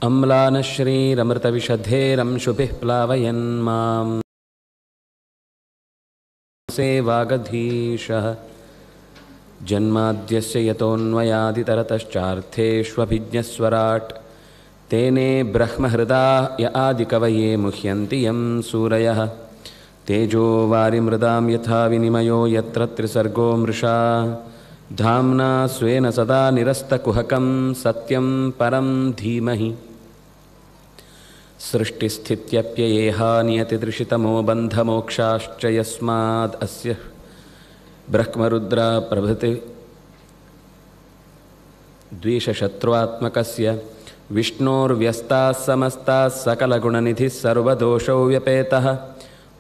अम्लानश्रीरमृतविशधेरंशुभिः प्लावयन् मां सेवागधीशः जन्माद्यस्य यतोऽन्वयादितरतश्चार्थेष्वभिज्ञस्वराट् तेने ब्रह्महृदाय आदिकवये मुह्यन्ति यं सूरयः तेजो वारिमृदां यथा विनिमयो यत्र त्रिसर्गो मृषा धाम्ना स्वेन सदा निरस्तकुहकं सत्यं परं धीमहि सृष्टिस्थित्यप्ययेहा नियतिदृशितमो बन्धमोक्षाश्च यस्माद् अस्य ब्रह्मरुद्र प्रभृति द्विषशत्रुआत्मकस्य विष्णोर्व्यस्ताः समस्ताः सकलगुणनिधिः सर्वदोषौ व्यपेतः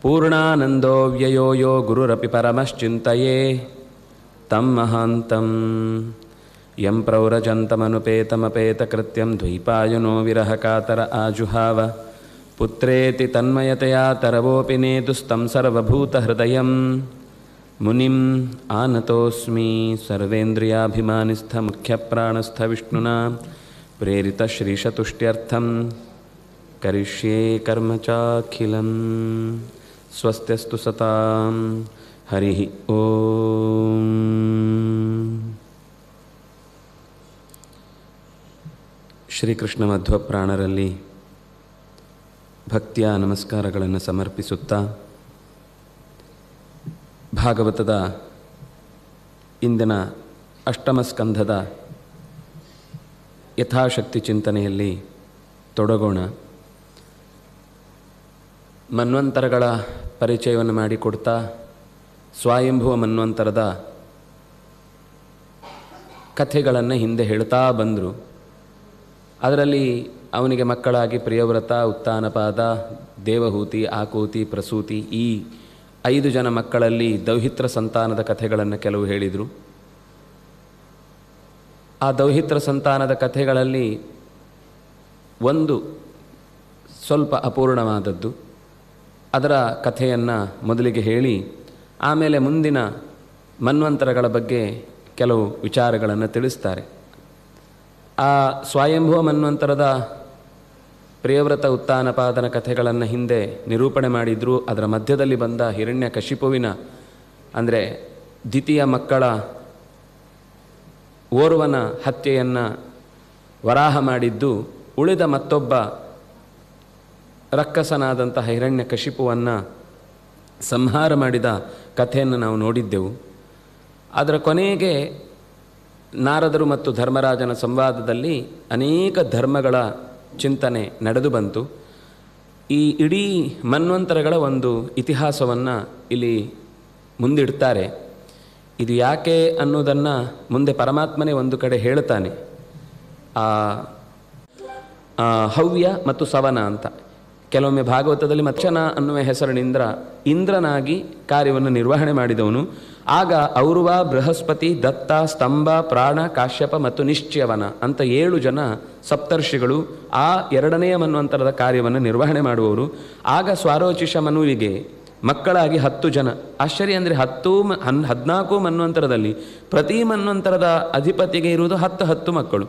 पूर्णानन्दो व्ययो यो गुरुरपि परमश्चिन्तये तं महान्तं यं प्रव्रजन्तमनुपेतमपेतकृत्यं द्वैपायनो विरहकातर आजुहाव पुत्रेति तन्मयतया तरवोऽपि नेदुस्तं सर्वभूतहृदयं मुनिम् आनतोऽस्मि सर्वेन्द्रियाभिमानिस्थमुख्यप्राणस्थविष्णुना प्रेरितश्रीशतुष्ट्यर्थं करिष्ये कर्म चाखिलं स्वस्त्यस्तु सतां हरिः ಓಂ. ಶ್ರೀಕೃಷ್ಣ ಮಧ್ವ ಪ್ರಾಣರಲ್ಲಿ ಭಕ್ತಿಯ ನಮಸ್ಕಾರಗಳನ್ನು ಸಮರ್ಪಿಸುತ್ತಾ ಭಾಗವತದ ಇಂದಿನ ಅಷ್ಟಮ ಸ್ಕಂಧದ ಯಥಾಶಕ್ತಿ ಚಿಂತನೆಯಲ್ಲಿ ತೊಡಗೋಣ. ಮನ್ವಂತರಗಳ ಪರಿಚಯವನ್ನು ಮಾಡಿಕೊಡ್ತಾ ಸ್ವಯಂಭುವ ಮನ್ವಂತರದ ಕಥೆಗಳನ್ನು ಹಿಂದೆ ಹೇಳ್ತಾ ಬಂದರು. ಅದರಲ್ಲಿ ಅವನಿಗೆ ಮಕ್ಕಳಾಗಿ ಪ್ರಿಯವ್ರತ, ಉತ್ತಾನಪಾದ, ದೇವಹೂತಿ, ಆಕೂತಿ, ಪ್ರಸೂತಿ ಈ 5 ಜನ ಮಕ್ಕಳಲ್ಲಿ ದೌಹಿತ್ರ ಸಂತಾನದ ಕಥೆಗಳನ್ನು ಕೆಲವು ಹೇಳಿದರು. ಆ ದೌಹಿತ್ರ ಸಂತಾನದ ಕಥೆಗಳಲ್ಲಿ ಒಂದು ಸ್ವಲ್ಪ ಅಪೂರ್ಣವಾದದ್ದು. ಅದರ ಕಥೆಯನ್ನು ಮೊದಲಿಗೆ ಹೇಳಿ ಆಮೇಲೆ ಮುಂದಿನ ಮನ್ವಂತರಗಳ ಬಗ್ಗೆ ಕೆಲವು ವಿಚಾರಗಳನ್ನು ತಿಳಿಸ್ತಾರೆ. ಆ ಸ್ವಯಂಭುವ ಮನ್ವಂತರದ ಪ್ರಿಯವ್ರತ ಉತ್ತಾನಪಾದನ ಕಥೆಗಳನ್ನು ಹಿಂದೆ ನಿರೂಪಣೆ ಮಾಡಿದ್ರು. ಅದರ ಮಧ್ಯದಲ್ಲಿ ಬಂದ ಹಿರಣ್ಯಕಶಿಪುವಿನ ಅಂದರೆ ದ್ವಿತೀಯ ಮಕ್ಕಳ ಓರ್ವನ ಹತ್ಯೆಯನ್ನು ವರಾಹ ಮಾಡಿದ್ದು ಉಳಿದ ಮತ್ತೊಬ್ಬ ರಕ್ಕಸನಾದಂತಹ ಹಿರಣ್ಯಕಶಿಪುವನ್ನು ಸಂಹಾರ ಮಾಡಿದ ಕಥೆಯನ್ನು ನಾವು ನೋಡಿದ್ದೆವು. ಅದರ ಕೊನೆಗೆ ನಾರದರು ಮತ್ತು ಧರ್ಮರಾಜನ ಸಂವಾದದಲ್ಲಿ ಅನೇಕ ಧರ್ಮಗಳ ಚಿಂತನೆ ನಡೆದು ಬಂತು. ಈ ಇಡೀ ಮನ್ವಂತರಗಳ ಒಂದು ಇತಿಹಾಸವನ್ನು ಇಲ್ಲಿ ಮುಂದಿಡ್ತಾರೆ. ಇದು ಯಾಕೆ ಅನ್ನೋದನ್ನು ಮುಂದೆ ಪರಮಾತ್ಮನೇ ಒಂದು ಕಡೆ ಹೇಳ್ತಾನೆ. ಹವ್ಯ ಮತ್ತು ಸವನ ಅಂತ ಕೆಲವೊಮ್ಮೆ ಭಾಗವತದಲ್ಲಿ ಮಚ್ಚನ ಅನ್ನುವ ಹೆಸರಿನಿಂದ ಇಂದ್ರನಾಗಿ ಕಾರ್ಯವನ್ನು ನಿರ್ವಹಣೆ ಮಾಡಿದವನು. ಆಗ ಔರ್ವ, ಬೃಹಸ್ಪತಿ, ದತ್ತ, ಸ್ತಂಭ, ಪ್ರಾಣ, ಕಾಶ್ಯಪ ಮತ್ತು ನಿಶ್ಚಯವನ ಅಂತ 7 ಜನ ಸಪ್ತರ್ಷಿಗಳು ಆ 2ನೇ ಮನ್ವಂತರದ ಕಾರ್ಯವನ್ನು ನಿರ್ವಹಣೆ ಮಾಡುವವರು. ಆಗ ಸ್ವಾರೋಚಿಷ ಮನುವಿಗೆ ಮಕ್ಕಳಾಗಿ 10 ಜನ. ಆಶ್ಚರ್ಯ ಅಂದರೆ 14 ಮನ್ವಂತರದಲ್ಲಿ ಪ್ರತಿ ಮನ್ವಂತರದ ಅಧಿಪತಿಗೆ ಇರುವುದು 10 ಮಕ್ಕಳು.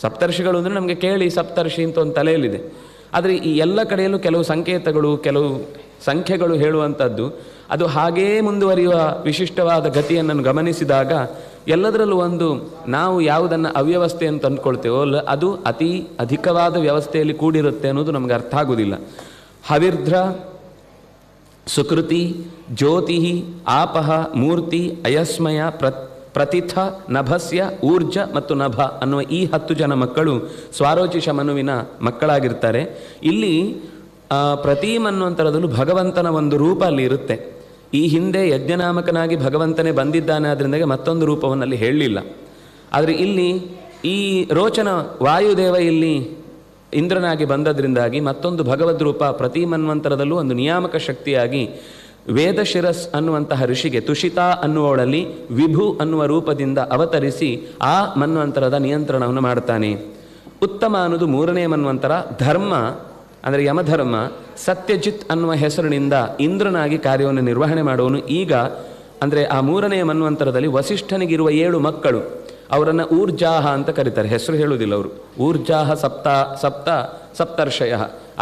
ಸಪ್ತರ್ಷಿಗಳು ಅಂದರೆ ನಮಗೆ ಕೇಳಿ ಸಪ್ತರ್ಷಿ ಅಂತ ಒಂದು ತಲೆಯಲ್ಲಿದೆ. ಆದರೆ ಈ ಎಲ್ಲ ಕಡೆಯಲ್ಲೂ ಕೆಲವು ಸಂಕೇತಗಳು, ಕೆಲವು ಸಂಖ್ಯೆಗಳು ಹೇಳುವಂಥದ್ದು ಅದು ಹಾಗೇ ಮುಂದುವರಿಯುವ ವಿಶಿಷ್ಟವಾದ ಗತಿಯನ್ನು ಗಮನಿಸಿದಾಗ ಎಲ್ಲದರಲ್ಲೂ ಒಂದು ನಾವು ಯಾವುದನ್ನು ಅವ್ಯವಸ್ಥೆ ಅಂತ ಅಂದ್ಕೊಳ್ತೇವೋ ಅದು ಅತಿ ಅಧಿಕವಾದ ವ್ಯವಸ್ಥೆಯಲ್ಲಿ ಕೂಡಿರುತ್ತೆ ಅನ್ನೋದು ನಮಗೆ ಅರ್ಥ ಆಗುವುದಿಲ್ಲ. ಹವಿರ್ಧ್ರ, ಸುಕೃತಿ, ಜ್ಯೋತಿ, ಆಪಹ, ಮೂರ್ತಿ, ಅಯಸ್ಮಯ, ಪ್ರತಿಥ, ನಭಸ್ಯ, ಊರ್ಜ ಮತ್ತು ನಭ ಅನ್ನುವ ಈ 10 ಜನ ಮಕ್ಕಳು ಸ್ವಾರೋಚಿಷ ಮನುವಿನ ಮಕ್ಕಳಾಗಿರ್ತಾರೆ. ಇಲ್ಲಿ ಪ್ರತಿ ಮನ್ವಂತರದಲ್ಲೂ ಭಗವಂತನ ಒಂದು ರೂಪ ಅಲ್ಲಿ ಇರುತ್ತೆ. ಈ ಹಿಂದೆ ಯಜ್ಞನಾಮಕನಾಗಿ ಭಗವಂತನೇ ಬಂದಿದ್ದಾನೆ, ಅದರಿಂದಾಗಿ ಮತ್ತೊಂದು ರೂಪವನ್ನು ಅಲ್ಲಿ ಹೇಳಲಿಲ್ಲ. ಆದರೆ ಇಲ್ಲಿ ಈ ರೋಚನ ವಾಯುದೇವ ಇಲ್ಲಿ ಇಂದ್ರನಾಗಿ ಬಂದದ್ರಿಂದಾಗಿ ಮತ್ತೊಂದು ಭಗವದ್ ರೂಪ ಪ್ರತಿ ಮನ್ವಂತರದಲ್ಲೂ ಒಂದು ನಿಯಾಮಕ ಶಕ್ತಿಯಾಗಿ ವೇದಶಿರಸ್ ಅನ್ನುವಂತಹ ಋಷಿಗೆ ತುಷಿತಾ ಅನ್ನುವವಳಲ್ಲಿ ವಿಭು ಅನ್ನುವ ರೂಪದಿಂದ ಅವತರಿಸಿ ಆ ಮನ್ವಂತರದ ನಿಯಂತ್ರಣವನ್ನು ಮಾಡ್ತಾನೆ. ಉತ್ತಮ ಅನ್ನೋದು 3ನೇ ಮನ್ವಂತರ. ಧರ್ಮ ಅಂದರೆ ಯಮಧರ್ಮ ಸತ್ಯಜಿತ್ ಅನ್ನುವ ಹೆಸರಿನಿಂದ ಇಂದ್ರನಾಗಿ ಕಾರ್ಯವನ್ನು ನಿರ್ವಹಣೆ ಮಾಡುವನು. ಈಗ ಅಂದರೆ ಆ 3ನೇ ಮನ್ವಂತರದಲ್ಲಿ ವಸಿಷ್ಠನಿಗಿರುವ 7 ಮಕ್ಕಳು ಅವರನ್ನು ಊರ್ಜಾಹ ಅಂತ ಕರೀತಾರೆ, ಹೆಸರು ಹೇಳುವುದಿಲ್ಲ ಅವರು. ಊರ್ಜಾಹ ಸಪ್ತರ್ಷಯ.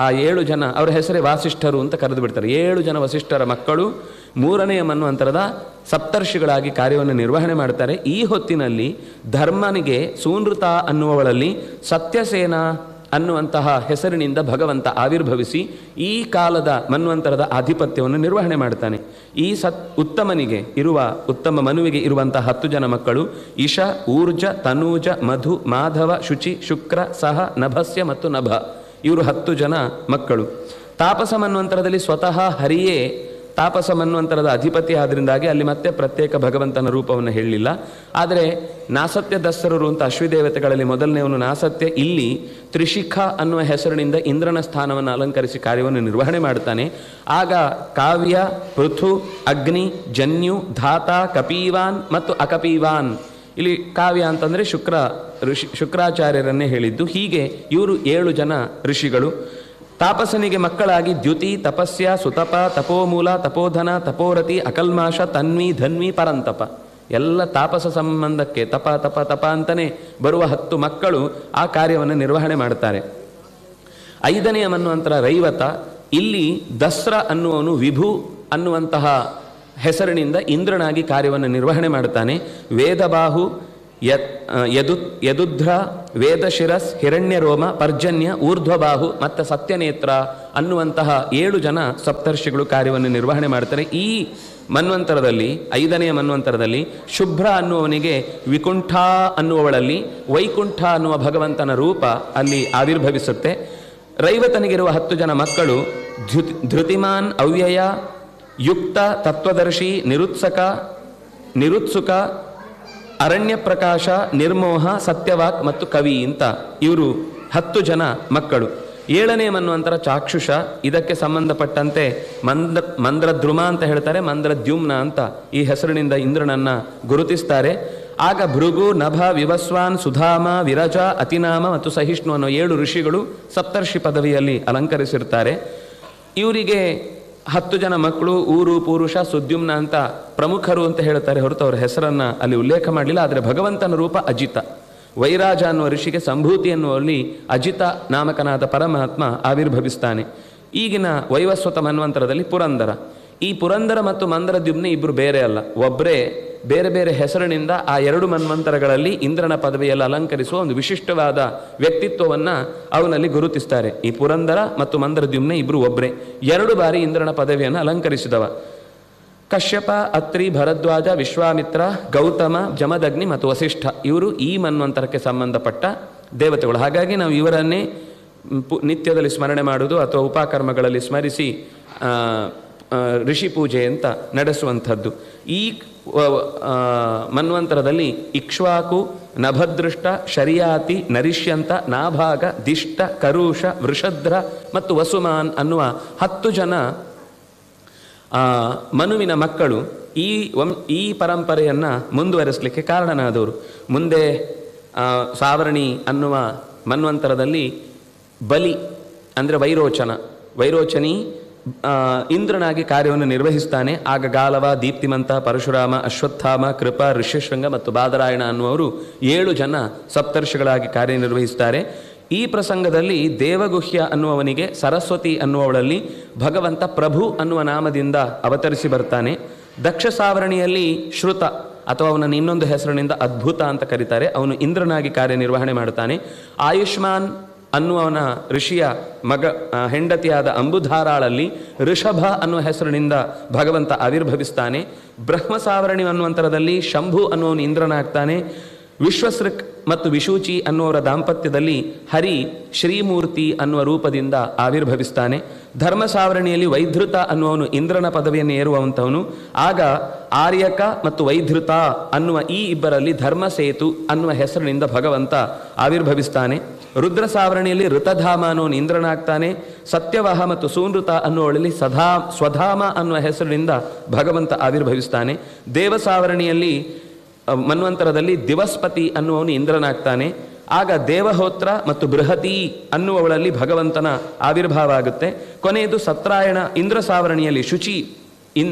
ಆ 7 ಜನ ಅವರ ಹೆಸರೇ ವಾಸಿಷ್ಠರು ಅಂತ ಕರೆದು ಬಿಡ್ತಾರೆ. 7 ಜನ ವಸಿಷ್ಠರ ಮಕ್ಕಳು 3ನೇ ಮನ್ವಂತರದ ಸಪ್ತರ್ಷಿಗಳಾಗಿ ಕಾರ್ಯವನ್ನು ನಿರ್ವಹಣೆ ಮಾಡ್ತಾರೆ. ಈ ಹೊತ್ತಿನಲ್ಲಿ ಧರ್ಮನಿಗೆ ಸೂನೃತ ಅನ್ನುವವಳಲ್ಲಿ ಸತ್ಯಸೇನ ಅನ್ನುವಂತಹ ಹೆಸರಿನಿಂದ ಭಗವಂತ ಆವಿರ್ಭವಿಸಿ ಈ ಕಾಲದ ಮನ್ವಂತರದ ಆಧಿಪತ್ಯವನ್ನು ನಿರ್ವಹಣೆ ಮಾಡ್ತಾನೆ. ಈ ಉತ್ತಮನಿಗೆ ಇರುವ ಉತ್ತಮ ಮನುವಿಗೆ ಇರುವಂತಹ 10 ಜನ ಮಕ್ಕಳು ಇಶ, ಊರ್ಜ, ತನೂಜ, ಮಧು, ಮಾಧವ, ಶುಚಿ, ಶುಕ್ರ, ಸಹ, ನಭಸ್ಯ ಮತ್ತು ನಭ. ಇವರು 10 ಜನ ಮಕ್ಕಳು. ತಾಪಸ ಮನ್ವಂತರದಲ್ಲಿ ಸ್ವತಃ ಹರಿಯೇ ತಾಪಸ ಮನ್ವಂತರದ ಅಧಿಪತಿ ಆದ್ದರಿಂದಾಗಿ ಅಲ್ಲಿ ಮತ್ತೆ ಪ್ರತ್ಯೇಕ ಭಗವಂತನ ರೂಪವನ್ನು ಹೇಳಲಿಲ್ಲ. ಆದರೆ ನಾಸತ್ಯ ದಸ್ಸರರು ಅಂತ ಅಶ್ವಿದೇವತೆಗಳಲ್ಲಿ ಮೊದಲನೇವನು ನಾಸತ್ಯ. ಇಲ್ಲಿ ತ್ರಿಶಿಖ ಅನ್ನುವ ಹೆಸರಿನಿಂದ ಇಂದ್ರನ ಸ್ಥಾನವನ್ನು ಅಲಂಕರಿಸಿ ಕಾರ್ಯವನ್ನು ನಿರ್ವಹಣೆ ಮಾಡ್ತಾನೆ. ಆಗ ಕಾವ್ಯ, ಪೃಥು, ಅಗ್ನಿ, ಜನ್ಯು, ಧಾತ, ಕಪೀವಾನ್ ಮತ್ತು ಅಕಪೀವಾನ್. ಇಲ್ಲಿ ಕಾವ್ಯ ಅಂತಂದರೆ ಶುಕ್ರಾಚಾರ್ಯರನ್ನೇ ಹೇಳಿದ್ದು. ಹೀಗೆ ಇವರು 7 ಜನ ಋಷಿಗಳು. ತಾಪಸನಿಗೆ ಮಕ್ಕಳಾಗಿ ದ್ಯುತಿ, ತಪಸ್ಯ, ಸುತಪ, ತಪೋಮೂಲ, ತಪೋಧನ, ತಪೋರತಿ, ಅಕಲ್ಮಾಷ, ತನ್ವಿ, ಧನ್ವಿ, ಪರಂತಪ. ಎಲ್ಲ ತಾಪಸ ಸಂಬಂಧಕ್ಕೆ ತಪ ತಪ ತಪ ಅಂತಲೇ ಬರುವ 10 ಮಕ್ಕಳು ಆ ಕಾರ್ಯವನ್ನು ನಿರ್ವಹಣೆ ಮಾಡ್ತಾರೆ. 5ನೆಯ ಮನ್ವಂತರ ರೈವತ. ಇಲ್ಲಿ ದಸ್ರ ಅನ್ನುವನು ವಿಭು ಅನ್ನುವಂತಹ ಹೆಸರಿನಿಂದ ಇಂದ್ರನಾಗಿ ಕಾರ್ಯವನ್ನು ನಿರ್ವಹಣೆ ಮಾಡ್ತಾನೆ. ವೇದಬಾಹು, ಯದುಧ್ರ, ವೇದಶಿರಸ್, ಹಿರಣ್ಯರೋಮ, ಪರ್ಜನ್ಯ, ಊರ್ಧ್ವಬಾಹು ಮತ್ತು ಸತ್ಯನೇತ್ರ ಅನ್ನುವಂತಹ 7 ಜನ ಸಪ್ತರ್ಷಿಗಳು ಕಾರ್ಯವನ್ನು ನಿರ್ವಹಣೆ ಮಾಡ್ತಾರೆ. ಈ ಮನ್ವಂತರದಲ್ಲಿ 5ನೆಯ ಮನ್ವಂತರದಲ್ಲಿ ಶುಭ್ರ ಅನ್ನುವನಿಗೆ ವಿಕುಂಠ ಅನ್ನುವವಳಲ್ಲಿ ವೈಕುಂಠ ಅನ್ನುವ ಭಗವಂತನ ರೂಪ ಅಲ್ಲಿ ಆವಿರ್ಭವಿಸುತ್ತೆ. ರೈವತನಿಗಿರುವ 10 ಜನ ಮಕ್ಕಳು ಧೃತಿಮಾನ್, ಅವ್ಯಯ, ಯುಕ್ತ, ತತ್ವದರ್ಶಿ, ನಿರುತ್ಸುಕ, ಅರಣ್ಯ ಪ್ರಕಾಶ, ನಿರ್ಮೋಹ, ಸತ್ಯವಾಕ್ ಮತ್ತು ಕವಿ ಅಂತ ಇವರು 10 ಜನ ಮಕ್ಕಳು. 7ನೇ ಮನ್ವಂತರ ಚಾಕ್ಷುಷ. ಇದಕ್ಕೆ ಸಂಬಂಧಪಟ್ಟಂತೆ ಮಂದ್ರದ್ರುಮ ಅಂತ ಹೇಳ್ತಾರೆ, ಮಂದ್ರದ್ಯುಮ್ನ ಅಂತ ಈ ಹೆಸರಿನಿಂದ ಇಂದ್ರನನ್ನ ಗುರುತಿಸ್ತಾರೆ. ಆಗ ಭೃಗು, ನಭ, ವಿವಸ್ವಾನ್, ಸುಧಾಮ, ವಿರಜ, ಅತಿನಾಮ ಮತ್ತು ಸಹಿಷ್ಣು ಅನ್ನೋ 7 ಋಷಿಗಳು ಸಪ್ತರ್ಷಿ ಪದವಿಯಲ್ಲಿ ಅಲಂಕರಿಸಿರ್ತಾರೆ. ಇವರಿಗೆ 10 ಜನ ಮಕ್ಕಳು. ಊರು, ಪುರುಷ, ಸುದ್ಯುಮ್ನ ಅಂತ ಪ್ರಮುಖರು ಅಂತ ಹೇಳ್ತಾರೆ ಹೊರತು ಅವರ ಹೆಸರನ್ನು ಅಲ್ಲಿ ಉಲ್ಲೇಖ ಮಾಡಲಿಲ್ಲ. ಆದರೆ ಭಗವಂತನ ರೂಪ ಅಜಿತ. ವೈರಾಜ ಅನ್ನುವ ಋಷಿಗೆ ಸಂಭೂತಿ ಅನ್ನುವಲ್ಲಿ ಅಜಿತ ನಾಮಕನಾದ ಪರಮಾತ್ಮ ಆವಿರ್ಭವಿಸ್ತಾನೆ. ಈಗಿನ ವೈವಸ್ವತ ಮನ್ವಂತರದಲ್ಲಿ ಪುರಂದರ. ಈ ಪುರಂದರ ಮತ್ತು ಮಂದ್ರದ್ಯುಮ್ನ ಇಬ್ಬರು ಬೇರೆ ಅಲ್ಲ, ಒಬ್ಬರೇ ಬೇರೆ ಬೇರೆ ಹೆಸರಿನಿಂದ ಆ 2 ಮನ್ವಂತರಗಳಲ್ಲಿ ಇಂದ್ರನ ಪದವಿಯಲ್ಲಿ ಅಲಂಕರಿಸುವ ಒಂದು ವಿಶಿಷ್ಟವಾದ ವ್ಯಕ್ತಿತ್ವವನ್ನು ಅವನಲ್ಲಿ ಗುರುತಿಸ್ತಾರೆ. ಈ ಪುರಂದರ ಮತ್ತು ಮಂದ್ರದ್ಯುಮ್ನ ಇಬ್ಬರು ಒಬ್ಬರೇ. 2 ಬಾರಿ ಇಂದ್ರನ ಪದವಿಯನ್ನು ಅಲಂಕರಿಸಿದವ. ಕಶ್ಯಪ, ಅತ್ರಿ, ಭರದ್ವಾಜ, ವಿಶ್ವಾಮಿತ್ರ, ಗೌತಮ, ಜಮದಗ್ನಿ ಮತ್ತು ವಸಿಷ್ಠ ಇವರು ಈ ಮನ್ವಂತರಕ್ಕೆ ಸಂಬಂಧಪಟ್ಟ ದೇವತೆಗಳು. ಹಾಗಾಗಿ ನಾವು ಇವರನ್ನೇ ನಿತ್ಯದಲ್ಲಿ ಸ್ಮರಣೆ ಮಾಡುವುದು ಅಥವಾ ಉಪಕರ್ಮಗಳಲ್ಲಿ ಸ್ಮರಿಸಿ ಋಷಿ ಪೂಜೆ ಅಂತ ನಡೆಸುವಂಥದ್ದು. ಈ ಮನ್ವಂತರದಲ್ಲಿ ಇಕ್ಷ್ವಾಕು, ನಭದೃಷ್ಟ, ಶರಿಯಾತಿ, ನರಿಷ್ಯಂತ, ನಾಭಾಗ, ದಿಷ್ಟ, ಕರುಷ, ವೃಷಧ್ರ ಮತ್ತು ವಸುಮಾನ್ ಅನ್ನುವ 10 ಜನ ಮನುವಿನ ಮಕ್ಕಳು ಈ ಪರಂಪರೆಯನ್ನು ಮುಂದುವರಿಸಲಿಕ್ಕೆ ಕಾರಣನಾದವರು. ಮುಂದೆ ಸಾವರ್ಣಿ ಅನ್ನುವ ಮನ್ವಂತರದಲ್ಲಿ ಬಲಿ ಅಂದರೆ ವೈರೋಚನಿ ಇಂದ್ರನಾಗಿ ಕಾರ್ಯವನ್ನು ನಿರ್ವಹಿಸ್ತಾನೆ. ಆಗ ಗಾಲವ, ದೀಪ್ತಿಮಂತ, ಪರಶುರಾಮ, ಅಶ್ವತ್ಥಾಮ, ಕೃಪ, ಋಷ್ಯಶೃಂಗ ಮತ್ತು ಬಾದರಾಯಣ ಅನ್ನುವರು 7 ಜನ ಸಪ್ತರ್ಷಿಗಳಾಗಿ ಕಾರ್ಯನಿರ್ವಹಿಸ್ತಾರೆ. ಈ ಪ್ರಸಂಗದಲ್ಲಿ ದೇವಗುಹ್ಯ ಅನ್ನುವವನಿಗೆ ಸರಸ್ವತಿ ಅನ್ನುವವಳಲ್ಲಿ ಭಗವಂತ ಪ್ರಭು ಅನ್ನುವ ನಾಮದಿಂದ ಅವತರಿಸಿ ಬರ್ತಾನೆ. ದಕ್ಷ ಸಾವರಣಿಯಲ್ಲಿ ಶ್ರುತ ಅಥವಾ ಅವನನ್ನು ಇನ್ನೊಂದು ಹೆಸರಿನಿಂದ ಅದ್ಭುತ ಅಂತ ಕರೀತಾರೆ. ಅವನು ಇಂದ್ರನಾಗಿ ಕಾರ್ಯನಿರ್ವಹಣೆ ಮಾಡ್ತಾನೆ. ಆಯುಷ್ಮಾನ್ ಅನ್ನುವನ ಋಷಿಯ ಹೆಂಡತಿಯಾದ ಅಂಬುಧಾರಾಳಲ್ಲಿ ಋಷಭ ಅನ್ನುವ ಹೆಸರಿನಿಂದ ಭಗವಂತ ಆವಿರ್ಭವಿಸ್ತಾನೆ. ಬ್ರಹ್ಮ ಸಾವರಣಿ ಅನ್ನುವಂತರದಲ್ಲಿ ಶಂಭು ಅನ್ನುವನು ಇಂದ್ರನಾಗ್ತಾನೆ. ವಿಶ್ವಸೃಕ್ ಮತ್ತು ವಿಶೂಚಿ ಅನ್ನುವರ ದಾಂಪತ್ಯದಲ್ಲಿ ಹರಿ ಶ್ರೀಮೂರ್ತಿ ಅನ್ನುವ ರೂಪದಿಂದ ಆವಿರ್ಭವಿಸ್ತಾನೆ. ಧರ್ಮ ಸಾವರಣಿಯಲ್ಲಿ ವೈಧೃತ ಅನ್ನುವನು ಇಂದ್ರನ ಪದವಿಯನ್ನು ಏರುವಂಥವನು. ಆಗ ಆರ್ಯಕ ಮತ್ತು ವೈಧೃತ ಅನ್ನುವ ಈ ಇಬ್ಬರಲ್ಲಿ ಧರ್ಮಸೇತು ಅನ್ನುವ ಹೆಸರಿನಿಂದ ಭಗವಂತ ಆವಿರ್ಭವಿಸ್ತಾನೆ. ರುದ್ರ ಸಾವರಣಿಯಲ್ಲಿ ಋತಧಾಮ ಅನ್ನೋನು ಇಂದ್ರನಾಗ್ತಾನೆ. ಸತ್ಯವಾಹ ಮತ್ತು ಸೂನೃತ ಅನ್ನುವಳಲ್ಲಿ ಸ್ವಧಾಮ ಅನ್ನುವ ಹೆಸರಿನಿಂದ ಭಗವಂತ ಆವಿರ್ಭವಿಸ್ತಾನೆ. ದೇವ ಸಾವರಣಿಯಲ್ಲಿ ಮನ್ವಂತರದಲ್ಲಿ ದಿವಸ್ಪತಿ ಅನ್ನುವನು ಇಂದ್ರನಾಗ್ತಾನೆ. ಆಗ ದೇವಹೋತ್ರ ಮತ್ತು ಬೃಹತಿ ಅನ್ನುವವಳಲ್ಲಿ ಭಗವಂತನ ಆವಿರ್ಭಾವ ಆಗುತ್ತೆ. ಕೊನೆಯದು ಸತ್ರಾಯಣ ಇಂದ್ರ ಸಾವರಣಿಯಲ್ಲಿ ಶುಚಿ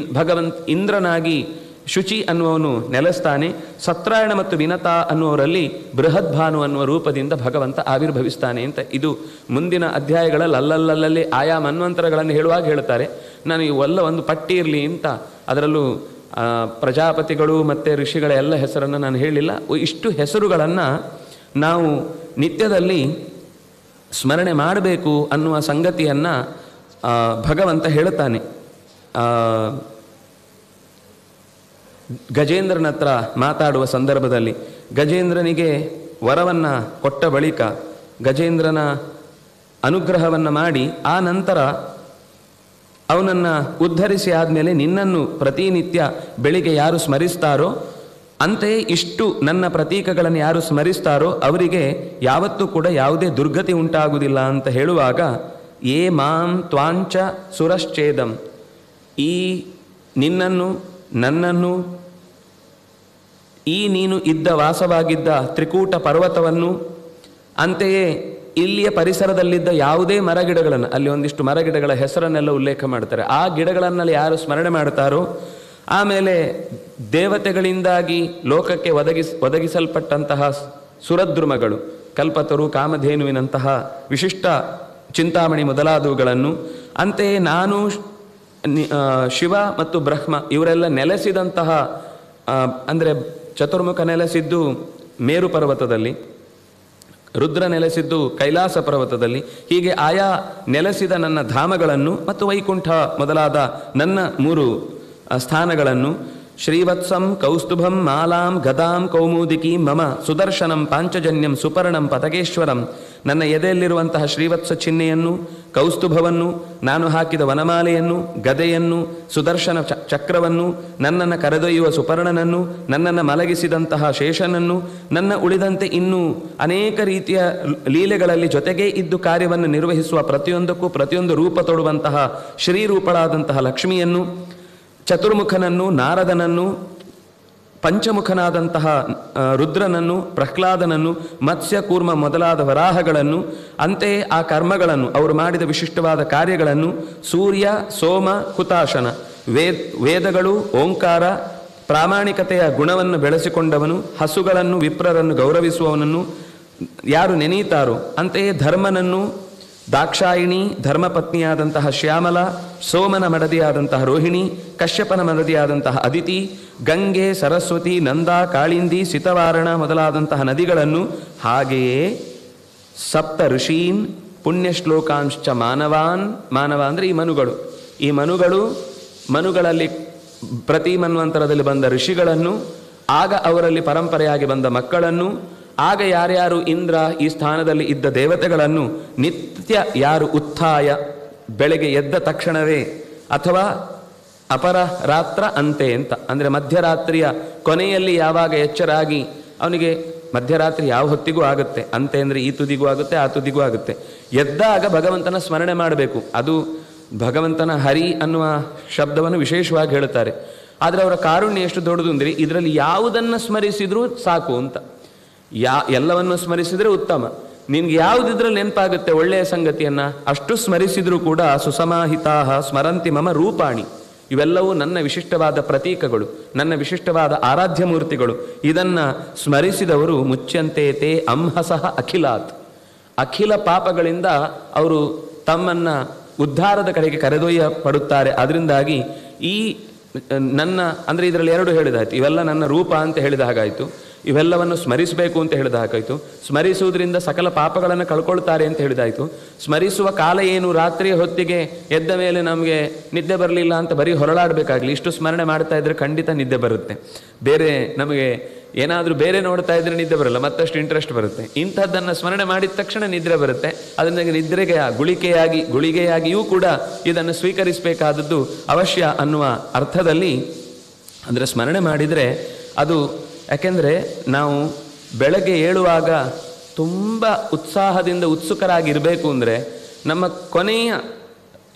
ಇಂದ್ರನಾಗಿ ಶುಚಿ ಅನ್ನುವನು ನೆಲೆಸ್ತಾನೆ. ಸತ್ರಾಯಣ ಮತ್ತು ವಿನತ ಅನ್ನುವರಲ್ಲಿ ಬೃಹದ್ಭಾನು ಅನ್ನುವ ರೂಪದಿಂದ ಭಗವಂತ ಆವಿರ್ಭವಿಸ್ತಾನೆ ಅಂತ ಇದು ಮುಂದಿನ ಅಧ್ಯಾಯಗಳಲ್ಲಿ ಅಲ್ಲಲ್ಲಲ್ಲಿ ಆಯಾ ಮನ್ವಂತರಗಳನ್ನು ಹೇಳುವಾಗ ಹೇಳ್ತಾರೆ. ನಾನು ಇವೆಲ್ಲ ಒಂದು ಪಟ್ಟಿ ಇರಲಿ ಅಂತ, ಅದರಲ್ಲೂ ಪ್ರಜಾಪತಿಗಳು ಮತ್ತು ಋಷಿಗಳ ಎಲ್ಲ ಹೆಸರನ್ನು ನಾನು ಹೇಳಿಲ್ಲ. ಇಷ್ಟು ಹೆಸರುಗಳನ್ನು ನಾವು ನಿತ್ಯದಲ್ಲಿ ಸ್ಮರಣೆ ಮಾಡಬೇಕು ಅನ್ನುವ ಸಂಗತಿಯನ್ನು ಭಗವಂತ ಹೇಳುತ್ತಾನೆ. ಗಜೇಂದ್ರನ ಹತ್ರ ಮಾತಾಡುವ ಸಂದರ್ಭದಲ್ಲಿ ಗಜೇಂದ್ರನಿಗೆ ವರವನ್ನು ಕೊಟ್ಟ ಬಳಿಕ ಗಜೇಂದ್ರನ ಅನುಗ್ರಹವನ್ನು ಮಾಡಿ ಆ ನಂತರ ಅವನನ್ನು ಉದ್ಧರಿಸಿ ಆದಮೇಲೆ ನಿನ್ನನ್ನು ಪ್ರತಿನಿತ್ಯ ಬೆಳಿಗ್ಗೆ ಯಾರು ಸ್ಮರಿಸ್ತಾರೋ, ಅಂತೆಯೇ ಇಷ್ಟು ನನ್ನ ಪ್ರತೀಕಗಳನ್ನು ಯಾರು ಸ್ಮರಿಸ್ತಾರೋ ಅವರಿಗೆ ಯಾವತ್ತೂ ಕೂಡ ಯಾವುದೇ ದುರ್ಗತಿ ಉಂಟಾಗುವುದಿಲ್ಲ ಅಂತ ಹೇಳುವಾಗ, ಏ ಮಾಂ ತ್ವಾಂಚ ಸುರಶ್ಚೇದಂ, ಈ ನಿನ್ನನ್ನು ನನ್ನನ್ನು ಈ ನೀನು ಇದ್ದ ವಾಸವಾಗಿದ್ದ ತ್ರಿಕೂಟ ಪರ್ವತವನ್ನು, ಅಂತೆಯೇ ಇಲ್ಲಿಯ ಪರಿಸರದಲ್ಲಿದ್ದ ಯಾವುದೇ ಮರಗಿಡಗಳನ್ನು, ಅಲ್ಲಿ ಒಂದಿಷ್ಟು ಮರಗಿಡಗಳ ಹೆಸರನ್ನೆಲ್ಲ ಉಲ್ಲೇಖ ಮಾಡ್ತಾರೆ, ಆ ಗಿಡಗಳನ್ನಲ್ಲಿ ಯಾರು ಸ್ಮರಣೆ ಮಾಡ್ತಾರೋ, ಆಮೇಲೆ ದೇವತೆಗಳಿಂದಾಗಿ ಲೋಕಕ್ಕೆ ಒದಗಿಸಲ್ಪಟ್ಟಂತಹ ಸುರದ್ರುಮಗಳು, ಕಲ್ಪತರು, ಕಾಮಧೇನುವಿನಂತಹ ವಿಶಿಷ್ಟ ಚಿಂತಾಮಣಿ ಮೊದಲಾದವುಗಳನ್ನು, ಅಂತೆಯೇ ನಾನು ಶಿವ ಮತ್ತು ಬ್ರಹ್ಮ ಇವರೆಲ್ಲ ನೆಲೆಸಿದಂತಹ, ಅಂದರೆ ಚತುರ್ಮುಖ ನೆಲೆಸಿದ್ದು ಮೇರು ಪರ್ವತದಲ್ಲಿ, ರುದ್ರ ನೆಲೆಸಿದ್ದು ಕೈಲಾಸ ಪರ್ವತದಲ್ಲಿ, ಹೀಗೆ ಆಯಾ ನೆಲೆಸಿದ ನನ್ನ ಧಾಮಗಳನ್ನು ಮತ್ತು ವೈಕುಂಠ ಮೊದಲಾದ ನನ್ನ 3 ಸ್ಥಾನಗಳನ್ನು, ಶ್ರೀವತ್ಸಂ ಕೌಸ್ತುಭಂ ಮಾಲಾಂ ಗದಾಂ ಕೌಮುದಿಕಿ ಮಮ ಸುದರ್ಶನಂ ಪಾಂಚಜನ್ಯಂ ಸುಪರ್ಣಂ ಪತಗೇಶ್ವರಂ, ನನ್ನ ಎದೆಯಲ್ಲಿರುವಂತಹ ಶ್ರೀವತ್ಸ ಚಿಹ್ನೆಯನ್ನು, ಕೌಸ್ತುಭವನ್ನು, ನಾನು ಹಾಕಿದ ವನಮಾಲೆಯನ್ನು, ಗದೆಯನ್ನು, ಸುದರ್ಶನ ಚಕ್ರವನ್ನು, ನನ್ನನ್ನು ಕರೆದೊಯ್ಯುವ ಸುಪರ್ಣನನ್ನು, ನನ್ನನ್ನು ಮಲಗಿಸಿದಂತಹ ಶೇಷನನ್ನು, ನನ್ನ ಉಳಿದಂತೆ ಇನ್ನೂ ಅನೇಕ ರೀತಿಯ ಲೀಲೆಗಳಲ್ಲಿ ಜೊತೆಗೇ ಇದ್ದು ಕಾರ್ಯವನ್ನು ನಿರ್ವಹಿಸುವ ಪ್ರತಿಯೊಂದು ರೂಪ ತೊಡುವಂತಹ ಶ್ರೀರೂಪಳಾದಂತಹ ಲಕ್ಷ್ಮಿಯನ್ನು, ಚತುರ್ಮುಖನನ್ನು, ನಾರದನನ್ನು, ಪಂಚಮುಖನಾದಂತಹ ರುದ್ರನನ್ನು, ಪ್ರಹ್ಲಾದನನ್ನು, ಮತ್ಸ್ಯ ಕೂರ್ಮ ಮೊದಲಾದ ವರಾಹಗಳನ್ನು, ಅಂತೆಯೇ ಆ ಕರ್ಮಗಳನ್ನು, ಅವರು ಮಾಡಿದ ವಿಶಿಷ್ಟವಾದ ಕಾರ್ಯಗಳನ್ನು, ಸೂರ್ಯ ಸೋಮ ಹುತಾಶನ, ವೇದಗಳು, ಓಂಕಾರ, ಪ್ರಾಮಾಣಿಕತೆಯ ಗುಣವನ್ನು ಬೆಳೆಸಿಕೊಂಡವನು, ಹಸುಗಳನ್ನು ವಿಪ್ರರನ್ನು ಗೌರವಿಸುವವನನ್ನು ಯಾರು ನೆನೀತಾರೋ, ಅಂತೆಯೇ ಧರ್ಮನನ್ನು, ದಾಕ್ಷಾಯಿಣಿ, ಧರ್ಮಪತ್ನಿಯಾದಂತಹ ಶ್ಯಾಮಲ, ಸೋಮನ ಮಡದಿಯಾದಂತಹ ರೋಹಿಣಿ, ಕಶ್ಯಪನ ಮಡದಿಯಾದಂತಹ ಅದಿತಿ, ಗಂಗೆ, ಸರಸ್ವತಿ, ನಂದ, ಕಾಳಿಂದಿ, ಸಿತವಾರಣ ಮೊದಲಾದಂತಹ ನದಿಗಳನ್ನು, ಹಾಗೆಯೇ ಸಪ್ತ ಋಷೀನ್ ಪುಣ್ಯಶ್ಲೋಕಾಂಶ್ಚ ಮಾನವಾನ್, ಮಾನವ ಅಂದರೆ ಈ ಮನುಗಳಲ್ಲಿ ಪ್ರತಿ ಮನ್ವಂತರದಲ್ಲಿ ಬಂದ ಋಷಿಗಳನ್ನು, ಆಗ ಅವರಲ್ಲಿ ಪರಂಪರೆಯಾಗಿ ಬಂದ ಮಕ್ಕಳನ್ನು, ಆಗ ಯಾರ್ಯಾರು ಇಂದ್ರ ಈ ಸ್ಥಾನದಲ್ಲಿ ಇದ್ದ ದೇವತೆಗಳನ್ನು, ನಿತ್ಯ ಯಾರು ಉತ್ಥಾಯ ಬೆಳಗ್ಗೆ ಎದ್ದ ತಕ್ಷಣವೇ ಅಥವಾ ಅಪರ ರಾತ್ರ ಅಂತೆ ಅಂತ, ಅಂದರೆ ಮಧ್ಯರಾತ್ರಿಯ ಕೊನೆಯಲ್ಲಿ ಯಾವಾಗ ಎಚ್ಚರಾಗಿ, ಅವನಿಗೆ ಮಧ್ಯರಾತ್ರಿ ಯಾವ ಹೊತ್ತಿಗೂ ಆಗುತ್ತೆ, ಅಂತೆ ಅಂದರೆ ಈ ತುದಿಗೂ ಆಗುತ್ತೆ ಆ ತುದಿಗೂ ಆಗುತ್ತೆ, ಎದ್ದಾಗ ಭಗವಂತನ ಸ್ಮರಣೆ ಮಾಡಬೇಕು. ಅದು ಭಗವಂತನ ಹರಿ ಅನ್ನುವ ಶಬ್ದವನ್ನು ವಿಶೇಷವಾಗಿ ಹೇಳುತ್ತಾರೆ. ಆದರೆ ಅವರ ಕಾರುಣ್ಯ ಎಷ್ಟು ದೊಡ್ಡದು ಅಂದರೆ ಇದರಲ್ಲಿ ಯಾವುದನ್ನು ಸ್ಮರಿಸಿದ್ರೂ ಸಾಕು ಅಂತ, ಎಲ್ಲವನ್ನು ಸ್ಮರಿಸಿದರೆ ಉತ್ತಮ. ನಿನ್ಗೆ ಯಾವುದಿದ್ರಲ್ಲಿ ನೆನಪಾಗುತ್ತೆ ಒಳ್ಳೆಯ ಸಂಗತಿಯನ್ನು ಅಷ್ಟು ಸ್ಮರಿಸಿದರೂ ಕೂಡ ಸುಸಮಾಹಿತಾ ಸ್ಮರಂತಿ ಮಮ ರೂಪಾಣಿ, ಇವೆಲ್ಲವೂ ನನ್ನ ವಿಶಿಷ್ಟವಾದ ಪ್ರತೀಕಗಳು, ನನ್ನ ವಿಶಿಷ್ಟವಾದ ಆರಾಧ್ಯ ಮೂರ್ತಿಗಳು. ಇದನ್ನು ಸ್ಮರಿಸಿದವರು ಮುಚ್ಯಂತೆ ತೇ ಅಂಹಸಃ ಅಖಿಲಾತ್, ಅಖಿಲ ಪಾಪಗಳಿಂದ ಅವರು ತಮ್ಮನ್ನು ಉದ್ಧಾರದ ಕಡೆಗೆ ಕರೆದೊಯ್ಯಪಡುತ್ತಾರೆ. ಅದರಿಂದಾಗಿ ಈ ನನ್ನ ಅಂದರೆ ಇದರಲ್ಲಿ 2 ಹೇಳಿದಾಯ್ತು, ಇವೆಲ್ಲ ನನ್ನ ರೂಪ ಅಂತ ಹೇಳಿದ ಹಾಗಾಯಿತು, ಇವೆಲ್ಲವನ್ನು ಸ್ಮರಿಸಬೇಕು ಅಂತ ಹೇಳಿದ ಹಾಗಾಯಿತು, ಸ್ಮರಿಸುವುದರಿಂದ ಸಕಲ ಪಾಪಗಳನ್ನು ಕಳ್ಕೊಳ್ತಾರೆ ಅಂತ ಹೇಳಿದಾಯಿತು. ಸ್ಮರಿಸುವ ಕಾಲ ಏನು, ರಾತ್ರಿಯ ಹೊತ್ತಿಗೆ ಎದ್ದ ಮೇಲೆ ನಮಗೆ ನಿದ್ದೆ ಬರಲಿಲ್ಲ ಅಂತ ಬರೀ ಹೊರಳಾಡಬೇಕಾಗಲಿ, ಇಷ್ಟು ಸ್ಮರಣೆ ಮಾಡ್ತಾ ಇದ್ದರೆ ಖಂಡಿತ ನಿದ್ದೆ ಬರುತ್ತೆ. ಬೇರೆ ನಮಗೆ ಏನಾದರೂ ಬೇರೆ ನೋಡ್ತಾ ಇದ್ದರೆ ನಿದ್ದೆ ಬರಲ್ಲ, ಮತ್ತಷ್ಟು ಇಂಟ್ರೆಸ್ಟ್ ಬರುತ್ತೆ. ಇಂಥದ್ದನ್ನು ಸ್ಮರಣೆ ಮಾಡಿದ ತಕ್ಷಣ ನಿದ್ರೆ ಬರುತ್ತೆ. ಅದರಿಂದ ನಿದ್ರೆಗೆ ಗುಳಿಗೆಯಾಗಿಯೂ ಕೂಡ ಇದನ್ನು ಸ್ವೀಕರಿಸಬೇಕಾದದ್ದು ಅವಶ್ಯ ಅನ್ನುವ ಅರ್ಥದಲ್ಲಿ, ಅಂದರೆ ಸ್ಮರಣೆ ಮಾಡಿದರೆ ಅದು, ಯಾಕೆಂದರೆ ನಾವು ಬೆಳಗ್ಗೆ ಏಳುವಾಗ ತುಂಬ ಉತ್ಸಾಹದಿಂದ ಉತ್ಸುಕರಾಗಿರಬೇಕು ಅಂದರೆ ನಮ್ಮ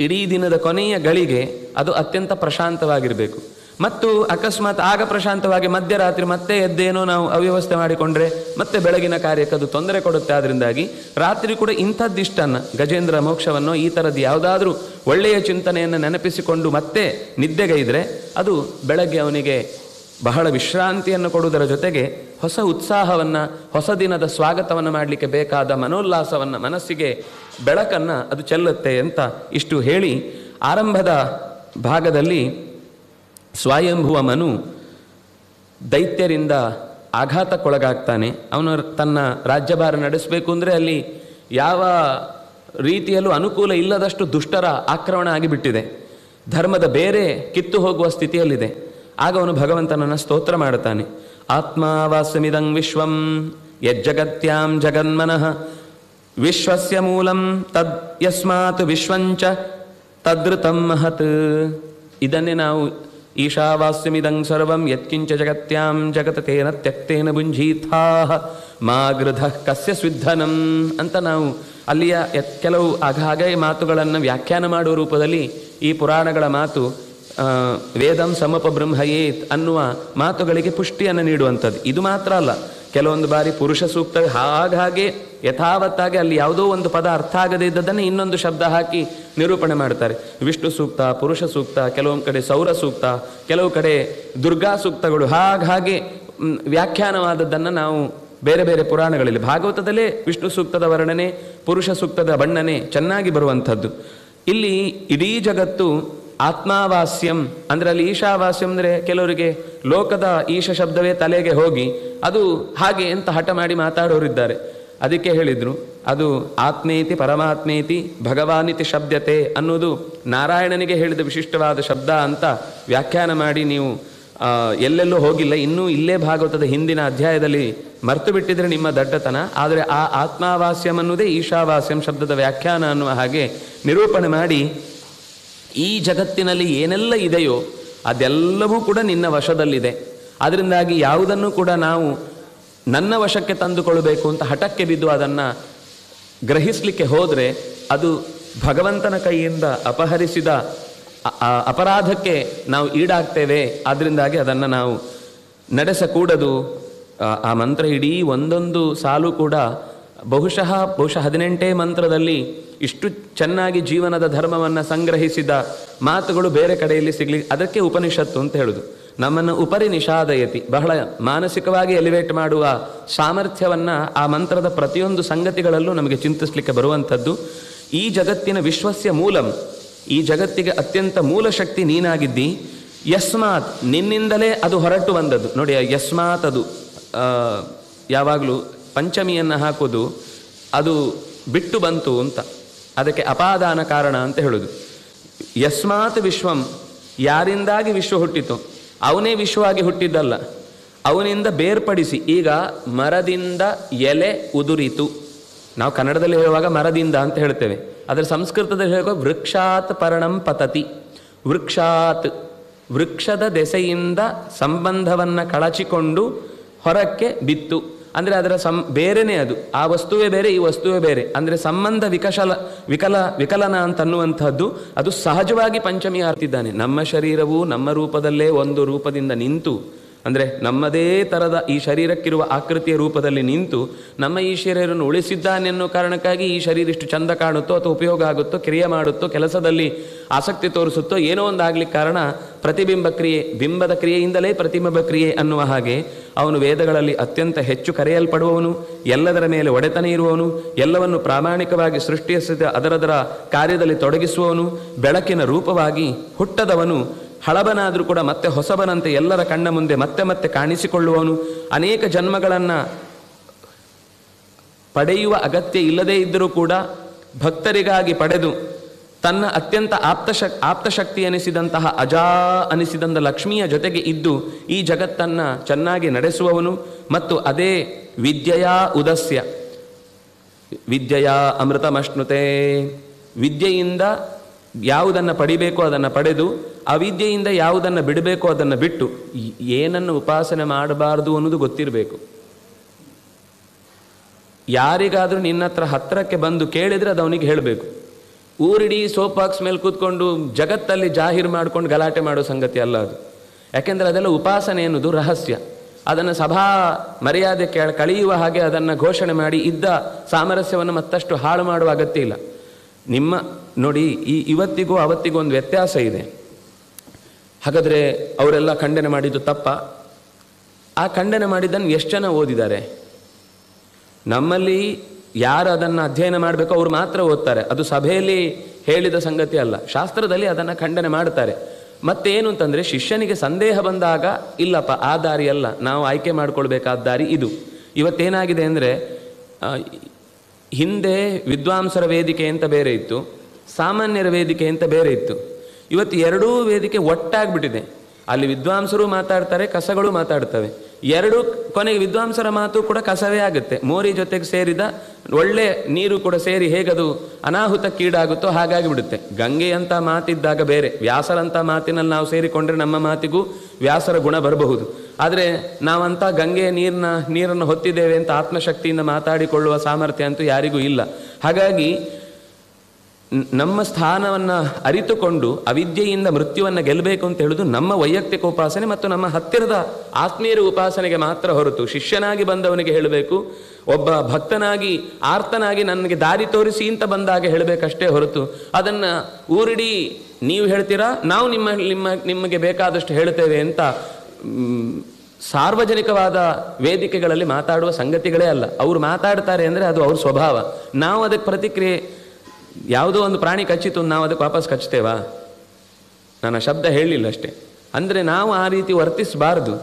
ಇಡೀ ದಿನದ ಕೊನೆಯ ಗಳಿಗೆ ಅದು ಅತ್ಯಂತ ಪ್ರಶಾಂತವಾಗಿರಬೇಕು. ಮತ್ತು ಅಕಸ್ಮಾತ್ ಆಗ ಪ್ರಶಾಂತವಾಗಿ ಮಧ್ಯರಾತ್ರಿ ಮತ್ತೆ ಎದ್ದೇನೋ ನಾವು ಅವ್ಯವಸ್ಥೆ ಮಾಡಿಕೊಂಡ್ರೆ ಮತ್ತೆ ಬೆಳಗಿನ ಕಾರ್ಯಕ್ಕೆ ಅದು ತೊಂದರೆ ಕೊಡುತ್ತೆ. ಅದರಿಂದಾಗಿ ರಾತ್ರಿ ಕೂಡ ಇಂಥದ್ದಿಷ್ಟನ್ನು, ಗಜೇಂದ್ರ ಮೋಕ್ಷವನ್ನು, ಈ ಥರದ್ದು ಯಾವುದಾದ್ರೂ ಒಳ್ಳೆಯ ಚಿಂತನೆಯನ್ನು ನೆನಪಿಸಿಕೊಂಡು ಮತ್ತೆ ನಿದ್ದೆಗೈದರೆ ಅದು ಬೆಳಗ್ಗೆ ಅವನಿಗೆ ಬಹಳ ವಿಶ್ರಾಂತಿಯನ್ನು ಕೊಡುವುದರ ಜೊತೆಗೆ ಹೊಸ ಉತ್ಸಾಹವನ್ನು, ಹೊಸ ದಿನದ ಸ್ವಾಗತವನ್ನು ಮಾಡಲಿಕ್ಕೆ ಬೇಕಾದ ಮನೋಲ್ಲಾಸವನ್ನು, ಮನಸ್ಸಿಗೆ ಬೆಳಕನ್ನು ಅದು ಚೆಲ್ಲುತ್ತೆ ಅಂತ ಇಷ್ಟು ಹೇಳಿ ಆರಂಭದ ಭಾಗದಲ್ಲಿ ಸ್ವಯಂಭುವ ಮನು ದೈತ್ಯರಿಂದ ಆಘಾತಕ್ಕೊಳಗಾಗ್ತಾನೆ. ಅವನು ತನ್ನ ರಾಜ್ಯಭಾರ ನಡೆಸಬೇಕು ಅಂದರೆ ಅಲ್ಲಿ ಯಾವ ರೀತಿಯಲ್ಲೂ ಅನುಕೂಲ ಇಲ್ಲದಷ್ಟು ದುಷ್ಟರ ಆಕ್ರಮಣ ಆಗಿಬಿಟ್ಟಿದೆ. ಧರ್ಮದ ಬೇರೆ ಕಿತ್ತು ಹೋಗುವ ಸ್ಥಿತಿಯಲ್ಲಿದೆ. ಆಗ ಅವನು ಭಗವಂತನನ್ನು ಸ್ತೋತ್ರ ಮಾಡುತ್ತಾನೆ. ಆತ್ಮಾವಾಸ್ಯಮಿದಂ ವಿಶ್ವಂ ಯಜ್ಜಗತ್ಯಾಂ ಜಗನ್ಮನಃ ವಿಶ್ವಸ್ಯ ಮೂಲಂ ತದ್ ಯಸ್ಮಾತ್ ವಿಶ್ವಂಚ ತದೃತಂ ಮಹತ್. ಇದನ್ನೇ ನಾವು ಈಶಾವಾಸ್ಯಮಿದಂ ಸರ್ವಂ ಯತ್ಕಿಂಚ ಜಗತ್ಯಾಂ ಜಗತ್ ತೇನ ತ್ಯಕ್ತೇನ ಭುಂಜೀಥಾಃ ಮಾ ಗೃಧಃ ಕಸ್ಯ ಸ್ವಿಧನಂ ಅಂತ ನಾವು ಅಲ್ಲಿಯ ಕೆಲವು ಆಗಾಗ ಮಾತುಗಳನ್ನು ವ್ಯಾಖ್ಯಾನ ಮಾಡುವ ರೂಪದಲ್ಲಿ ಈ ಪುರಾಣಗಳ ಮಾತು ವೇದಂ ಸಮಪ ಬ್ರಹ್ಮಯೇತ್ ಅನ್ನುವ ಮಾತುಗಳಿಗೆ ಪುಷ್ಟಿಯನ್ನು ನೀಡುವಂಥದ್ದು. ಇದು ಮಾತ್ರ ಅಲ್ಲ, ಕೆಲವೊಂದು ಬಾರಿ ಪುರುಷ ಸೂಕ್ತ ಹಾಗೆ ಯಥಾವತ್ತಾಗಿ ಅಲ್ಲಿ ಯಾವುದೋ ಒಂದು ಪದ ಅರ್ಥ ಆಗದೇ ಇದ್ದದನ್ನು ಇನ್ನೊಂದು ಶಬ್ದ ಹಾಕಿ ನಿರೂಪಣೆ ಮಾಡ್ತಾರೆ. ವಿಷ್ಣು ಸೂಕ್ತ, ಪುರುಷ ಸೂಕ್ತ, ಕೆಲವೊಂದು ಕಡೆ ಸೌರ ಸೂಕ್ತ, ಕೆಲವು ಕಡೆ ದುರ್ಗಾ ಸೂಕ್ತಗಳು, ಹಾಗೆ ವ್ಯಾಖ್ಯಾನವಾದದ್ದನ್ನು ನಾವು ಬೇರೆ ಬೇರೆ ಪುರಾಣಗಳಲ್ಲಿ, ಭಾಗವತದಲ್ಲೇ ವಿಷ್ಣು ಸೂಕ್ತದ ವರ್ಣನೆ, ಪುರುಷ ಸೂಕ್ತದ ಬಣ್ಣನೆ ಚೆನ್ನಾಗಿ ಬರುವಂಥದ್ದು. ಇಲ್ಲಿ ಇಡೀ ಜಗತ್ತು ಆತ್ಮಾವಾಸ್ಯಂ ಅಂದರೆ ಅಲ್ಲಿ ಈಶಾವಾಸ್ಯಂ ಅಂದರೆ ಕೆಲವರಿಗೆ ಲೋಕದ ಈಶ ಶಬ್ದವೇ ತಲೆಗೆ ಹೋಗಿ ಅದು ಹಾಗೆ ಅಂತ ಹಠ ಮಾಡಿ ಮಾತಾಡೋರಿದ್ದಾರೆ. ಅದಕ್ಕೆ ಹೇಳಿದರು ಅದು ಆತ್ಮೇತಿ ಪರಮಾತ್ಮೇತಿ ಭಗವಾನಿತಿ ಶಬ್ದತೆ ಅನ್ನೋದು ನಾರಾಯಣನಿಗೆ ಹೇಳಿದ ವಿಶಿಷ್ಟವಾದ ಶಬ್ದ ಅಂತ ವ್ಯಾಖ್ಯಾನ ಮಾಡಿ ನೀವು ಎಲ್ಲೆಲ್ಲೂ ಹೋಗಿಲ್ಲ, ಇನ್ನೂ ಇಲ್ಲೇ ಭಾಗವತದ ಹಿಂದಿನ ಅಧ್ಯಾಯದಲ್ಲಿ ಮರ್ತು ಬಿಟ್ಟಿದ್ರೆ ನಿಮ್ಮ ದಡ್ಡತನ. ಆದರೆ ಆ ಆತ್ಮಾವಾಸ್ಯಂ ಅನ್ನೋದೇ ಈಶಾವಾಸ್ಯಂ ಶಬ್ದದ ವ್ಯಾಖ್ಯಾನ ಅನ್ನುವ ಹಾಗೆ ನಿರೂಪಣೆ ಮಾಡಿ ಈ ಜಗತ್ತಿನಲ್ಲಿ ಏನೆಲ್ಲ ಇದೆಯೋ ಅದೆಲ್ಲವೂ ಕೂಡ ನಿನ್ನ ವಶದಲ್ಲಿದೆ. ಅದರಿಂದಾಗಿ ಯಾವುದನ್ನು ಕೂಡ ನಾವು ನನ್ನ ವಶಕ್ಕೆ ತಂದುಕೊಳ್ಳಬೇಕು ಅಂತ ಹಠಕ್ಕೆ ಬಿದ್ದು ಅದನ್ನು ಗ್ರಹಿಸಲಿಕ್ಕೆ ಹೋದರೆ ಅದು ಭಗವಂತನ ಕೈಯಿಂದ ಅಪಹರಿಸಿದ ಅಪರಾಧಕ್ಕೆ ನಾವು ಈಡಾಗ್ತೇವೆ. ಅದರಿಂದಾಗಿ ಅದನ್ನು ನಾವು ನಡೆಸಕೂಡದು. ಆ ಮಂತ್ರ ಇಡೀ ಒಂದೊಂದು ಸಾಲು ಕೂಡ ಬಹುಶಃ 18 ಮಂತ್ರದಲ್ಲಿ ಇಷ್ಟು ಚೆನ್ನಾಗಿ ಜೀವನದ ಧರ್ಮವನ್ನು ಸಂಗ್ರಹಿಸಿದ ಮಾತುಗಳು ಬೇರೆ ಕಡೆಯಲ್ಲಿ ಸಿಗಲಿ. ಅದಕ್ಕೆ ಉಪನಿಷತ್ತು ಅಂತ ಹೇಳುದು. ನಮ್ಮನ್ನು ಉಪರಿ ನಿಷಾದಯತಿ, ಬಹಳ ಮಾನಸಿಕವಾಗಿ ಎಲಿವೇಟ್ ಮಾಡುವ ಸಾಮರ್ಥ್ಯವನ್ನು ಆ ಮಂತ್ರದ ಪ್ರತಿಯೊಂದು ಸಂಗತಿಗಳಲ್ಲೂ ನಮಗೆ ಚಿಂತಿಸಲಿಕ್ಕೆ ಬರುವಂಥದ್ದು. ಈ ಜಗತ್ತಿನ ವಿಶ್ವಸ್ಯ ಮೂಲಂ, ಈ ಜಗತ್ತಿಗೆ ಅತ್ಯಂತ ಮೂಲ ಶಕ್ತಿ ನೀನಾಗಿದ್ದಿ. ಯಸ್ಮಾತ್, ನಿನ್ನಿಂದಲೇ ಅದು ಹೊರಟು ಬಂದದ್ದು. ನೋಡಿ, ಯಸ್ಮಾತ್ ಅದು ಯಾವಾಗಲೂ ಪಂಚಮಿಯನ್ನು ಹಾಕೋದು ಅದು ಬಿಟ್ಟು ಬಂತು ಅಂತ, ಅದಕ್ಕೆ ಅಪಾದಾನ ಕಾರಣ ಅಂತ ಹೇಳೋದು. ಯಸ್ಮಾತ್ ವಿಶ್ವಂ, ಯಾರಿಂದಾಗಿ ವಿಶ್ವ ಹುಟ್ಟಿತು ಅವನೇ ವಿಶ್ವವಾಗಿ ಹುಟ್ಟಿದ್ದಲ್ಲ, ಅವನಿಂದ ಬೇರ್ಪಡಿಸಿ. ಈಗ ಮರದಿಂದ ಎಲೆ ಉದುರಿತು, ನಾವು ಕನ್ನಡದಲ್ಲಿ ಹೇಳುವಾಗ ಮರದಿಂದ ಅಂತ ಹೇಳ್ತೇವೆ, ಆದರೆ ಸಂಸ್ಕೃತದಲ್ಲಿ ಹೇಳುವಾಗ ವೃಕ್ಷಾತ್ ಪರ್ಣಂ ಪತತಿ. ವೃಕ್ಷಾತ್, ವೃಕ್ಷದ ದೆಸೆಯಿಂದ ಸಂಬಂಧವನ್ನು ಕಳಚಿಕೊಂಡು ಹೊರಕ್ಕೆ ಬಿತ್ತು. ಅಂದರೆ ಅದರ ಬೇರೆನೇ ಅದು, ಆ ವಸ್ತುವೇ ಬೇರೆ, ಈ ವಸ್ತುವೇ ಬೇರೆ. ಅಂದರೆ ಸಂಬಂಧ ವಿಕಲನ ಅಂತನ್ನುವಂಥದ್ದು ಅದು ಸಹಜವಾಗಿ ಪಂಚಮಿ ಆರ್ತಿದ್ದಾನೆ. ನಮ್ಮ ಶರೀರವು ನಮ್ಮ ರೂಪದಲ್ಲೇ ಒಂದು ರೂಪದಿಂದ ನಿಂತು, ಅಂದರೆ ನಮ್ಮದೇ ಥರದ ಈ ಶರೀರಕ್ಕಿರುವ ಆಕೃತಿಯ ರೂಪದಲ್ಲಿ ನಿಂತು ನಮ್ಮ ಈ ಶರೀರವನ್ನು ಉಳಿಸಿದ್ದಾನೆನ್ನೋ ಕಾರಣಕ್ಕಾಗಿ ಈ ಶರೀರ ಇಷ್ಟು ಚಂದ ಕಾಣುತ್ತೋ ಅಥವಾ ಉಪಯೋಗ ಆಗುತ್ತೋ, ಕ್ರಿಯೆ ಮಾಡುತ್ತೋ, ಕೆಲಸದಲ್ಲಿ ಆಸಕ್ತಿ ತೋರಿಸುತ್ತೋ, ಏನೋ ಒಂದಾಗ್ಲಿಕ್ಕೆ ಕಾರಣ ಪ್ರತಿಬಿಂಬ ಕ್ರಿಯೆ. ಬಿಂಬದ ಕ್ರಿಯೆಯಿಂದಲೇ ಪ್ರತಿಬಿಂಬ ಕ್ರಿಯೆ ಅನ್ನುವ ಹಾಗೆ ಅವನು ವೇದಗಳಲ್ಲಿ ಅತ್ಯಂತ ಹೆಚ್ಚು ಕರೆಯಲ್ಪಡುವವನು, ಎಲ್ಲದರ ಮೇಲೆ ಒಡೆತನ ಇರುವವನು, ಎಲ್ಲವನ್ನು ಪ್ರಾಮಾಣಿಕವಾಗಿ ಸೃಷ್ಟಿಸಿದ ಅದರದರ ಕಾರ್ಯದಲ್ಲಿ ತೊಡಗಿಸುವವನು, ಬೆಳಕಿನ ರೂಪವಾಗಿ ಹುಟ್ಟದವನು, ಹಳಬನಾದರೂ ಕೂಡ ಮತ್ತೆ ಹೊಸಬನಂತೆ ಎಲ್ಲರ ಕಣ್ಣ ಮುಂದೆ ಮತ್ತೆ ಮತ್ತೆ ಕಾಣಿಸಿಕೊಳ್ಳುವವನು, ಅನೇಕ ಜನ್ಮಗಳನ್ನು ಪಡೆಯುವ ಅಗತ್ಯ ಇಲ್ಲದೇ ಇದ್ದರೂ ಕೂಡ ಭಕ್ತರಿಗಾಗಿ ಪಡೆದು ತನ್ನ ಅತ್ಯಂತ ಆಪ್ತಶಕ್ತಿ ಅನಿಸಿದಂತಹ ಅಜಾ ಅನಿಸಿದಂಥ ಲಕ್ಷ್ಮಿಯ ಜೊತೆಗೆ ಇದ್ದು ಈ ಜಗತ್ತನ್ನು ಚೆನ್ನಾಗಿ ನಡೆಸುವವನು. ಮತ್ತು ಅದೇ ವಿದ್ಯೆಯಾ ಉದಸ್ಯ, ವಿದ್ಯೆಯಾ ಅಮೃತಮಶ್ನುತೆ, ವಿದ್ಯೆಯಿಂದ ಯಾವುದನ್ನು ಪಡಿಬೇಕೋ ಅದನ್ನು ಪಡೆದು ಅವಿದ್ಯೆಯಿಂದ ಯಾವುದನ್ನು ಬಿಡಬೇಕೋ ಅದನ್ನು ಬಿಟ್ಟು ಏನನ್ನು ಉಪಾಸನೆ ಮಾಡಬಾರ್ದು ಅನ್ನೋದು ಗೊತ್ತಿರಬೇಕು. ಯಾರಿಗಾದರೂ ನಿನ್ನ ಹತ್ರಕ್ಕೆ ಬಂದು ಕೇಳಿದರೆ ಅದು ಅವನಿಗೆ ಹೇಳಬೇಕು. ಊರಿಡೀ ಸೋಪ್ ಬಾಕ್ಸ್ ಮೇಲೆ ಕೂತ್ಕೊಂಡು ಜಗತ್ತಲ್ಲಿ ಜಾಹೀರು ಮಾಡ್ಕೊಂಡು ಗಲಾಟೆ ಮಾಡೋ ಸಂಗತಿ ಅಲ್ಲ ಅದು. ಯಾಕೆಂದರೆ ಅದೆಲ್ಲ ಉಪಾಸನೆ ಎನ್ನುವುದು ರಹಸ್ಯ. ಅದನ್ನು ಸಭಾ ಮರ್ಯಾದೆ ಕಳೆಯುವ ಹಾಗೆ ಅದನ್ನು ಘೋಷಣೆ ಮಾಡಿ ಇದ್ದ ಸಾಮರಸ್ಯವನ್ನು ಮತ್ತಷ್ಟು ಹಾಳು ಮಾಡುವ ಅಗತ್ಯ ಇಲ್ಲ. ನಿಮ್ಮ ನೋಡಿ, ಇವತ್ತಿಗೂ ಅವತ್ತಿಗೂ ಒಂದು ವ್ಯತ್ಯಾಸ ಇದೆ. ಹಾಗಾದರೆ ಅವರೆಲ್ಲ ಖಂಡನೆ ಮಾಡಿದ್ದು ತಪ್ಪ? ಆ ಖಂಡನೆ ಮಾಡಿದ್ದನ್ನು ಎಷ್ಟು ಜನ ಓದಿದ್ದಾರೆ? ನಮ್ಮಲ್ಲಿ ಯಾರು ಅದನ್ನು ಅಧ್ಯಯನ ಮಾಡಬೇಕೋ ಅವರು ಮಾತ್ರ ಓದ್ತಾರೆ. ಅದು ಸಭೆಯಲ್ಲಿ ಹೇಳಿದ ಸಂಗತಿ ಅಲ್ಲ, ಶಾಸ್ತ್ರದಲ್ಲಿ ಅದನ್ನು ಖಂಡನೆ ಮಾಡ್ತಾರೆ. ಮತ್ತೇನು ಅಂತಂದರೆ, ಶಿಷ್ಯನಿಗೆ ಸಂದೇಹ ಬಂದಾಗ ಇಲ್ಲಪ್ಪ ಆ ದಾರಿ ಅಲ್ಲ, ನಾವು ಆಯ್ಕೆ ಮಾಡ್ಕೊಳ್ಬೇಕಾದ ದಾರಿ ಇದು. ಇವತ್ತೇನಾಗಿದೆ ಅಂದರೆ, ಹಿಂದೆ ವಿದ್ವಾಂಸರ ವೇದಿಕೆ ಅಂತ ಬೇರೆ ಇತ್ತು, ಸಾಮಾನ್ಯರ ವೇದಿಕೆ ಅಂತ ಬೇರೆ ಇತ್ತು. ಇವತ್ತು ಎರಡೂ ವೇದಿಕೆ ಒಟ್ಟಾಗ್ಬಿಟ್ಟಿದೆ. ಅಲ್ಲಿ ವಿದ್ವಾಂಸರು ಮಾತಾಡ್ತಾರೆ, ಕಸಗಳು ಮಾತಾಡ್ತವೆ. ಎರಡು ಕೊನೆಗೆ ವಿದ್ವಾಂಸರ ಮಾತು ಕೂಡ ಕಸವೇ ಆಗುತ್ತೆ. ಮೋರಿ ಜೊತೆಗೆ ಸೇರಿದ ಒಳ್ಳೆ ನೀರು ಕೂಡ ಸೇರಿ ಹೇಗದು ಅನಾಹುತಕ್ಕೀಡಾಗುತ್ತೋ ಹಾಗಾಗಿ ಬಿಡುತ್ತೆ. ಗಂಗೆಯಂಥ ಮಾತಿದ್ದಾಗ ಬೇರೆ, ವ್ಯಾಸರಂಥ ಮಾತಿನಲ್ಲಿ ನಾವು ಸೇರಿಕೊಂಡ್ರೆ ನಮ್ಮ ಮಾತಿಗೂ ವ್ಯಾಸರ ಗುಣ ಬರಬಹುದು. ಆದರೆ ನಾವಂಥ ಗಂಗೆಯ ನೀರನ್ನು ಹೊತ್ತಿದ್ದೇವೆ ಅಂತ ಆತ್ಮಶಕ್ತಿಯಿಂದ ಮಾತಾಡಿಕೊಳ್ಳುವ ಸಾಮರ್ಥ್ಯ ಅಂತೂ ಯಾರಿಗೂ ಇಲ್ಲ. ಹಾಗಾಗಿ ನಮ್ಮ ಸ್ಥಾನವನ್ನು ಅರಿತುಕೊಂಡು ಅವಿದ್ಯೆಯಿಂದ ಮೃತ್ಯುವನ್ನು ಗೆಲ್ಲಬೇಕು ಅಂತ ಹೇಳುವುದು ನಮ್ಮ ವೈಯಕ್ತಿಕ ಉಪಾಸನೆ ಮತ್ತು ನಮ್ಮ ಹತ್ತಿರದ ಆತ್ಮೀಯರ ಉಪಾಸನೆಗೆ ಮಾತ್ರ ಹೊರತು, ಶಿಷ್ಯನಾಗಿ ಬಂದವನಿಗೆ ಹೇಳಬೇಕು, ಒಬ್ಬ ಭಕ್ತನಾಗಿ ಆರ್ತನಾಗಿ ನನಗೆ ದಾರಿ ತೋರಿಸಿ ಅಂತ ಬಂದಾಗ ಹೇಳಬೇಕಷ್ಟೇ ಹೊರತು, ಅದನ್ನು ಊರಿಡೀ ನೀವು ಹೇಳ್ತೀರಾ ನಾವು ನಿಮಗೆ ಬೇಕಾದಷ್ಟು ಹೇಳ್ತೇವೆ ಅಂತ ಸಾರ್ವಜನಿಕವಾದ ವೇದಿಕೆಗಳಲ್ಲಿ ಮಾತಾಡುವ ಸಂಗತಿಗಳೇ ಅಲ್ಲ. ಅವರು ಮಾತಾಡ್ತಾರೆ ಅಂದರೆ ಅದು ಅವ್ರ ಸ್ವಭಾವ. ನಾವು ಅದಕ್ಕೆ ಪ್ರತಿಕ್ರಿಯೆ, ಯಾವುದೋ ಒಂದು ಪ್ರಾಣಿ ಕಚ್ಚಿತು ನಾವು ಅದಕ್ಕೆ ವಾಪಸ್ ಕಚ್ತೇವಾ? ನಾನು ಆ ಶಬ್ದ ಹೇಳಲಿಲ್ಲ ಅಷ್ಟೇ. ಅಂದರೆ ನಾವು ಆ ರೀತಿ ವರ್ತಿಸಬಾರ್ದು.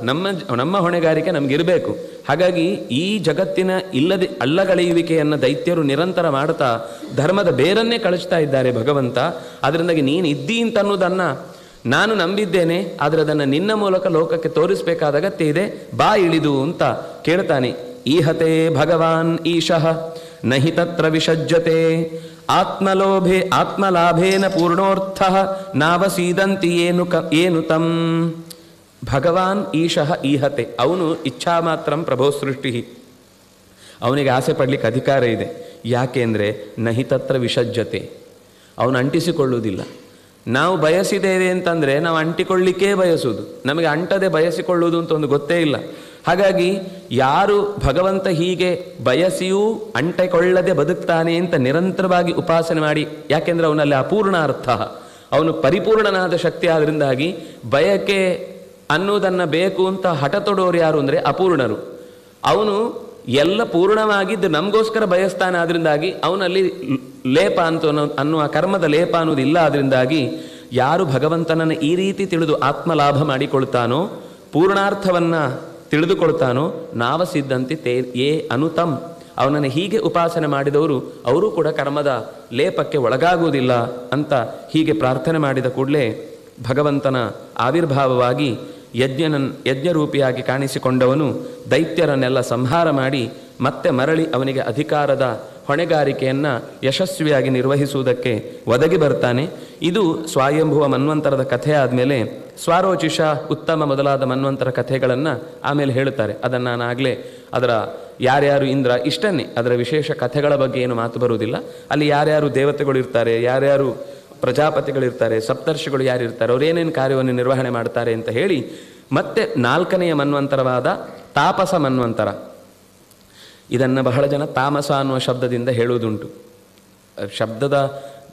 ನಮ್ಮ ಹೊಣೆಗಾರಿಕೆ ನಮಗಿರಬೇಕು. ಹಾಗಾಗಿ ಈ ಜಗತ್ತಿನ ಅಲ್ಲಗಳೆಯುವಿಕೆಯನ್ನು ದೈತ್ಯರು ನಿರಂತರ ಮಾಡ್ತಾ ಧರ್ಮದ ಬೇರನ್ನೇ ಕಳಿಸ್ತಾ ಇದ್ದಾರೆ ಭಗವಂತ. ಅದರಿಂದಾಗಿ ನೀನು ಇದ್ದೀ ಅಂತ ಅನ್ನೋದನ್ನು ನಾನು ನಂಬಿದ್ದೇನೆ, ಆದರೆ ಅದನ್ನು ನಿನ್ನ ಮೂಲಕ ಲೋಕಕ್ಕೆ ತೋರಿಸಬೇಕಾದ ಅಗತ್ಯ ಇದೆ, ಬಾ ಇಳಿದು ಅಂತ ಕೇಳ್ತಾನೆ. ಈಹತೆ ಭಗವಾನ್ ಈಶಃ ನಹಿ ತತ್ರ ವಿಸಜ್ಜತೆ ಆತ್ಮಲಾಭೇನ ಪೂರ್ಣೋರ್ಥ ನಾವಸೀದಂತಿ ಏನು ತಂ. ಭಗವಾನ್ ಈಶಃ ಈಹತೆ, ಅವನು ಇಚ್ಛಾ ಮಾತ್ರಂ ಪ್ರಭೋ ಸೃಷ್ಟಿ. ಅವನಿಗೆ ಆಸೆ ಪಡಲಿಕ್ಕೆ ಅಧಿಕಾರ ಇದೆ. ಯಾಕೆ ಅಂದರೆ ನಹಿ ತತ್ರ ವಿಸಜ್ಜತೆ, ಅವನು ಅಂಟಿಸಿಕೊಳ್ಳುವುದಿಲ್ಲ. ನಾವು ಬಯಸಿದ್ದೇವೆ ಅಂತಂದರೆ ನಾವು ಅಂಟಿಕೊಳ್ಳಿಕ್ಕೇ ಬಯಸುವುದು, ನಮಗೆ ಅಂಟದೆ ಬಯಸಿಕೊಳ್ಳುವುದು ಅಂತ ಒಂದು ಗೊತ್ತೇ ಇಲ್ಲ. ಹಾಗಾಗಿ ಯಾರು ಭಗವಂತ ಹೀಗೆ ಬಯಸಿಯೂ ಅಂಟಿಕೊಳ್ಳದೆ ಬದುಕ್ತಾನೆ ಅಂತ ನಿರಂತರವಾಗಿ ಉಪಾಸನೆ ಮಾಡಿ, ಯಾಕೆಂದರೆ ಅವನಲ್ಲಿ ಅಪೂರ್ಣ ಅರ್ಥ, ಅವನು ಪರಿಪೂರ್ಣನಾದ ಶಕ್ತಿ. ಆದ್ದರಿಂದಾಗಿ ಬಯಕೆ ಅನ್ನೋದನ್ನು ಬೇಕು ಅಂತ ಹಠ ತೊಡೋರು ಯಾರು ಅಂದರೆ ಅಪೂರ್ಣರು. ಅವನು ಎಲ್ಲ ಪೂರ್ಣವಾಗಿದ್ದು ನಮಗೋಸ್ಕರ ಬಯಸ್ತಾನೆ. ಆದ್ದರಿಂದಾಗಿ ಅವನಲ್ಲಿ ಲೇಪ ಅನ್ನುವ ಕರ್ಮದ ಲೇಪ ಅನ್ನೋದಿಲ್ಲ. ಆದ್ದರಿಂದಾಗಿ ಯಾರು ಭಗವಂತನನ್ನು ಈ ರೀತಿ ತಿಳಿದು ಆತ್ಮಲಾಭ ಮಾಡಿಕೊಳ್ತಾನೋ, ಪೂರ್ಣಾರ್ಥವನ್ನು ತಿಳಿದುಕೊಳ್ತಾನೋ, ನಾವಸಿದ್ದಂತೆ ಏ ಅನುತಮ್, ಅವನನ್ನು ಹೀಗೆ ಉಪಾಸನೆ ಮಾಡಿದವರು ಅವರು ಕೂಡ ಕರ್ಮದ ಲೇಪಕ್ಕೆ ಒಳಗಾಗುವುದಿಲ್ಲ ಅಂತ ಹೀಗೆ ಪ್ರಾರ್ಥನೆ ಮಾಡಿದ ಕೂಡಲೇ ಭಗವಂತನ ಆವಿರ್ಭಾವವಾಗಿ ಯಜ್ಞರೂಪಿಯಾಗಿ ಕಾಣಿಸಿಕೊಂಡವನು ದೈತ್ಯರನ್ನೆಲ್ಲ ಸಂಹಾರ ಮಾಡಿ ಮತ್ತೆ ಮರಳಿ ಅವನಿಗೆ ಅಧಿಕಾರದ ಹೊಣೆಗಾರಿಕೆಯನ್ನು ಯಶಸ್ವಿಯಾಗಿ ನಿರ್ವಹಿಸುವುದಕ್ಕೆ ಒದಗಿ ಬರ್ತಾನೆ. ಇದು ಸ್ವಯಂಭುವ ಮನ್ವಂತರದ ಕಥೆ ಆದಮೇಲೆ ಸ್ವಾರೋಚಿಷ, ಉತ್ತಮ ಮೊದಲಾದ ಮನ್ವಂತರ ಕಥೆಗಳನ್ನು ಆಮೇಲೆ ಹೇಳುತ್ತಾರೆ. ಅದನ್ನು ನಾನು ಆಗಲೇ ಅದರ ಯಾರ್ಯಾರು ಇಂದ್ರ ಇಷ್ಟನ್ನೇ, ಅದರ ವಿಶೇಷ ಕಥೆಗಳ ಬಗ್ಗೆ ಏನು ಮಾತು ಬರುವುದಿಲ್ಲ. ಅಲ್ಲಿ ಯಾರ್ಯಾರು ದೇವತೆಗಳು ಇರ್ತಾರೆ, ಯಾರ್ಯಾರು ಪ್ರಜಾಪತಿಗಳಿರ್ತಾರೆ, ಸಪ್ತರ್ಷಿಗಳು ಯಾರಿರ್ತಾರೆ, ಅವರೇನೇನು ಕಾರ್ಯವನ್ನು ನಿರ್ವಹಣೆ ಮಾಡ್ತಾರೆ ಅಂತ ಹೇಳಿ ಮತ್ತೆ 4ನೆಯ ಮನ್ವಂತರವಾದ ತಾಪಸ ಮನ್ವಂತರ. ಇದನ್ನು ಬಹಳ ಜನ ತಾಮಸ ಅನ್ನುವ ಶಬ್ದದಿಂದ ಹೇಳುವುದುಂಟು. ಶಬ್ದದ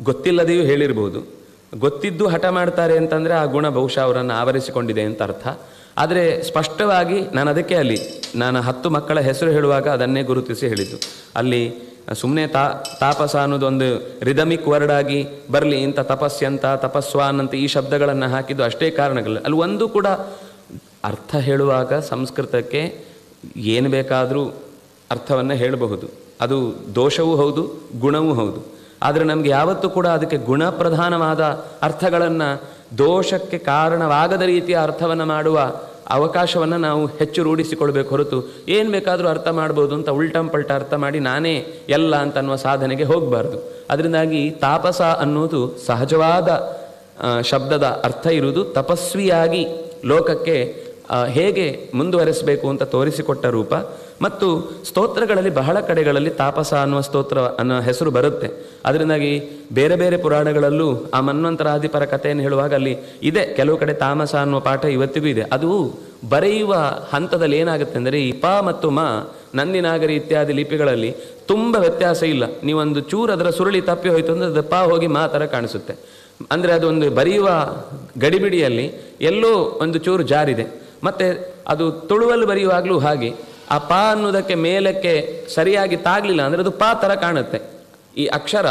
ಗೊತ್ತಿಲ್ಲದೆಯೂ ಹೇಳಿರ್ಬೋದು. ಗೊತ್ತಿದ್ದು ಹಠ ಮಾಡ್ತಾರೆ ಅಂತಂದರೆ ಆ ಗುಣ ಬಹುಶಃ ಅವರನ್ನು ಆವರಿಸಿಕೊಂಡಿದೆ ಅಂತ ಅರ್ಥ. ಆದರೆ ಸ್ಪಷ್ಟವಾಗಿ ನಾನು ಅಲ್ಲಿ 10 ಮಕ್ಕಳ ಹೆಸರು ಹೇಳುವಾಗ ಅದನ್ನೇ ಗುರುತಿಸಿ ಹೇಳಿದ್ದು. ಅಲ್ಲಿ ಸುಮ್ಮನೆ ತಾಪಸ ಅನ್ನೋದೊಂದು ರಿದಮಿಕ್ ವರ್ಡ್ ಆಗಿ ಬರಲಿ ಇಂಥ ತಪಸ್ಯಂತ, ತಪಸ್ವಾನ್ ಅಂತ ಈ ಶಬ್ದಗಳನ್ನು ಹಾಕಿದ್ದು ಅಷ್ಟೇ ಕಾರಣಗಳು. ಅಲ್ಲಿ ಒಂದು ಕೂಡ ಅರ್ಥ ಹೇಳುವಾಗ ಸಂಸ್ಕೃತಕ್ಕೆ ಏನು ಬೇಕಾದರೂ ಅರ್ಥವನ್ನು ಹೇಳಬಹುದು. ಅದು ದೋಷವೂ ಹೌದು, ಗುಣವೂ ಹೌದು. ಆದರೆ ನಮಗೆ ಯಾವತ್ತೂ ಕೂಡ ಅದಕ್ಕೆ ಗುಣಪ್ರಧಾನವಾದ ಅರ್ಥಗಳನ್ನು, ದೋಷಕ್ಕೆ ಕಾರಣವಾಗದ ರೀತಿಯ ಅರ್ಥವನ್ನು ಮಾಡುವ ಅವಕಾಶವನ್ನು ನಾವು ಹೆಚ್ಚು ರೂಢಿಸಿಕೊಳ್ಬೇಕು ಹೊರತು ಏನು ಬೇಕಾದರೂ ಅರ್ಥ ಮಾಡ್ಬೋದು ಅಂತ ಉಲ್ಟಂಪಲ್ಟ ಅರ್ಥ ಮಾಡಿ ನಾನೇ ಎಲ್ಲ ಅಂತ ಅನ್ನುವ ಸಾಧನೆಗೆ ಹೋಗಬಾರ್ದು. ಅದರಿಂದಾಗಿ ತಾಪಸ ಅನ್ನೋದು ಸಹಜವಾದ ಶಬ್ದದ ಅರ್ಥ ಇರುವುದು ತಪಸ್ವಿಯಾಗಿ ಲೋಕಕ್ಕೆ ಹೇಗೆ ಮುಂದುವರೆಸಬೇಕು ಅಂತ ತೋರಿಸಿಕೊಟ್ಟ ರೂಪ. ಮತ್ತು ಸ್ತೋತ್ರಗಳಲ್ಲಿ ಬಹಳ ಕಡೆಗಳಲ್ಲಿ ತಾಪಸ ಅನ್ನುವ ಸ್ತೋತ್ರ ಅನ್ನೋ ಹೆಸರು ಬರುತ್ತೆ. ಅದರಿಂದಾಗಿ ಬೇರೆ ಬೇರೆ ಪುರಾಣಗಳಲ್ಲೂ ಆ ಮನ್ವಂತರಾಧಿಪರ ಕಥೆಯನ್ನು ಹೇಳುವಾಗ ಅಲ್ಲಿ ಇದೆ. ಕೆಲವು ಕಡೆ ತಾಮಸ ಅನ್ನುವ ಪಾಠ ಇವತ್ತಿಗೂ ಇದೆ. ಅದು ಬರೆಯುವ ಹಂತದಲ್ಲಿ ಏನಾಗುತ್ತೆ ಅಂದರೆ ಈ ಪ ಮತ್ತು ಮ, ನಂದಿನಾಗರಿ ಇತ್ಯಾದಿ ಲಿಪಿಗಳಲ್ಲಿ ತುಂಬ ವ್ಯತ್ಯಾಸ ಇಲ್ಲ. ನೀವೊಂದು ಚೂರು ಅದರ ಸುರುಳಿ ತಪ್ಪಿ ಹೋಯಿತು ಅಂದರೆ ಅದು ಪ ಹೋಗಿ ಮಾ ಥರ ಕಾಣಿಸುತ್ತೆ. ಅಂದರೆ ಅದೊಂದು ಬರೆಯುವ ಗಡಿಬಿಡಿಯಲ್ಲಿ ಎಲ್ಲೋ ಒಂದು ಚೂರು ಜಾರಿದೆ. ಮತ್ತು ಅದು ತುಳುವಲ್ಲಿ ಬರೆಯುವಾಗಲೂ ಹಾಗೆ ಆ ಪ ಅನ್ನೋದಕ್ಕೆ ಮೇಲಕ್ಕೆ ಸರಿಯಾಗಿ ತಾಗಲಿಲ್ಲ ಅಂದರೆ ಅದು ಪ ಥರ ಕಾಣುತ್ತೆ. ಈ ಅಕ್ಷರ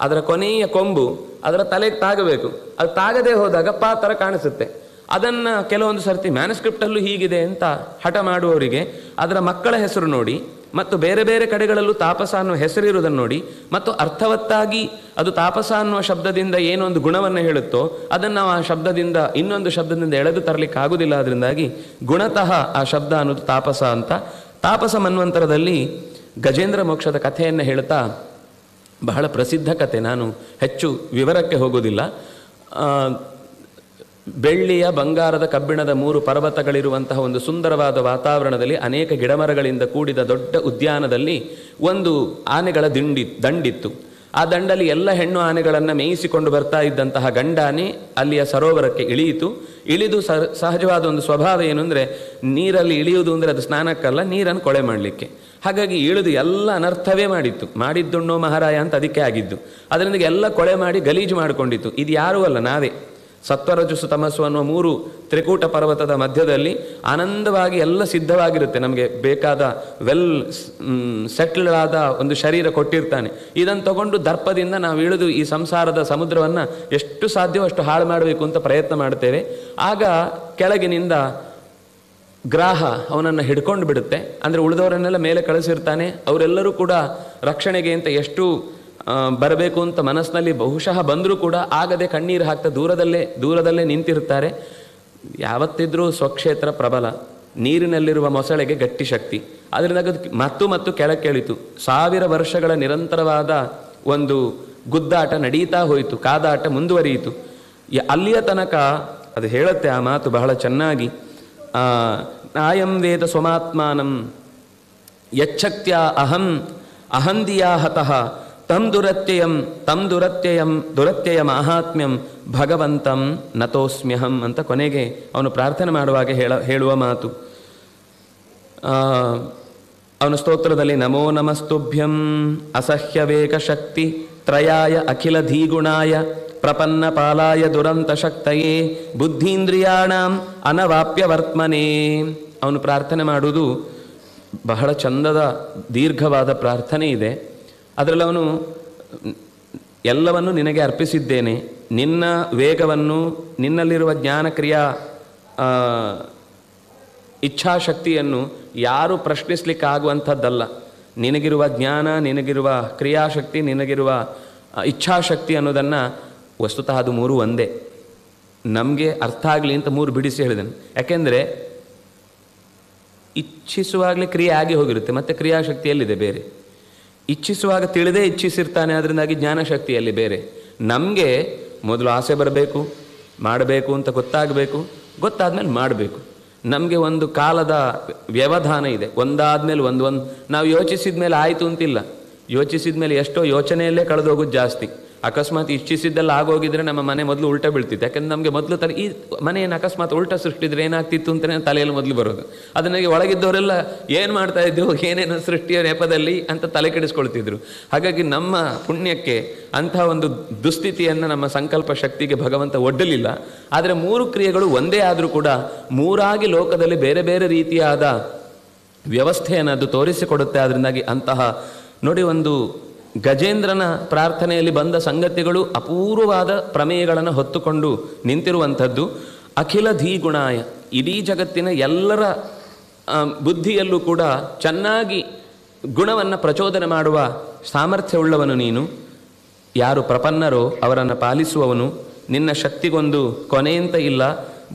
ಅದರ ಕೊನೆಯ ಕೊಂಬು ಅದರ ತಲೆಗೆ ತಾಗಬೇಕು, ಅದು ತಾಗದೇ ಹೋದಾಗ ಪ ಥರ ಕಾಣಿಸುತ್ತೆ. ಅದನ್ನು ಕೆಲವೊಂದು ಸರ್ತಿ ಮ್ಯಾನುಸ್ಕ್ರಿಪ್ಟಲ್ಲೂ ಹೀಗಿದೆ ಅಂತ ಹಠ ಮಾಡುವವರಿಗೆ ಅದರ ಮಕ್ಕಳ ಹೆಸರು ನೋಡಿ ಮತ್ತು ಬೇರೆ ಬೇರೆ ಕಡೆಗಳಲ್ಲೂ ತಾಪಸ ಅನ್ನುವ ಹೆಸರಿರುವುದನ್ನು ನೋಡಿ ಮತ್ತು ಅರ್ಥವತ್ತಾಗಿ ಅದು ತಾಪಸ ಅನ್ನುವ ಶಬ್ದದಿಂದ ಏನೊಂದು ಗುಣವನ್ನು ಹೇಳುತ್ತೋ ಅದನ್ನು ನಾವು ಆ ಶಬ್ದದಿಂದ ಇನ್ನೊಂದು ಶಬ್ದದಿಂದ ಎಳೆದು ತರಲಿಕ್ಕೆ ಆಗುವುದಿಲ್ಲ. ಅದರಿಂದಾಗಿ ಗುಣತಃ ಆ ಶಬ್ದ ಅನ್ನೋದು ತಾಪಸ ಅಂತ. ತಾಪಸ ಮನ್ವಂತರದಲ್ಲಿ ಗಜೇಂದ್ರ ಮೋಕ್ಷದ ಕಥೆಯನ್ನು ಹೇಳ್ತಾ, ಬಹಳ ಪ್ರಸಿದ್ಧ ಕಥೆ, ನಾನು ಹೆಚ್ಚು ವಿವರಕ್ಕೆ ಹೋಗೋದಿಲ್ಲ. ಬೆಳ್ಳಿಯ, ಬಂಗಾರದ, ಕಬ್ಬಿಣದ 3 ಪರ್ವತಗಳಿರುವಂತಹ ಒಂದು ಸುಂದರವಾದ ವಾತಾವರಣದಲ್ಲಿ ಅನೇಕ ಗಿಡಮರಗಳಿಂದ ಕೂಡಿದ ದೊಡ್ಡ ಉದ್ಯಾನದಲ್ಲಿ ಒಂದು ಆನೆಗಳ ದಂಡಿತ್ತು. ಆ ದಂಡಲ್ಲಿ ಎಲ್ಲ ಹೆಣ್ಣು ಆನೆಗಳನ್ನು ಮೇಯಿಸಿಕೊಂಡು ಬರ್ತಾ ಇದ್ದಂತಹ ಗಂಡಾನೆ ಅಲ್ಲಿಯ ಸರೋವರಕ್ಕೆ ಇಳಿದು ಸಹಜವಾದ ಒಂದು ಸ್ವಭಾವ ಏನು ಅಂದರೆ, ನೀರಲ್ಲಿ ಇಳಿಯುವುದು ಅಂದರೆ ಅದು ಸ್ನಾನಕ್ಕಲ್ಲ, ನೀರನ್ನು ಕೊಳೆ ಮಾಡಲಿಕ್ಕೆ. ಹಾಗಾಗಿ ಇಳಿದು ಎಲ್ಲ ಅನರ್ಥವೇ ಮಾಡಿದ್ದುಣ್ಣೋ ಮಹಾರಾಯ ಅಂತ ಅದಕ್ಕೆ ಆಗಿದ್ದು. ಅದರಿಂದ ಎಲ್ಲ ಕೊಳೆ ಮಾಡಿ ಗಲೀಜು ಮಾಡಿಕೊಂಡಿತ್ತು. ಇದು ಯಾರೂ ಅಲ್ಲ, ನಾವೇ. ಸತ್ವರಜಸ್ಸು ತಮಸ್ಸು ಅನ್ನುವ 3 ತ್ರಿಕೂಟ ಪರ್ವತದ ಮಧ್ಯದಲ್ಲಿ ಆನಂದವಾಗಿ ಎಲ್ಲ ಸಿದ್ಧವಾಗಿರುತ್ತೆ. ನಮಗೆ ಬೇಕಾದ ಸೆಟ್ಲ್ಡ್ ಆದ ಒಂದು ಶರೀರ ಕೊಟ್ಟಿರ್ತಾನೆ. ಇದನ್ನು ತಗೊಂಡು ದರ್ಪದಿಂದ ನಾವು ಇಳಿದು ಈ ಸಂಸಾರದ ಸಮುದ್ರವನ್ನು ಎಷ್ಟು ಸಾಧ್ಯವೋ ಅಷ್ಟು ಹಾಳು ಮಾಡಬೇಕು ಅಂತ ಪ್ರಯತ್ನ ಮಾಡ್ತೇವೆ. ಆಗ ಕೆಳಗಿನಿಂದ ಗ್ರಾಹ ಅವನನ್ನು ಹಿಡ್ಕೊಂಡು ಬಿಡುತ್ತೆ. ಅಂದರೆ ಉಳಿದವರನ್ನೆಲ್ಲ ಮೇಲೆ ಕಳಿಸಿರ್ತಾನೆ. ಅವರೆಲ್ಲರೂ ಕೂಡ ರಕ್ಷಣೆಗೆ ಅಂತ ಎಷ್ಟು ಬರಬೇಕು ಅಂತ ಮನಸ್ಸಿನಲ್ಲಿ ಬಹುಶಃ ಬಂದರೂ ಕೂಡ ಆಗದೆ ಕಣ್ಣೀರು ಹಾಕ್ತಾ ದೂರದಲ್ಲೇ ನಿಂತಿರ್ತಾರೆ. ಯಾವತ್ತಿದ್ರೂ ಸ್ವಕ್ಷೇತ್ರ ಪ್ರಬಲ, ನೀರಿನಲ್ಲಿರುವ ಮೊಸಳೆಗೆ ಗಟ್ಟಿ ಶಕ್ತಿ. ಅದರಿಂದ ಮತ್ತು ಕೆಳಕ್ಕಿಳಿತು. 1000 ವರ್ಷಗಳ ನಿರಂತರವಾದ ಒಂದು ಗುದ್ದಾಟ ನಡೀತಾ ಹೋಯಿತು, ಕಾದಾಟ ಮುಂದುವರಿಯಿತು. ಅಲ್ಲಿಯ ತನಕ ಅದು ಹೇಳುತ್ತೆ ಆ ಮಾತು ಬಹಳ ಚೆನ್ನಾಗಿ. ನಾಯಂ ವೇದ ಸ್ವಮಾತ್ಮಾನಂ ಯಚ್ಛಕ್ತ್ಯ ಅಹಂದಿಯಾ ಹತಃ ತಂ ದುರತ್ಯಯ ಮಾಹಾತ್ಮ್ಯಂ ಭಗವಂತಂ ನತೋಸ್ಮ್ಯಹಂ ಅಂತ ಕೊನೆಗೆ ಅವನು ಪ್ರಾರ್ಥನೆ ಮಾಡುವಾಗ ಹೇಳುವ ಮಾತು. ಅವನ ಸ್ತೋತ್ರದಲ್ಲಿ ನಮೋ ನಮಸ್ತುಭ್ಯಂ ಅಸಹ್ಯ ವೇಗ ಶಕ್ತಿ ತ್ರಯಾಯ ಅಖಿಲ ಧೀಗುಣಾಯ ಪ್ರಪನ್ನ ಪಾಲಾಯ ದುರಂತ ಶಕ್ತಯೇ ಬುದ್ಧೀಂದ್ರಿಯಾಣಾಂ ಅನವಾಪ್ಯ ವರ್ತಮನೇ. ಅವನು ಪ್ರಾರ್ಥನೆ ಮಾಡುವುದು ಬಹಳ ಚಂದದ ದೀರ್ಘವಾದ ಪ್ರಾರ್ಥನೆ ಇದೆ. ಅದರಲ್ಲಿ ಅವನು ಎಲ್ಲವನ್ನು ನಿನಗೆ ಅರ್ಪಿಸಿದ್ದೇನೆ, ನಿನ್ನ ವೇಗವನ್ನು, ನಿನ್ನಲ್ಲಿರುವ ಜ್ಞಾನಕ್ರಿಯಾ ಇಚ್ಛಾಶಕ್ತಿಯನ್ನು ಯಾರೂ ಪ್ರಶ್ನಿಸಲಿಕ್ಕಾಗುವಂಥದ್ದಲ್ಲ. ನಿನಗಿರುವ ಜ್ಞಾನ, ನಿನಗಿರುವ ಕ್ರಿಯಾಶಕ್ತಿ, ನಿನಗಿರುವ ಇಚ್ಛಾಶಕ್ತಿ ಅನ್ನೋದನ್ನು ವಸ್ತುತಃ ಅದು 3 ಒಂದೇ. ನಮಗೆ ಅರ್ಥ ಆಗಲಿ ಅಂತ 3 ಬಿಡಿಸಿ ಹೇಳಿದನು. ಯಾಕೆಂದರೆ ಇಚ್ಛಿಸುವಾಗಲೇ ಕ್ರಿಯೆ ಆಗಿ ಹೋಗಿರುತ್ತೆ, ಮತ್ತು ಕ್ರಿಯಾಶಕ್ತಿಯಲ್ಲಿದೆ ಬೇರೆ. ಇಚ್ಛಿಸುವಾಗ ತಿಳಿದೇ ಇಚ್ಛಿಸಿರ್ತಾನೆ, ಅದರಿಂದಾಗಿ ಜ್ಞಾನಶಕ್ತಿಯಲ್ಲಿ ಬೇರೆ. ನಮಗೆ ಮೊದಲು ಆಸೆ ಬರಬೇಕು, ಮಾಡಬೇಕು ಅಂತ ಗೊತ್ತಾದಮೇಲೆ ಮಾಡಬೇಕು. ನಮಗೆ ಒಂದು ಕಾಲದ ವ್ಯವಧಾನ ಇದೆ, ಒಂದಾದ್ಮೇಲೆ ಒಂದು ನಾವು ಯೋಚಿಸಿದ ಮೇಲೆ ಆಯಿತು ಅಂತಿಲ್ಲ. ಯೋಚಿಸಿದ ಮೇಲೆ ಎಷ್ಟೋ ಯೋಚನೆಯಲ್ಲೇ ಕಳೆದೋಗೋದು ಜಾಸ್ತಿ. ಅಕಸ್ಮಾತ್ ಇಚ್ಛಿಸಿದ್ದೆಲ್ಲ ಆಗೋಗಿದ್ರೆ ನಮ್ಮ ಮನೆ ಮೊದಲು ಉಲ್ಟಾ ಬೀಳ್ತಿತ್ತು. ಯಾಕಂದ್ರೆ ನಮಗೆ ಮೊದಲು ಈ ಮನೆಯನ್ನು ಅಕಸ್ಮಾತ್ ಉಲ್ಟಾ ಸೃಷ್ಟಿದ್ರೆ ಏನಾಗ್ತಿತ್ತು ಅಂತಲೇ ತಲೆಯಲ್ಲಿ ಮೊದಲು ಬರೋದು. ಅದನ್ನಾಗಿ ಒಳಗಿದ್ದವರೆಲ್ಲ ಏನು ಮಾಡ್ತಾ ಇದ್ದೆವು, ಏನೇನು ಸೃಷ್ಟಿಯ ನೆಪದಲ್ಲಿ ಅಂತ ತಲೆ ಕೆಡಿಸ್ಕೊಳ್ತಿದ್ರು. ಹಾಗಾಗಿ ನಮ್ಮ ಪುಣ್ಯಕ್ಕೆ ಅಂಥ ಒಂದು ದುಸ್ಥಿತಿಯನ್ನು ನಮ್ಮ ಸಂಕಲ್ಪ ಶಕ್ತಿಗೆ ಭಗವಂತ ಒಡ್ಡಲಿಲ್ಲ. ಆದರೆ 3 ಕ್ರಿಯೆಗಳು ಒಂದೇ ಆದರೂ ಕೂಡ 3ಆಗಿ ಲೋಕದಲ್ಲಿ ಬೇರೆ ಬೇರೆ ರೀತಿಯಾದ ವ್ಯವಸ್ಥೆಯನ್ನು ಅದು ತೋರಿಸಿಕೊಡುತ್ತೆ. ಅದರಿಂದಾಗಿ ಅಂತಹ ನೋಡಿ, ಒಂದು ಗಜೇಂದ್ರನ ಪ್ರಾರ್ಥನೆಯಲ್ಲಿ ಬಂದ ಸಂಗತಿಗಳು ಅಪೂರ್ವವಾದ ಪ್ರಮೇಯಗಳನ್ನು ಹೊತ್ತುಕೊಂಡು ನಿಂತಿರುವಂಥದ್ದು. ಅಖಿಲ ಧೀಗುಣಾಯ, ಇಡೀ ಜಗತ್ತಿನ ಎಲ್ಲರ ಬುದ್ಧಿಯಲ್ಲೂ ಕೂಡ ಚೆನ್ನಾಗಿ ಗುಣವನ್ನು ಪ್ರಚೋದನೆ ಮಾಡುವ ಸಾಮರ್ಥ್ಯವುಳ್ಳವನು ನೀನು. ಯಾರು ಪ್ರಪನ್ನರೋ ಅವರನ್ನು ಪಾಲಿಸುವವನು. ನಿನ್ನ ಶಕ್ತಿಗೊಂದು ಕೊನೆಯಂತ ಇಲ್ಲ.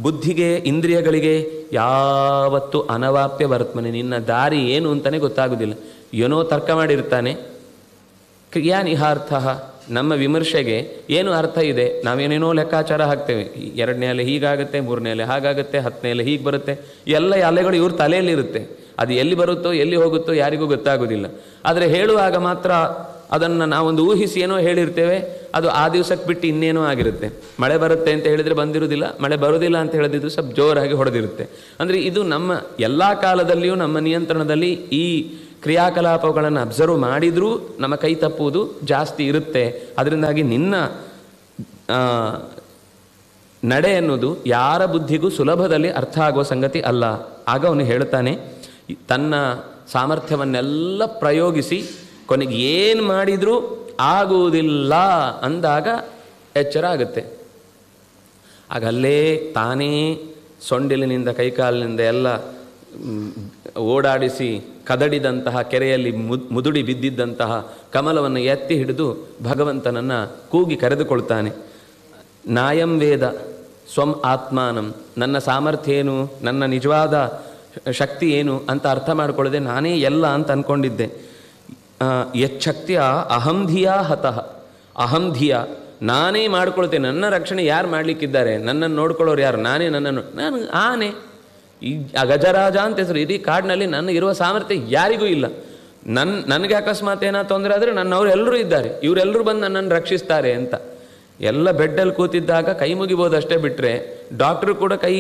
ಬುದ್ಧಿಗೆ, ಇಂದ್ರಿಯಗಳಿಗೆ ಯಾವತ್ತೂ ಅನವಾಪ್ಯ ವರ್ತಮನೆ. ನಿನ್ನ ದಾರಿ ಏನು ಅಂತಲೇ ಗೊತ್ತಾಗೋದಿಲ್ಲ. ಏನೋ ತರ್ಕ ಮಾಡಿರ್ತಾನೆ. ಕ್ರಿಯಾನಿಹಾರ್ಥ, ನಮ್ಮ ವಿಮರ್ಶೆಗೆ ಏನು ಅರ್ಥ ಇದೆ, ನಾವೇನೇನೋ ಲೆಕ್ಕಾಚಾರ ಹಾಕ್ತೇವೆ. 2ನೇ ಅಲೆ ಹೀಗಾಗುತ್ತೆ, 3ನೇ ಅಲೆ ಹಾಗಾಗುತ್ತೆ, 10ನೇ ಅಲೆ ಹೀಗೆ ಬರುತ್ತೆ. ಎಲ್ಲ ಅಲೆಗಳು ಇವ್ರ ತಲೆಯಲ್ಲಿರುತ್ತೆ. ಅದು ಎಲ್ಲಿ ಬರುತ್ತೋ ಎಲ್ಲಿ ಹೋಗುತ್ತೋ ಯಾರಿಗೂ ಗೊತ್ತಾಗೋದಿಲ್ಲ. ಆದರೆ ಹೇಳುವಾಗ ಮಾತ್ರ ಅದನ್ನು ನಾವೊಂದು ಊಹಿಸಿ ಏನೋ ಹೇಳಿರ್ತೇವೆ. ಅದು ಆ ದಿವಸಕ್ಕೆ ಬಿಟ್ಟು ಇನ್ನೇನೋ ಆಗಿರುತ್ತೆ. ಮಳೆ ಬರುತ್ತೆ ಅಂತ ಹೇಳಿದರೆ ಬಂದಿರೋದಿಲ್ಲ, ಮಳೆ ಬರೋದಿಲ್ಲ ಅಂತ ಹೇಳಿದ್ರು ಸ್ವಲ್ಪ ಜೋರಾಗಿ ಹೊಡೆದಿರುತ್ತೆ. ಅಂದರೆ ಇದು ನಮ್ಮ ಎಲ್ಲ ಕಾಲದಲ್ಲಿಯೂ ನಮ್ಮ ನಿಯಂತ್ರಣದಲ್ಲಿ ಈ ಕ್ರಿಯಾಕಲಾಪಗಳನ್ನು ಅಬ್ಸರ್ವ್ ಮಾಡಿದರೂ ನಮ್ಮ ಕೈ ತಪ್ಪುವುದು ಜಾಸ್ತಿ ಇರುತ್ತೆ. ಅದರಿಂದಾಗಿ ನಿನ್ನ ನಡೆ ಎನ್ನುವುದು ಯಾರ ಬುದ್ಧಿಗೂ ಸುಲಭದಲ್ಲಿ ಅರ್ಥ ಆಗುವ ಸಂಗತಿ ಅಲ್ಲ. ಆಗ ಅವನು ಹೇಳ್ತಾನೆ, ತನ್ನ ಸಾಮರ್ಥ್ಯವನ್ನೆಲ್ಲ ಪ್ರಯೋಗಿಸಿ ಕೊನೆಗೆ ಏನು ಮಾಡಿದರೂ ಆಗುವುದಿಲ್ಲ ಅಂದಾಗ ಎಚ್ಚರ ಆಗುತ್ತೆ. ಆಗ ಅಲ್ಲೇ ತಾನೇ ಸೊಂಡಿಲಿನಿಂದ ಕೈಕಾಲಿನಿಂದ ಎಲ್ಲ ಓಡಾಡಿಸಿ ಕದಡಿದಂತಹ ಕೆರೆಯಲ್ಲಿ ಮುದುಡಿ ಬಿದ್ದಿದ್ದಂತಹ ಕಮಲವನ್ನು ಎತ್ತಿ ಹಿಡಿದು ಭಗವಂತನನ್ನು ಕೂಗಿ ಕರೆದುಕೊಳ್ತಾನೆ. ನಾಯಂ ವೇದ ಸ್ವಂ ಆತ್ಮಾನಂ, ನನ್ನ ಸಾಮರ್ಥ್ಯ ಏನು, ನನ್ನ ನಿಜವಾದ ಶಕ್ತಿ ಏನು ಅಂತ ಅರ್ಥ ಮಾಡಿಕೊಳ್ಳದೆ ನಾನೇ ಎಲ್ಲ ಅಂತ ಅಂದ್ಕೊಂಡಿದ್ದೆ. ಯಚ್ಛಕ್ತಿಯ ಅಹಂಧಿಯ ಹತಃ, ಅಹಂಧಿಯ ನಾನೇ ಮಾಡ್ಕೊಳ್ತೇನೆ, ನನ್ನ ರಕ್ಷಣೆ ಯಾರು ಮಾಡಲಿಕ್ಕಿದ್ದಾರೆ, ನನ್ನನ್ನು ನೋಡ್ಕೊಳ್ಳೋರು ಯಾರು, ನಾನು ಆನೆ, ಈ ಗಜರಾಜ ಅಂತ ಹೆಸರು, ಇಡೀ ಕಾಡಿನಲ್ಲಿ ನನಗಿರುವ ಸಾಮರ್ಥ್ಯ ಯಾರಿಗೂ ಇಲ್ಲ. ನನಗೆ ಅಕಸ್ಮಾತ್ ಏನೋ ತೊಂದರೆ ಆದರೆ ನನ್ನವರು ಎಲ್ಲರೂ ಇದ್ದಾರೆ, ಇವರೆಲ್ಲರೂ ಬಂದು ನನ್ನನ್ನು ರಕ್ಷಿಸ್ತಾರೆ ಅಂತ. ಎಲ್ಲ ಬೆಡ್ಡಲ್ಲಿ ಕೂತಿದ್ದಾಗ ಕೈ ಮುಗಿಬೋದು ಅಷ್ಟೇ ಬಿಟ್ಟರೆ, ಡಾಕ್ಟ್ರು ಕೂಡ ಕೈ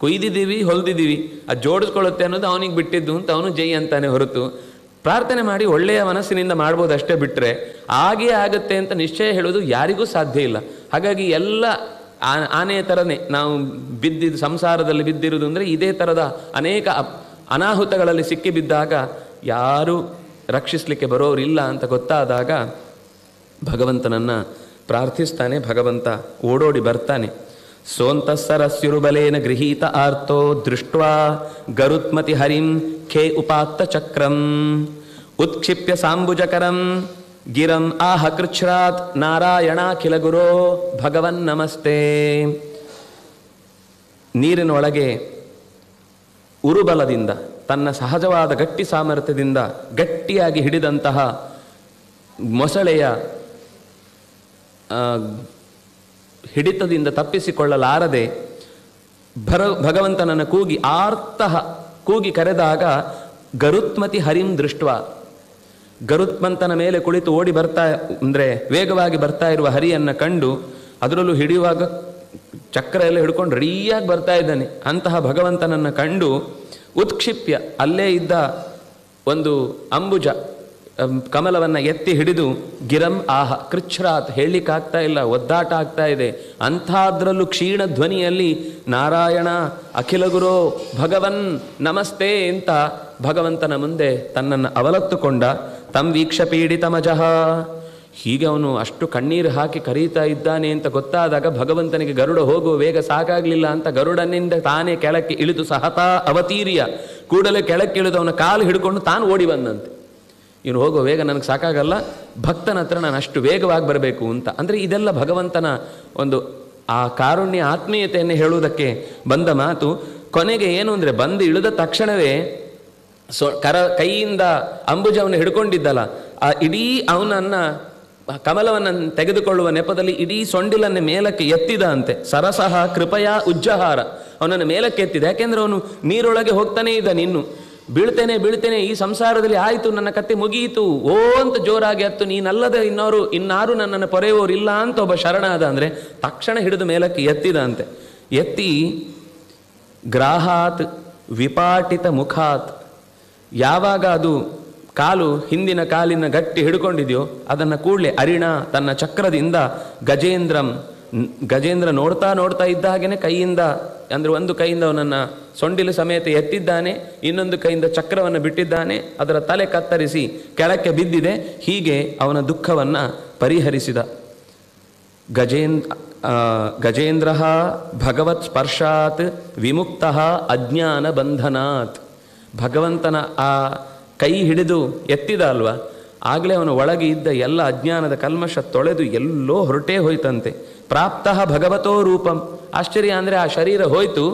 ಕೊಯ್ದಿದ್ದೀವಿ ಹೊಲ್ದಿದ್ದೀವಿ, ಅದು ಜೋಡಿಸ್ಕೊಳ್ಳುತ್ತೆ ಅನ್ನೋದು ಅವನಿಗೆ ಬಿಟ್ಟಿದ್ದು ಅಂತ ಅವನು ಜೈ ಅಂತಾನೆ ಹೊರತು, ಪ್ರಾರ್ಥನೆ ಮಾಡಿ ಒಳ್ಳೆಯ ಮನಸ್ಸಿನಿಂದ ಮಾಡ್ಬೋದು ಅಷ್ಟೇ ಬಿಟ್ಟರೆ ಹಾಗೇ ಆಗುತ್ತೆ ಅಂತ ನಿಶ್ಚಯ ಹೇಳೋದು ಯಾರಿಗೂ ಸಾಧ್ಯ ಇಲ್ಲ. ಹಾಗಾಗಿ ಎಲ್ಲ ಆನೆಯ ಥರನೇ ನಾವು ಬಿದ್ದಿದ್ದು, ಸಂಸಾರದಲ್ಲಿ ಬಿದ್ದಿರುವುದು ಅಂದರೆ ಇದೇ ಥರದ ಅನೇಕ ಅನಾಹುತಗಳಲ್ಲಿ ಸಿಕ್ಕಿಬಿದ್ದಾಗ ಯಾರೂ ರಕ್ಷಿಸಲಿಕ್ಕೆ ಬರೋರಿಲ್ಲ ಅಂತ ಗೊತ್ತಾದಾಗ ಭಗವಂತನನ್ನು ಪ್ರಾರ್ಥಿಸ್ತಾನೆ. ಭಗವಂತ ಓಡೋಡಿ ಬರ್ತಾನೆ. ಸೋಂತಸ್ಸರಸ್ಯುರುಬಲೇನ ಗೃಹೀತ ಆರ್ತೋ ದೃಷ್ಟ್ವಾ ಗರುತ್ಮತಿ ಹರಿಂ ಖೇ ಉಪಾತ್ತ ಚಕ್ರಂ ಉತ್ಕ್ಷಿಪ್ಯ ಸಾಂಬುಜಕರಂ ಗಿರಂ ಆಹ ಕೃಚ್ಛ್ರಾತ್ ನಾರಾಯಣಾಖಿಲ ಗುರೋ ಭಗವನ್ ನಮಸ್ತೆ. ನೀರಿನೊಳಗೆ ಉರುಬಲದಿಂದ ತನ್ನ ಸಹಜವಾದ ಗಟ್ಟಿ ಸಾಮರ್ಥ್ಯದಿಂದ ಗಟ್ಟಿಯಾಗಿ ಹಿಡಿದಂತಹ ಮೊಸಳೆಯ ಹಿಡಿತದಿಂದ ತಪ್ಪಿಸಿಕೊಳ್ಳಲಾರದೆ ಭಗವಂತನನ್ನು ಕೂಗಿ ಕರೆದಾಗ ಗರುತ್ಮತಿ ಹರಿಂ ದೃಷ್ಟ್ವ, ಗರುತ್ಮಂತನ ಮೇಲೆ ಕುಳಿತು ಓಡಿ ಬರ್ತಾ ಅಂದರೆ ವೇಗವಾಗಿ ಬರ್ತಾ ಇರುವ ಹರಿಯನ್ನು ಕಂಡು, ಅದರಲ್ಲೂ ಹಿಡಿಯುವಾಗ ಚಕ್ರ ಎಲ್ಲ ಹಿಡ್ಕೊಂಡು ರೆಡಿಯಾಗಿ ಬರ್ತಾ ಇದ್ದಾನೆ ಅಂತಹ ಭಗವಂತನನ್ನು ಕಂಡು ಉತ್ಕ್ಷಿಪ್ಯ ಅಲ್ಲೇ ಇದ್ದ ಒಂದು ಅಂಬುಜ ಕಮಲವನ್ನು ಎತ್ತಿ ಹಿಡಿದು ಗಿರಂ ಆಹ ಕೃಚ್ಛ್ರಾತ್, ಹೇಳಲಿಕ್ಕಾಗ್ತಾ ಇಲ್ಲ, ಒದ್ದಾಟ ಆಗ್ತಾ ಇದೆ, ಅಂಥದ್ರಲ್ಲೂ ಕ್ಷೀಣ ಧ್ವನಿಯಲ್ಲಿ ನಾರಾಯಣ ಅಖಿಲ ಗುರೋ ಭಗವನ್ ನಮಸ್ತೆ ಅಂತ ಭಗವಂತನ ಮುಂದೆ ತನ್ನನ್ನು ಅವಲತ್ತುಕೊಂಡ. ತಂ ವೀಕ್ಷ ಪೀಡಿತಮಜಃ, ಹೀಗೆ ಅವನು ಅಷ್ಟು ಕಣ್ಣೀರು ಹಾಕಿ ಕರೀತಾ ಇದ್ದಾನೆ ಅಂತ ಗೊತ್ತಾದಾಗ ಭಗವಂತನಿಗೆ ಗರುಡ ಹೋಗುವ ವೇಗ ಸಾಕಾಗಲಿಲ್ಲ ಅಂತ ಗರುಡನಿಂದ ತಾನೇ ಕೆಳಕ್ಕೆ ಇಳಿದು ಸಹತಾ ಅವತೀರ್ಯ, ಕೂಡಲೇ ಕೆಳಕ್ಕೆ ಇಳಿದು ಅವನ ಕಾಲು ಹಿಡ್ಕೊಂಡು ತಾನು ಓಡಿ ಬಂದಂತೆ. ಇವನು ಹೋಗೋ ವೇಗ ನನಗೆ ಸಾಕಾಗಲ್ಲ, ಭಕ್ತನ ಹತ್ರ ನಾನು ಅಷ್ಟು ವೇಗವಾಗಿ ಬರಬೇಕು ಅಂತ. ಅಂದರೆ ಇದೆಲ್ಲ ಭಗವಂತನ ಒಂದು ಆ ಕಾರುಣ್ಯ ಆತ್ಮೀಯತೆಯನ್ನು ಹೇಳುವುದಕ್ಕೆ ಬಂದ ಮಾತು. ಕೊನೆಗೆ ಏನು ಅಂದರೆ ಬಂದು ಇಳಿದ ತಕ್ಷಣವೇ ಕೈಯಿಂದ ಅಂಬುಜವನ್ನು ಹಿಡ್ಕೊಂಡಿದ್ದಲ್ಲ, ಆ ಇಡೀ ಅವನನ್ನು ಕಮಲವನ್ನು ತೆಗೆದುಕೊಳ್ಳುವ ನೆಪದಲ್ಲಿ ಇಡೀ ಸೊಂಡಿಲನ್ನೇ ಮೇಲಕ್ಕೆ ಎತ್ತಿದ ಅಂತೆ. ಸರಸಹ ಕೃಪಯಾ ಉಜ್ಜಹಾರ, ಅವನನ್ನು ಮೇಲಕ್ಕೆ ಎತ್ತಿದ. ಯಾಕೆಂದರೆ ಅವನು ನೀರೊಳಗೆ ಹೋಗ್ತಾನೇ ಇದ್ದಾನೆ, ಇನ್ನು ಬೀಳ್ತೇನೆ, ಈ ಸಂಸಾರದಲ್ಲಿ ಆಯಿತು, ನನ್ನ ಕತೆ ಮುಗಿಯಿತು, ಓ ಅಂತ ಜೋರಾಗಿ ಹತ್ತು, ನೀನಲ್ಲದೆ ಇನ್ನಾರು ನನ್ನನ್ನು ಪೊರೆಯುವವರಿಲ್ಲ ಅಂತ ಒಬ್ಬ ಶರಣಾದ ಅಂದರೆ ತಕ್ಷಣ ಹಿಡಿದು ಮೇಲಕ್ಕೆ ಎತ್ತಿದ ಅಂತೆ. ಎತ್ತಿ ಗ್ರಾಹಾತ್ ವಿಪಾಟಿತ ಮುಖಾತ್, ಯಾವಾಗ ಅದು ಕಾಲು ಹಿಂದಿನ ಕಾಲಿನ ಗಟ್ಟಿ ಹಿಡ್ಕೊಂಡಿದೆಯೋ ಅದನ್ನು ಕೂಡಲೇ ಅರಿಣ ತನ್ನ ಚಕ್ರದಿಂದ ಗಜೇಂದ್ರ ನೋಡ್ತಾ ಇದ್ದ ಹಾಗೆಯೇ ಕೈಯಿಂದ, ಅಂದರೆ ಒಂದು ಕೈಯಿಂದ ಅವನನ್ನು ಸೊಂಡಿಲು ಸಮೇತ ಎತ್ತಿದ್ದಾನೆ, ಇನ್ನೊಂದು ಕೈಯಿಂದ ಚಕ್ರವನ್ನು ಬಿಟ್ಟಿದ್ದಾನೆ, ಅದರ ತಲೆ ಕತ್ತರಿಸಿ ಕೆಳಕ್ಕೆ ಬಿದ್ದಿದೆ. ಹೀಗೆ ಅವನ ದುಃಖವನ್ನು ಪರಿಹರಿಸಿದ. ಗಜೇಂದ್ರ ಭಗವತ್ ಸ್ಪರ್ಶಾತ್ ವಿಮುಕ್ತ ಅಜ್ಞಾನ ಬಂಧನಾತ್, ಭಗವಂತನ ಆ ಕೈ ಹಿಡಿದು ಎತ್ತಿದ ಅಲ್ವಾ, ಆಗಲೇ ಅವನ ಒಳಗೆ ಇದ್ದ ಎಲ್ಲ ಅಜ್ಞಾನದ ಕಲ್ಮಶ ತೊಳೆದು ಎಲ್ಲೋ ಹೊರಟೇ ಹೋಯ್ತಂತೆ. ಪ್ರಾಪ್ತಃ ಭಗವತೋ ರೂಪಂ, ಆಶ್ಚರ್ಯ ಅಂದರೆ ಆ ಶರೀರ ಹೋಯ್ತು,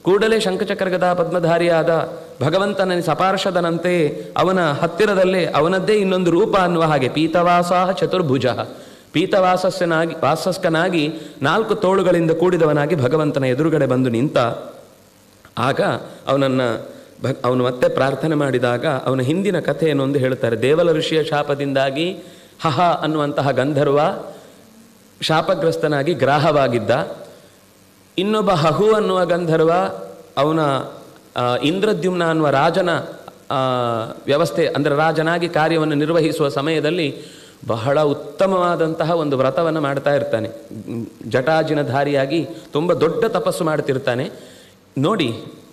ಕೂಡಲೇ ಶಂಖಚಕ್ರ ಗದಾ ಪದ್ಮಧಾರಿಯಾದ ಭಗವಂತನ ಸಪಾರ್ಷದನಂತೆ ಅವನ ಹತ್ತಿರದಲ್ಲೇ ಅವನದ್ದೇ ಇನ್ನೊಂದು ರೂಪ ಅನ್ನುವ ಹಾಗೆ ಪೀತವಾಸ ಚತುರ್ಭುಜ, ವಾಸಸ್ಕನಾಗಿ 4 ತೋಳುಗಳಿಂದ ಕೂಡಿದವನಾಗಿ ಭಗವಂತನ ಎದುರುಗಡೆ ಬಂದು ನಿಂತ. ಆಗ ಅವನು ಮತ್ತೆ ಪ್ರಾರ್ಥನೆ ಮಾಡಿದಾಗ ಅವನ ಹಿಂದಿನ ಕಥೆಯನ್ನು ಒಂದು ಹೇಳ್ತಾರೆ. ದೇವಲ ಋಷಿಯ ಶಾಪದಿಂದಾಗಿ ಹಹ ಅನ್ನುವಂತಹ ಗಂಧರ್ವ ಶಾಪಗ್ರಸ್ತನಾಗಿ ಗ್ರಾಹವಾಗಿದ್ದ. ಇನ್ನೊಬ್ಬ ಹಹು ಅನ್ನುವ ಗಂಧರ್ವ ಅವನ ಇಂದ್ರದ್ಯುಮ್ನ ಅನ್ನುವ ರಾಜನ ವ್ಯವಸ್ಥೆ, ಅಂದರೆ ರಾಜನಾಗಿ ಕಾರ್ಯವನ್ನು ನಿರ್ವಹಿಸುವ ಸಮಯದಲ್ಲಿ ಬಹಳ ಉತ್ತಮವಾದಂತಹ ಒಂದು ವ್ರತವನ್ನು ಮಾಡ್ತಾ ಇರ್ತಾನೆ. ಜಟಾಜಿನಧಾರಿಯಾಗಿ ತುಂಬ ದೊಡ್ಡ ತಪಸ್ಸು ಮಾಡ್ತಿರ್ತಾನೆ. ನೋಡಿ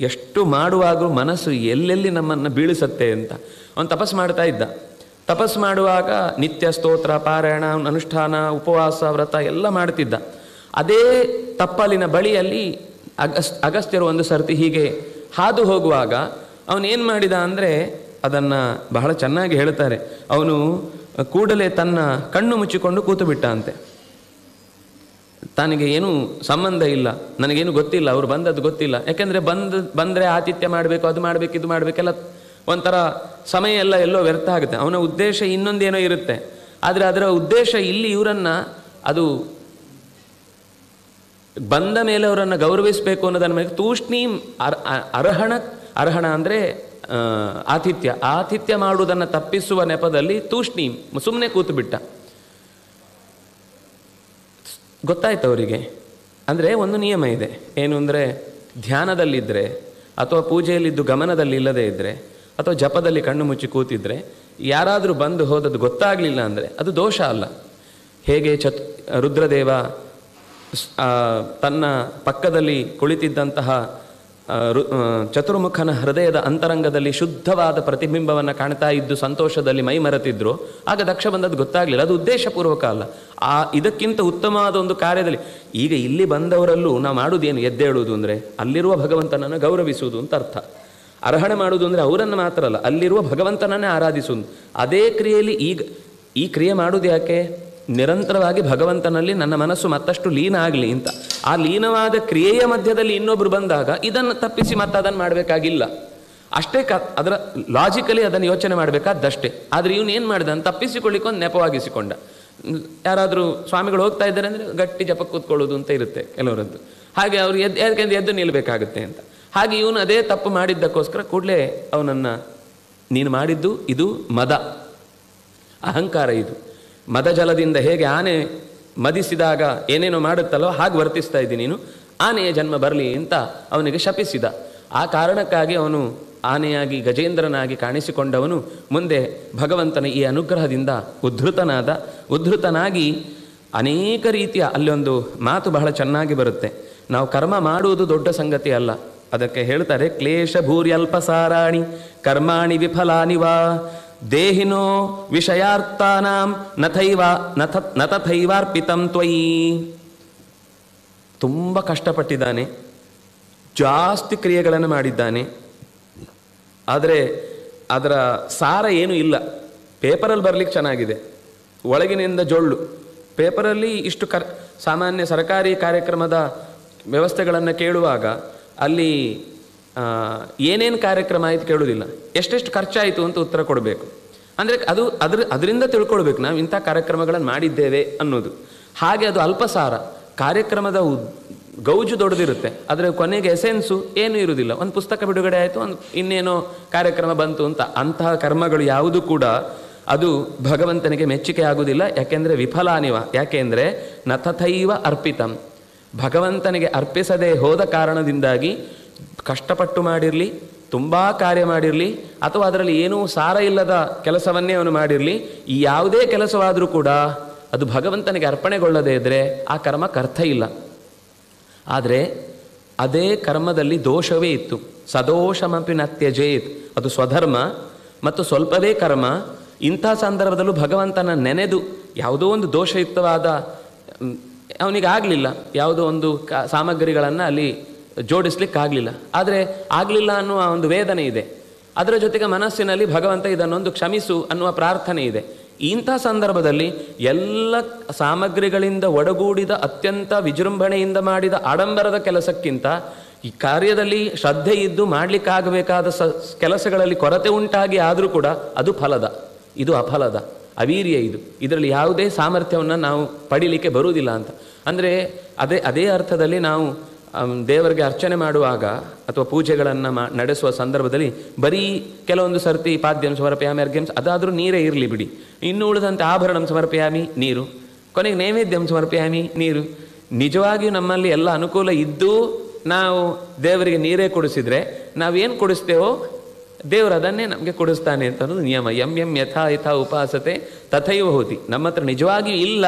ಎಷ್ಟು ಮಾಡುವಾಗಲೂ ಮನಸ್ಸು ಎಲ್ಲೆಲ್ಲಿ ನಮ್ಮನ್ನು ಬೀಳಿಸುತ್ತೆ ಅಂತ. ಅವನು ತಪಸ್ಸು ಮಾಡ್ತಾ ಇದ್ದ. ತಪಸ್ಸು ಮಾಡುವಾಗ ನಿತ್ಯ ಸ್ತೋತ್ರ ಪಾರಾಯಣ ಅನುಷ್ಠಾನ ಉಪವಾಸ ವ್ರತ ಎಲ್ಲ ಮಾಡ್ತಿದ್ದ. ಅದೇ ತಪ್ಪಲಿನ ಬಳಿಯಲ್ಲಿ ಅಗಸ್ತ್ಯರು ಒಂದು ಸರ್ತಿ ಹೀಗೆ ಹಾದು ಹೋಗುವಾಗ ಅವನೇನು ಮಾಡಿದ ಅಂದರೆ, ಅದನ್ನು ಬಹಳ ಚೆನ್ನಾಗಿ ಹೇಳ್ತಾರೆ, ಅವನು ಕೂಡಲೇ ತನ್ನ ಕಣ್ಣು ಮುಚ್ಚಿಕೊಂಡು ಕೂತು ಬಿಟ್ಟ ಅಂತೆ. ತನಗೆ ಏನೂ ಸಂಬಂಧ ಇಲ್ಲ, ನನಗೇನು ಗೊತ್ತಿಲ್ಲ, ಅವರು ಬಂದದ್ದು ಗೊತ್ತಿಲ್ಲ. ಯಾಕೆಂದರೆ ಬಂದರೆ ಆತಿಥ್ಯ ಮಾಡಬೇಕು, ಅದು ಮಾಡಬೇಕು, ಇದು ಮಾಡಬೇಕೆಲ್ಲ ಒಂಥರ ಸಮಯ ಎಲ್ಲ ಎಲ್ಲೋ ವ್ಯರ್ಥ ಆಗುತ್ತೆ. ಅವನ ಉದ್ದೇಶ ಇನ್ನೊಂದೇನೋ ಇರುತ್ತೆ. ಆದರೆ ಅದರ ಉದ್ದೇಶ ಇಲ್ಲಿ ಇವರನ್ನು ಅದು ಬಂದ ಮೇಲೆ ಅವರನ್ನು ಗೌರವಿಸಬೇಕು ಅನ್ನೋದನ್ನ ಮೇಲೆ ತೂಷ್ಣೀಂ ಅರ್ಹಣ ಅಂದರೆ ಆತಿಥ್ಯ ಮಾಡುವುದನ್ನು ತಪ್ಪಿಸುವ ನೆಪದಲ್ಲಿ ತೂಷ್ಣೀಂ ಸುಮ್ಮನೆ ಕೂತು ಬಿಟ್ಟ. ಗೊತ್ತಾಯ್ತು ಅವರಿಗೆ. ಅಂದರೆ ಒಂದು ನಿಯಮ ಇದೆ, ಏನು ಅಂದರೆ ಧ್ಯಾನದಲ್ಲಿದ್ದರೆ ಅಥವಾ ಪೂಜೆಯಲ್ಲಿದ್ದು ಗಮನದಲ್ಲಿ ಇಲ್ಲದೇ ಇದ್ದರೆ ಅಥವಾ ಜಪದಲ್ಲಿ ಕಣ್ಣು ಮುಚ್ಚಿ ಕೂತಿದ್ರೆ ಯಾರಾದರೂ ಬಂದು ಹೋದದ್ದು ಗೊತ್ತಾಗಲಿಲ್ಲ ಅಂದರೆ ಅದು ದೋಷ ಅಲ್ಲ. ಹೇಗೆ ರುದ್ರದೇವ ತನ್ನ ಪಕ್ಕದಲ್ಲಿ ಕುಳಿತಿದ್ದಂತಹ ಚತುರ್ಮುಖನ ಹೃದಯದ ಅಂತರಂಗದಲ್ಲಿ ಶುದ್ಧವಾದ ಪ್ರತಿಬಿಂಬವನ್ನು ಕಾಣ್ತಾ ಇದ್ದು ಸಂತೋಷದಲ್ಲಿ ಮೈ ಮರೆತಿದ್ರು, ಆಗ ದಕ್ಷ ಬಂದದ್ದು ಗೊತ್ತಾಗಲಿಲ್ಲ. ಅದು ಉದ್ದೇಶಪೂರ್ವಕ ಅಲ್ಲ. ಇದಕ್ಕಿಂತ ಉತ್ತಮವಾದ ಒಂದು ಕಾರ್ಯದಲ್ಲಿ ಈಗ ಇಲ್ಲಿ ಬಂದವರಲ್ಲೂ ನಾವು ಮಾಡುವುದೇನು, ಎದ್ದೇಳುವುದು ಅಂದರೆ ಅಲ್ಲಿರುವ ಭಗವಂತನನ್ನು ಗೌರವಿಸುವುದು ಅಂತ ಅರ್ಥ. ಅರ್ಹಣೆ ಮಾಡುವುದು ಅಂದರೆ ಅವರನ್ನು ಮಾತ್ರ ಅಲ್ಲ, ಅಲ್ಲಿರುವ ಭಗವಂತನನ್ನೇ ಆರಾಧಿಸುವುದು. ಅದೇ ಕ್ರಿಯೆಯಲ್ಲಿ ಈ ಕ್ರಿಯೆ ಮಾಡುವುದು ಯಾಕೆ? ನಿರಂತರವಾಗಿ ಭಗವಂತನಲ್ಲಿ ನನ್ನ ಮನಸ್ಸು ಮತ್ತಷ್ಟು ಲೀನ ಆಗಲಿ ಅಂತ. ಆ ಲೀನವಾದ ಕ್ರಿಯೆಯ ಮಧ್ಯದಲ್ಲಿ ಇನ್ನೊಬ್ರು ಬಂದಾಗ ಇದನ್ನು ತಪ್ಪಿಸಿ ಮತ್ತೆ ಅದನ್ನು ಮಾಡಬೇಕಾಗಿಲ್ಲ. ಅಷ್ಟೇ ಅದರ ಲಾಜಿಕಲಿ ಅದನ್ನು ಯೋಚನೆ ಮಾಡಬೇಕಾದಷ್ಟೇ. ಆದರೆ ಇವನು ಏನು ಮಾಡಿದ ಅಂತ ತಪ್ಪಿಸಿಕೊಳ್ಳಿಕೊಂಡು ನೆಪವಾಗಿಸಿಕೊಂಡ. ಯಾರಾದರೂ ಸ್ವಾಮಿಗಳು ಹೋಗ್ತಾ ಇದ್ದಾರೆ ಅಂದರೆ ಗಟ್ಟಿ ಜಪ ಕೂತ್ಕೊಳ್ಳೋದು ಅಂತ ಇರುತ್ತೆ ಕೆಲವರದ್ದು. ಹಾಗೆ ಅವರು ಎದ್ದು ನಿಲ್ಲಬೇಕಾಗುತ್ತೆ ಅಂತ. ಹಾಗೆ ಇವನು ಅದೇ ತಪ್ಪು ಮಾಡಿದ್ದಕ್ಕೋಸ್ಕರ ಕೂಡಲೇ ಅವನನ್ನು, ನೀನು ಮಾಡಿದ್ದು ಇದು ಮದ, ಅಹಂಕಾರ, ಇದು ಮದ ಜಲದಿಂದ ಹೇಗೆ ಆನೆ ಮದಿಸಿದಾಗ ಏನೇನೋ ಮಾಡುತ್ತಲ್ಲೋ ಹಾಗೆ ವರ್ತಿಸ್ತಾ ಇದ್ದೀನಿ, ನೀನು ಆನೆಯ ಜನ್ಮ ಬರಲಿ ಅಂತ ಅವನಿಗೆ ಶಪಿಸಿದ. ಆ ಕಾರಣಕ್ಕಾಗಿ ಅವನು ಆನೆಯಾಗಿ ಗಜೇಂದ್ರನಾಗಿ ಕಾಣಿಸಿಕೊಂಡವನು ಮುಂದೆ ಭಗವಂತನ ಈ ಅನುಗ್ರಹದಿಂದ ಉದ್ಧೃತನಾಗಿ ಅನೇಕ ರೀತಿಯ, ಅಲ್ಲೊಂದು ಮಾತು ಬಹಳ ಚೆನ್ನಾಗಿ ಬರುತ್ತೆ, ನಾವು ಕರ್ಮ ಮಾಡುವುದು ದೊಡ್ಡ ಸಂಗತಿ ಅಲ್ಲ. ಅದಕ್ಕೆ ಹೇಳ್ತಾರೆ, ಕ್ಲೇಶ ಭೂರ್ಯಲ್ಪಸಾರಾಣಿ ಕರ್ಮಾಣಿ ವಿಫಲಾನಿ ವಾ ದೇಹಿನೋ ವಿಷಯಾರ್ಥಾನಾಂ ನತಥೈವಾರ್ಪಿತಂ ತ್ವಯಿ. ತುಂಬ ಕಷ್ಟಪಟ್ಟಿದ್ದಾನೆ, ಜಾಸ್ತಿ ಕ್ರಿಯೆಗಳನ್ನು ಮಾಡಿದ್ದಾನೆ, ಆದರೆ ಅದರ ಸಾರ ಏನೂ ಇಲ್ಲ. ಪೇಪರಲ್ಲಿ ಬರಲಿಕ್ಕೆ ಚೆನ್ನಾಗಿದೆ, ಒಳಗಿನಿಂದ ಜೊಳ್ಳು. ಪೇಪರಲ್ಲಿ ಇಷ್ಟು ಸಾಮಾನ್ಯ ಸರ್ಕಾರಿ ಕಾರ್ಯಕ್ರಮದ ವ್ಯವಸ್ಥೆಗಳನ್ನು ಕೇಳುವಾಗ ಅಲ್ಲಿ ಏನೇನು ಕಾರ್ಯಕ್ರಮ ಆಯಿತು ಕೇಳೋದಿಲ್ಲ, ಎಷ್ಟೆಷ್ಟು ಖರ್ಚಾಯಿತು ಅಂತ ಉತ್ತರ ಕೊಡಬೇಕು. ಅಂದರೆ ಅದರಿಂದ ತಿಳ್ಕೊಳ್ಬೇಕು ನಾವು ಇಂಥ ಕಾರ್ಯಕ್ರಮಗಳನ್ನು ಮಾಡಿದ್ದೇವೆ ಅನ್ನೋದು. ಹಾಗೆ ಅದು ಅಲ್ಪಸಾರ. ಕಾರ್ಯಕ್ರಮದ ಗೌಜು ದೊಡ್ಡದಿರುತ್ತೆ, ಆದರೆ ಕೊನೆಗೆ ಎಸೆನ್ಸು ಏನೂ ಇರುವುದಿಲ್ಲ. ಒಂದು ಪುಸ್ತಕ ಬಿಡುಗಡೆ ಆಯಿತು, ಒಂದು ಇನ್ನೇನೋ ಕಾರ್ಯಕ್ರಮ ಬಂತು ಅಂತ. ಅಂತಹ ಕರ್ಮಗಳು ಯಾವುದು ಕೂಡ ಅದು ಭಗವಂತನಿಗೆ ಮೆಚ್ಚುಗೆ ಆಗುವುದಿಲ್ಲ. ಯಾಕೆಂದರೆ ವಿಫಲಾನಿವ, ಯಾಕೆಂದರೆ ನತಥೈವ ಅರ್ಪಿತಂ, ಭಗವಂತನಿಗೆ ಅರ್ಪಿಸದೆ ಹೋದ ಕಾರಣದಿಂದಾಗಿ ಕಷ್ಟಪಟ್ಟು ಮಾಡಿರಲಿ, ತುಂಬ ಕಾರ್ಯ ಮಾಡಿರಲಿ, ಅಥವಾ ಅದರಲ್ಲಿ ಏನೂ ಸಾರ ಇಲ್ಲದ ಕೆಲಸವನ್ನೇ ಅವನು ಮಾಡಿರಲಿ, ಈ ಯಾವುದೇ ಕೆಲಸವಾದರೂ ಕೂಡ ಅದು ಭಗವಂತನಿಗೆ ಅರ್ಪಣೆಗೊಳ್ಳದೇ ಇದ್ದರೆ ಆ ಕರ್ಮಕ್ಕೆ ಅರ್ಥ ಇಲ್ಲ. ಆದರೆ ಅದೇ ಕರ್ಮದಲ್ಲಿ ದೋಷವೇ ಇತ್ತು. ಸದೋಷಮಪಿ ನ ತ್ಯಜೇತ್, ಅದು ಸ್ವಧರ್ಮ ಮತ್ತು ಸ್ವಲ್ಪವೇ ಕರ್ಮ. ಇಂಥ ಸಂದರ್ಭದಲ್ಲೂ ಭಗವಂತನ ನೆನೆದು ಯಾವುದೋ ಒಂದು ದೋಷಯುಕ್ತವಾದ ಅವನಿಗೆ ಆಗಲಿಲ್ಲ, ಯಾವುದೋ ಒಂದು ಸಾಮಗ್ರಿಗಳನ್ನು ಅಲ್ಲಿ ಜೋಡಿಸ್ಲಿಕ್ಕಾಗಲಿಲ್ಲ. ಆದರೆ ಆಗಲಿಲ್ಲ ಅನ್ನುವ ಒಂದು ವೇದನೆ ಇದೆ. ಅದರ ಜೊತೆಗೆ ಮನಸ್ಸಿನಲ್ಲಿ ಭಗವಂತ ಇದನ್ನೊಂದು ಕ್ಷಮಿಸು ಅನ್ನುವ ಪ್ರಾರ್ಥನೆ ಇದೆ. ಇಂಥ ಸಂದರ್ಭದಲ್ಲಿ ಎಲ್ಲ ಸಾಮಗ್ರಿಗಳಿಂದ ಒಡಗೂಡಿದ ಅತ್ಯಂತ ವಿಜೃಂಭಣೆಯಿಂದ ಮಾಡಿದ ಆಡಂಬರದ ಕೆಲಸಕ್ಕಿಂತ ಈ ಕಾರ್ಯದಲ್ಲಿ ಶ್ರದ್ಧೆ ಇದ್ದು ಮಾಡಲಿಕ್ಕಾಗಬೇಕಾದ ಕೆಲಸಗಳಲ್ಲಿ ಕೊರತೆ ಉಂಟಾಗಿ ಆದರೂ ಕೂಡ ಅದು ಫಲದ, ಇದು ಅಫಲದ, ಅವೀರ್ಯ. ಇದರಲ್ಲಿ ಯಾವುದೇ ಸಾಮರ್ಥ್ಯವನ್ನು ನಾವು ಪಡೀಲಿಕ್ಕೆ ಬರುವುದಿಲ್ಲ ಅಂತ. ಅಂದರೆ ಅದೇ ಅರ್ಥದಲ್ಲಿ ನಾವು ದೇವರಿಗೆ ಅರ್ಚನೆ ಮಾಡುವಾಗ ಅಥವಾ ಪೂಜೆಗಳನ್ನು ನಡೆಸುವ ಸಂದರ್ಭದಲ್ಲಿ ಬರೀ ಕೆಲವೊಂದು ಸರ್ತಿ ಪಾದ್ಯಂ ಸಮರ್ಪಯಾಮಿ ಅರ್ಘ್ಯಂ ಅದಾದರೂ ನೀರೇ ಇರಲಿ ಬಿಡಿ, ಇನ್ನು ಉಳಿದಂತೆ ಆಭರಣಂ ಸಮರ್ಪಯಾಮಿ ನೀರು, ಕೊನೆಗೆ ನೈವೇದ್ಯಂ ಸಮರ್ಪಯಾಮಿ ನೀರು. ನಿಜವಾಗಿಯೂ ನಮ್ಮಲ್ಲಿ ಎಲ್ಲ ಅನುಕೂಲ ಇದ್ದು ನಾವು ದೇವರಿಗೆ ನೀರೇ ಕೊಡಿಸಿದರೆ ನಾವೇನು ಕೊಡಿಸ್ತೇವೋ ದೇವರು ಅದನ್ನೇ ನಮಗೆ ಕೊಡಿಸ್ತಾನೆ ಅಂತ ಅನ್ನೋದು ನಿಯಮ. ಯಂ ಯಂ ಯಥಾ ಯಥಾ ಉಪಾಸತೆ ತಥೈವ ಹೋತಿ. ನಮ್ಮ ಹತ್ರ ನಿಜವಾಗಿಯೂ ಇಲ್ಲ,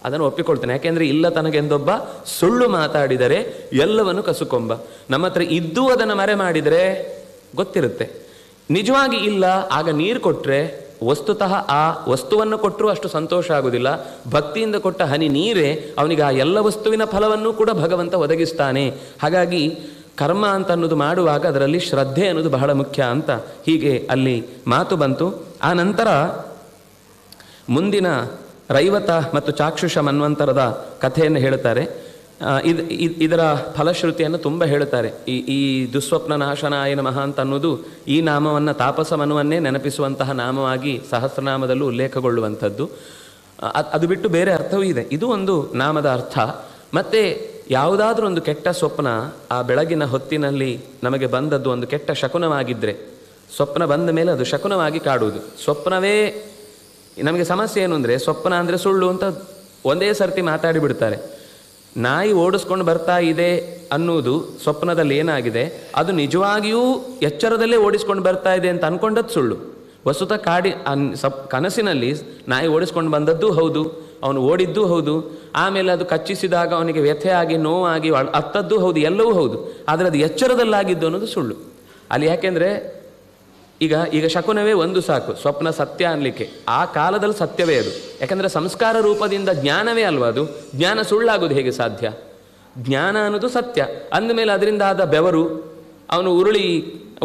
ಅದನ್ನು ಒಪ್ಪಿಕೊಳ್ತೇನೆ. ಯಾಕೆಂದರೆ ಇಲ್ಲ ತನಗೆಂದೊಬ್ಬ ಸುಳ್ಳು ಮಾತಾಡಿದರೆ ಎಲ್ಲವನ್ನು ಕಸುಕೊಂಬ. ನಮ್ಮ ಹತ್ರ ಇದ್ದೂ ಅದನ್ನು ಮರೆ ಮಾಡಿದರೆ ಗೊತ್ತಿರುತ್ತೆ. ನಿಜವಾಗಿ ಇಲ್ಲ, ಆಗ ನೀರು ಕೊಟ್ಟರೆ ವಸ್ತುತಃ ಆ ವಸ್ತುವನ್ನು ಕೊಟ್ಟರೂ ಅಷ್ಟು ಸಂತೋಷ ಆಗುವುದಿಲ್ಲ. ಭಕ್ತಿಯಿಂದ ಕೊಟ್ಟ ಹನಿ ನೀರೇ ಅವನಿಗೆ ಆ ಎಲ್ಲ ವಸ್ತುವಿನ ಫಲವನ್ನು ಕೂಡ ಭಗವಂತ ಒದಗಿಸ್ತಾನೆ. ಹಾಗಾಗಿ ಕರ್ಮ ಅಂತ ಅನ್ನೋದು ಮಾಡುವಾಗ ಅದರಲ್ಲಿ ಶ್ರದ್ಧೆ ಅನ್ನೋದು ಬಹಳ ಮುಖ್ಯ ಅಂತ ಹೀಗೆ ಅಲ್ಲಿ ಮಾತು ಬಂತು. ಆ ನಂತರ ಮುಂದಿನ ರೈವತ ಮತ್ತು ಚಾಕ್ಷುಷ ಮನ್ವಂತರದ ಕಥೆಯನ್ನು ಹೇಳುತ್ತಾರೆ. ಇದರ ಫಲಶ್ರುತಿಯನ್ನು ತುಂಬ ಹೇಳುತ್ತಾರೆ. ಈ ದುಸ್ವಪ್ನ ನಾಶನಾಯ ನಮಃ ಅಂತ ಅನ್ನೋದು ಈ ನಾಮವನ್ನು ತಾಪಸ ಮನುವನ್ನೇ ನೆನಪಿಸುವಂತಹ ನಾಮವಾಗಿ ಸಹಸ್ರನಾಮದಲ್ಲೂ ಉಲ್ಲೇಖಗೊಳ್ಳುವಂಥದ್ದು. ಅದು ಬಿಟ್ಟು ಬೇರೆ ಅರ್ಥವೂ ಇದೆ. ಇದು ಒಂದು ನಾಮದ ಅರ್ಥ. ಮತ್ತು ಯಾವುದಾದ್ರೂ ಒಂದು ಕೆಟ್ಟ ಸ್ವಪ್ನ ಆ ಬೆಳಗಿನ ಹೊತ್ತಿನಲ್ಲಿ ನಮಗೆ ಬಂದದ್ದು ಒಂದು ಕೆಟ್ಟ ಶಕುನವಾಗಿದ್ದರೆ, ಸ್ವಪ್ನ ಬಂದ ಮೇಲೆ ಅದು ಶಕುನವಾಗಿ ಕಾಡುವುದು. ಸ್ವಪ್ನವೇ ನಮಗೆ ಸಮಸ್ಯೆ ಏನು ಅಂದರೆ, ಸ್ವಪ್ನ ಅಂದರೆ ಸುಳ್ಳು ಅಂತ ಒಂದೇ ಸರ್ತಿ ಮಾತಾಡಿಬಿಡ್ತಾರೆ. ನಾಯಿ ಓಡಿಸ್ಕೊಂಡು ಬರ್ತಾ ಇದೆ ಅನ್ನುವುದು ಸ್ವಪ್ನದಲ್ಲಿ ಏನಾಗಿದೆ, ಅದು ನಿಜವಾಗಿಯೂ ಎಚ್ಚರದಲ್ಲೇ ಓಡಿಸ್ಕೊಂಡು ಬರ್ತಾ ಇದೆ ಅಂತ ಅಂದ್ಕೊಂಡದ್ದು ಸುಳ್ಳು. ವಸ್ತುತ ಕನಸಿನಲ್ಲಿ ನಾಯಿ ಓಡಿಸ್ಕೊಂಡು ಬಂದದ್ದೂ ಹೌದು, ಅವನು ಓಡಿದ್ದೂ ಹೌದು, ಆಮೇಲೆ ಅದು ಕಚ್ಚಿಸಿದಾಗ ಅವನಿಗೆ ವ್ಯಥೆಯಾಗಿ ನೋವಾಗಿ ಅತ್ತದ್ದೂ ಹೌದು, ಎಲ್ಲವೂ ಹೌದು. ಆದರೆ ಅದು ಎಚ್ಚರದಲ್ಲಾಗಿದ್ದು ಅನ್ನೋದು ಸುಳ್ಳು ಅಲ್ಲಿ. ಯಾಕೆಂದರೆ ಈಗ ಶಕುನವೇ ಒಂದು ಸಾಕು ಸ್ವಪ್ನ ಸತ್ಯ ಅನ್ನಲಿಕ್ಕೆ. ಆ ಕಾಲದಲ್ಲಿ ಸತ್ಯವೇ ಅದು. ಯಾಕಂದರೆ ಸಂಸ್ಕಾರ ರೂಪದಿಂದ ಜ್ಞಾನವೇ ಅಲ್ವಾ ಅದು. ಜ್ಞಾನ ಸುಳ್ಳಾಗೋದು ಹೇಗೆ ಸಾಧ್ಯ? ಜ್ಞಾನ ಅನ್ನೋದು ಸತ್ಯ ಅಂದಮೇಲೆ ಅದರಿಂದ ಆದ ಬೆವರು, ಅವನು ಉರುಳಿ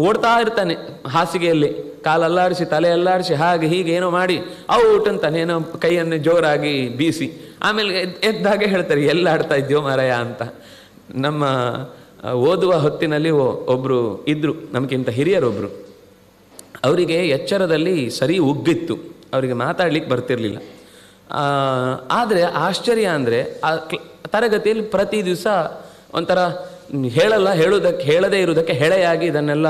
ಓಡ್ತಾ ಇರ್ತಾನೆ ಹಾಸಿಗೆಯಲ್ಲಿ, ಕಾಲಲ್ಲಾಡಿಸಿ ತಲೆ ಅಲ್ಲಾಡಿಸಿ ಹಾಗೆ ಹೀಗೆ ಏನೋ ಮಾಡಿ ಔಟ್ ಅಂತಾನೆ, ಏನೋ ಕೈಯನ್ನು ಜೋರಾಗಿ ಬೀಸಿ, ಆಮೇಲೆ ಎದ್ದಾಗ ಹೇಳ್ತಾರೆ ಎಲ್ಲ ಆಡ್ತಾ ಇದ್ಯೋ ಮಾರಾಯ ಅಂತ. ನಮ್ಮ ಓದುವ ಹೊತ್ತಿನಲ್ಲಿ ಒಬ್ಬರು ಇದ್ದರು, ನಮಗಿಂತ ಹಿರಿಯರೊಬ್ಬರು. ಅವರಿಗೆ ಎಚ್ಚರದಲ್ಲಿ ಸರಿ ಉಗ್ಗಿತ್ತು, ಅವರಿಗೆ ಮಾತಾಡ್ಲಿಕ್ಕೆ ಬರ್ತಿರಲಿಲ್ಲ. ಆದರೆ ಆಶ್ಚರ್ಯ ಅಂದರೆ ಆ ತರಗತಿಯಲ್ಲಿ ಪ್ರತಿ ದಿವಸ ಒಂಥರ ಹೇಳದೇ ಇರುವುದಕ್ಕೆ ಹೆಳೆಯಾಗಿ ಇದನ್ನೆಲ್ಲ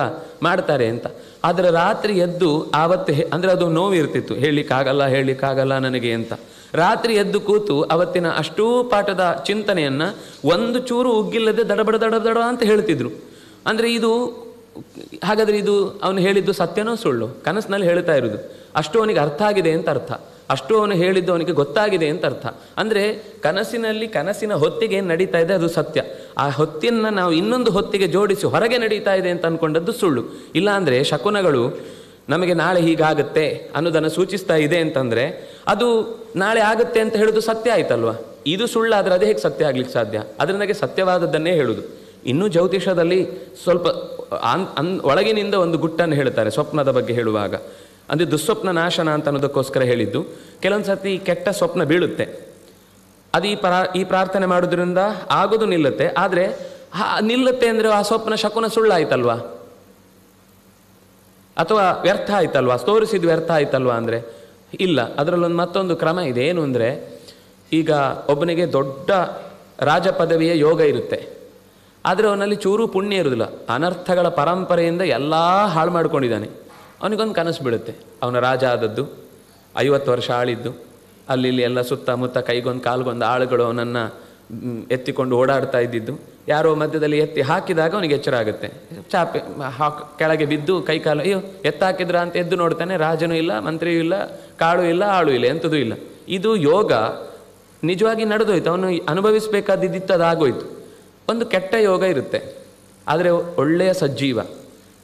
ಮಾಡ್ತಾರೆ ಅಂತ. ಆದರೆ ರಾತ್ರಿ ಎದ್ದು ಆವತ್ತು ಅಂದರೆ ಅದು ನೋವು ಇರ್ತಿತ್ತು, ಹೇಳಲಿಕ್ಕಾಗಲ್ಲ ನನಗೆ ಅಂತ. ರಾತ್ರಿ ಎದ್ದು ಕೂತು ಅವತ್ತಿನ ಅಷ್ಟೂ ಪಾಠದ ಚಿಂತನೆಯನ್ನು ಒಂದು ಚೂರು ಉಗ್ಗಿಲ್ಲದೆ ದಡಬಡ ಅಂತ ಹೇಳ್ತಿದ್ರು. ಅಂದರೆ ಹಾಗಾದರೆ ಇದು ಅವನು ಹೇಳಿದ್ದು ಸತ್ಯನೋ ಸುಳ್ಳು? ಕನಸಿನಲ್ಲಿ ಹೇಳ್ತಾ ಇರೋದು ಅಷ್ಟು ಅವನಿಗೆ ಅರ್ಥ ಆಗಿದೆ ಅಂತ ಅರ್ಥ, ಅಷ್ಟು ಅವನು ಹೇಳಿದ್ದು ಅವನಿಗೆ ಗೊತ್ತಾಗಿದೆ ಅಂತ ಅರ್ಥ. ಅಂದರೆ ಕನಸಿನ ಹೊತ್ತಿಗೆ ಏನು ನಡೀತಾ ಇದೆ ಅದು ಸತ್ಯ. ಆ ಹೊತ್ತಿನ ನಾವು ಇನ್ನೊಂದು ಹೊತ್ತಿಗೆ ಜೋಡಿಸಿ ಹೊರಗೆ ನಡೀತಾ ಇದೆ ಅಂತ ಅಂದ್ಕೊಂಡದ್ದು ಸುಳ್ಳು. ಇಲ್ಲಾಂದರೆ ಶಕುನಗಳು ನಮಗೆ ನಾಳೆ ಹೀಗಾಗುತ್ತೆ ಅನ್ನೋದನ್ನು ಸೂಚಿಸ್ತಾ ಇದೆ ಅಂತಂದರೆ ಅದು ನಾಳೆ ಆಗುತ್ತೆ ಅಂತ ಹೇಳೋದು ಸತ್ಯ ಆಯ್ತಲ್ವ. ಇದು ಸುಳ್ಳಾದರೆ ಅದೇ ಹೇಗೆ ಸತ್ಯ ಆಗ್ಲಿಕ್ಕೆ ಸಾಧ್ಯ? ಅದರಿಂದಾಗೆ ಸತ್ಯವಾದದ್ದನ್ನೇ ಹೇಳುದು. ಇನ್ನೂ ಜ್ಯೋತಿಷದಲ್ಲಿ ಸ್ವಲ್ಪ ಒಳಗಿನಿಂದ ಒಂದು ಗುಟ್ಟನ್ನು ಹೇಳ್ತಾರೆ ಸ್ವಪ್ನದ ಬಗ್ಗೆ ಹೇಳುವಾಗ. ಅಂದರೆ ದುಸ್ವಪ್ನ ನಾಶನ ಅಂತ ಅನ್ನೋದಕ್ಕೋಸ್ಕರ ಹೇಳಿದ್ದು. ಕೆಲವೊಂದು ಸರ್ತಿ ಕೆಟ್ಟ ಸ್ವಪ್ನ ಬೀಳುತ್ತೆ, ಅದು ಈ ಪ್ರಾರ್ಥನೆ ಮಾಡೋದ್ರಿಂದ ಆಗೋದು ನಿಲ್ಲುತ್ತೆ. ಆದರೆ ನಿಲ್ಲುತ್ತೆ ಅಂದರೆ ಆ ಸ್ವಪ್ನ ಶಕುನ ಸುಳ್ಳಾಯ್ತಲ್ವಾ, ಅಥವಾ ವ್ಯರ್ಥ ಆಯ್ತಲ್ವಾ, ತೋರಿಸಿದ್ದು ವ್ಯರ್ಥ ಆಯ್ತಲ್ವಾ ಅಂದರೆ ಇಲ್ಲ. ಅದರಲ್ಲೊಂದು ಮತ್ತೊಂದು ಕ್ರಮ ಇದೆ. ಏನು ಅಂದರೆ, ಈಗ ಒಬ್ಬನಿಗೆ ದೊಡ್ಡ ರಾಜ ಪದವಿಯ ಯೋಗ ಇರುತ್ತೆ, ಆದರೆ ಅವನಲ್ಲಿ ಚೂರು ಪುಣ್ಯ ಇರೋದಿಲ್ಲ. ಅನರ್ಥಗಳ ಪರಂಪರೆಯಿಂದ ಎಲ್ಲ ಹಾಳು ಮಾಡ್ಕೊಂಡಿದ್ದಾನೆ. ಅವನಿಗೊಂದು ಕನಸು ಬೀಳುತ್ತೆ, ಅವನ ರಾಜ ಆದದ್ದು, 50 ವರ್ಷ ಆಳಿದ್ದು, ಅಲ್ಲಿ ಎಲ್ಲ ಸುತ್ತಮುತ್ತ ಕೈಗೊಂದು ಕಾಲ್ಗೊಂದು ಆಳುಗಳು ಅವನನ್ನು ಎತ್ತಿಕೊಂಡು ಓಡಾಡ್ತಾ ಇದ್ದಿದ್ದು. ಯಾರೋ ಮಧ್ಯದಲ್ಲಿ ಎತ್ತಿ ಹಾಕಿದಾಗ ಅವನಿಗೆ ಎಚ್ಚರ ಆಗುತ್ತೆ. ಚಾಪೆ ಕೆಳಗೆ ಬಿದ್ದು ಕೈಕಾಲು ಅಯ್ಯೋ ಎತ್ತಾಕಿದ್ರ ಅಂತ ಎದ್ದು ನೋಡ್ತಾನೆ, ರಾಜನೂ ಇಲ್ಲ, ಮಂತ್ರಿಯೂ ಇಲ್ಲ, ಕಾಳು ಇಲ್ಲ, ಆಳು ಇಲ್ಲ, ಎಂಥದೂ ಇಲ್ಲ. ಇದು ಯೋಗ ನಿಜವಾಗಿ ನಡೆದೋಯ್ತು, ಅವನು ಅನುಭವಿಸಬೇಕಾದಿದ್ದಿತ್ತು, ಅದಾಗೋಯ್ತು. ಒಂದು ಕೆಟ್ಟ ಯೋಗ ಇರುತ್ತೆ, ಆದರೆ ಒಳ್ಳೆಯ ಸಜ್ಜೀವ,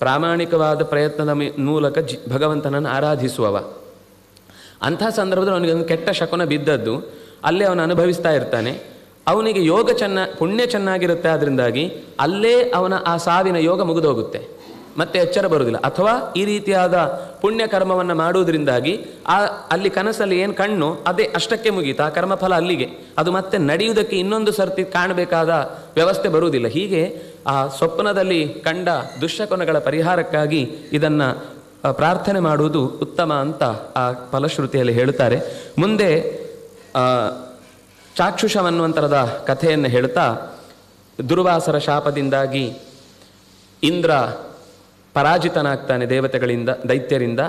ಪ್ರಾಮಾಣಿಕವಾದ ಪ್ರಯತ್ನದ ಮೂಲಕ ಭಗವಂತನನ್ನು ಆರಾಧಿಸುವವ. ಅಂಥ ಸಂದರ್ಭದಲ್ಲಿ ಅವನಿಗೆ ಒಂದು ಕೆಟ್ಟ ಶಕುನ ಬಿದ್ದದ್ದು ಅಲ್ಲೇ ಅವನು ಅನುಭವಿಸ್ತಾ ಇರ್ತಾನೆ. ಅವನಿಗೆ ಯೋಗ ಪುಣ್ಯ ಚೆನ್ನಾಗಿರುತ್ತೆ, ಅದರಿಂದಾಗಿ ಅಲ್ಲೇ ಅವನ ಆ ಸಾವಿನ ಯೋಗ ಮುಗಿದೋಗುತ್ತೆ, ಮತ್ತೆ ಎಚ್ಚರ ಬರುವುದಿಲ್ಲ. ಅಥವಾ ಈ ರೀತಿಯಾದ ಪುಣ್ಯ ಕರ್ಮವನ್ನು ಮಾಡುವುದರಿಂದಾಗಿ ಅಲ್ಲಿ ಕನಸಲ್ಲಿ ಏನು ಕಣ್ಣು ಅದೇ ಅಷ್ಟಕ್ಕೆ ಮುಗೀತು, ಆ ಕರ್ಮಫಲ ಅಲ್ಲಿಗೆ, ಅದು ಮತ್ತೆ ನಡೆಯುವುದಕ್ಕೆ ಇನ್ನೊಂದು ಸರ್ತಿ ಕಾಣಬೇಕಾದ ವ್ಯವಸ್ಥೆ ಬರುವುದಿಲ್ಲ. ಹೀಗೆ ಆ ಸ್ವಪ್ನದಲ್ಲಿ ಕಂಡ ದುಶ್ಶಕುನಗಳ ಪರಿಹಾರಕ್ಕಾಗಿ ಇದನ್ನು ಪ್ರಾರ್ಥನೆ ಮಾಡುವುದು ಉತ್ತಮ ಅಂತ ಆ ಫಲಶ್ರುತಿಯಲ್ಲಿ ಹೇಳುತ್ತಾರೆ. ಮುಂದೆ ಚಾಕ್ಷುಷ ಅನ್ನುವಂಥರದ ಕಥೆಯನ್ನು ಹೇಳ್ತಾ, ದುರ್ವಾಸರ ಶಾಪದಿಂದಾಗಿ ಇಂದ್ರ ಪರಾಜಿತನಾಗ್ತಾನೆ ದೇವತೆಗಳಿಂದ, ದೈತ್ಯರಿಂದ.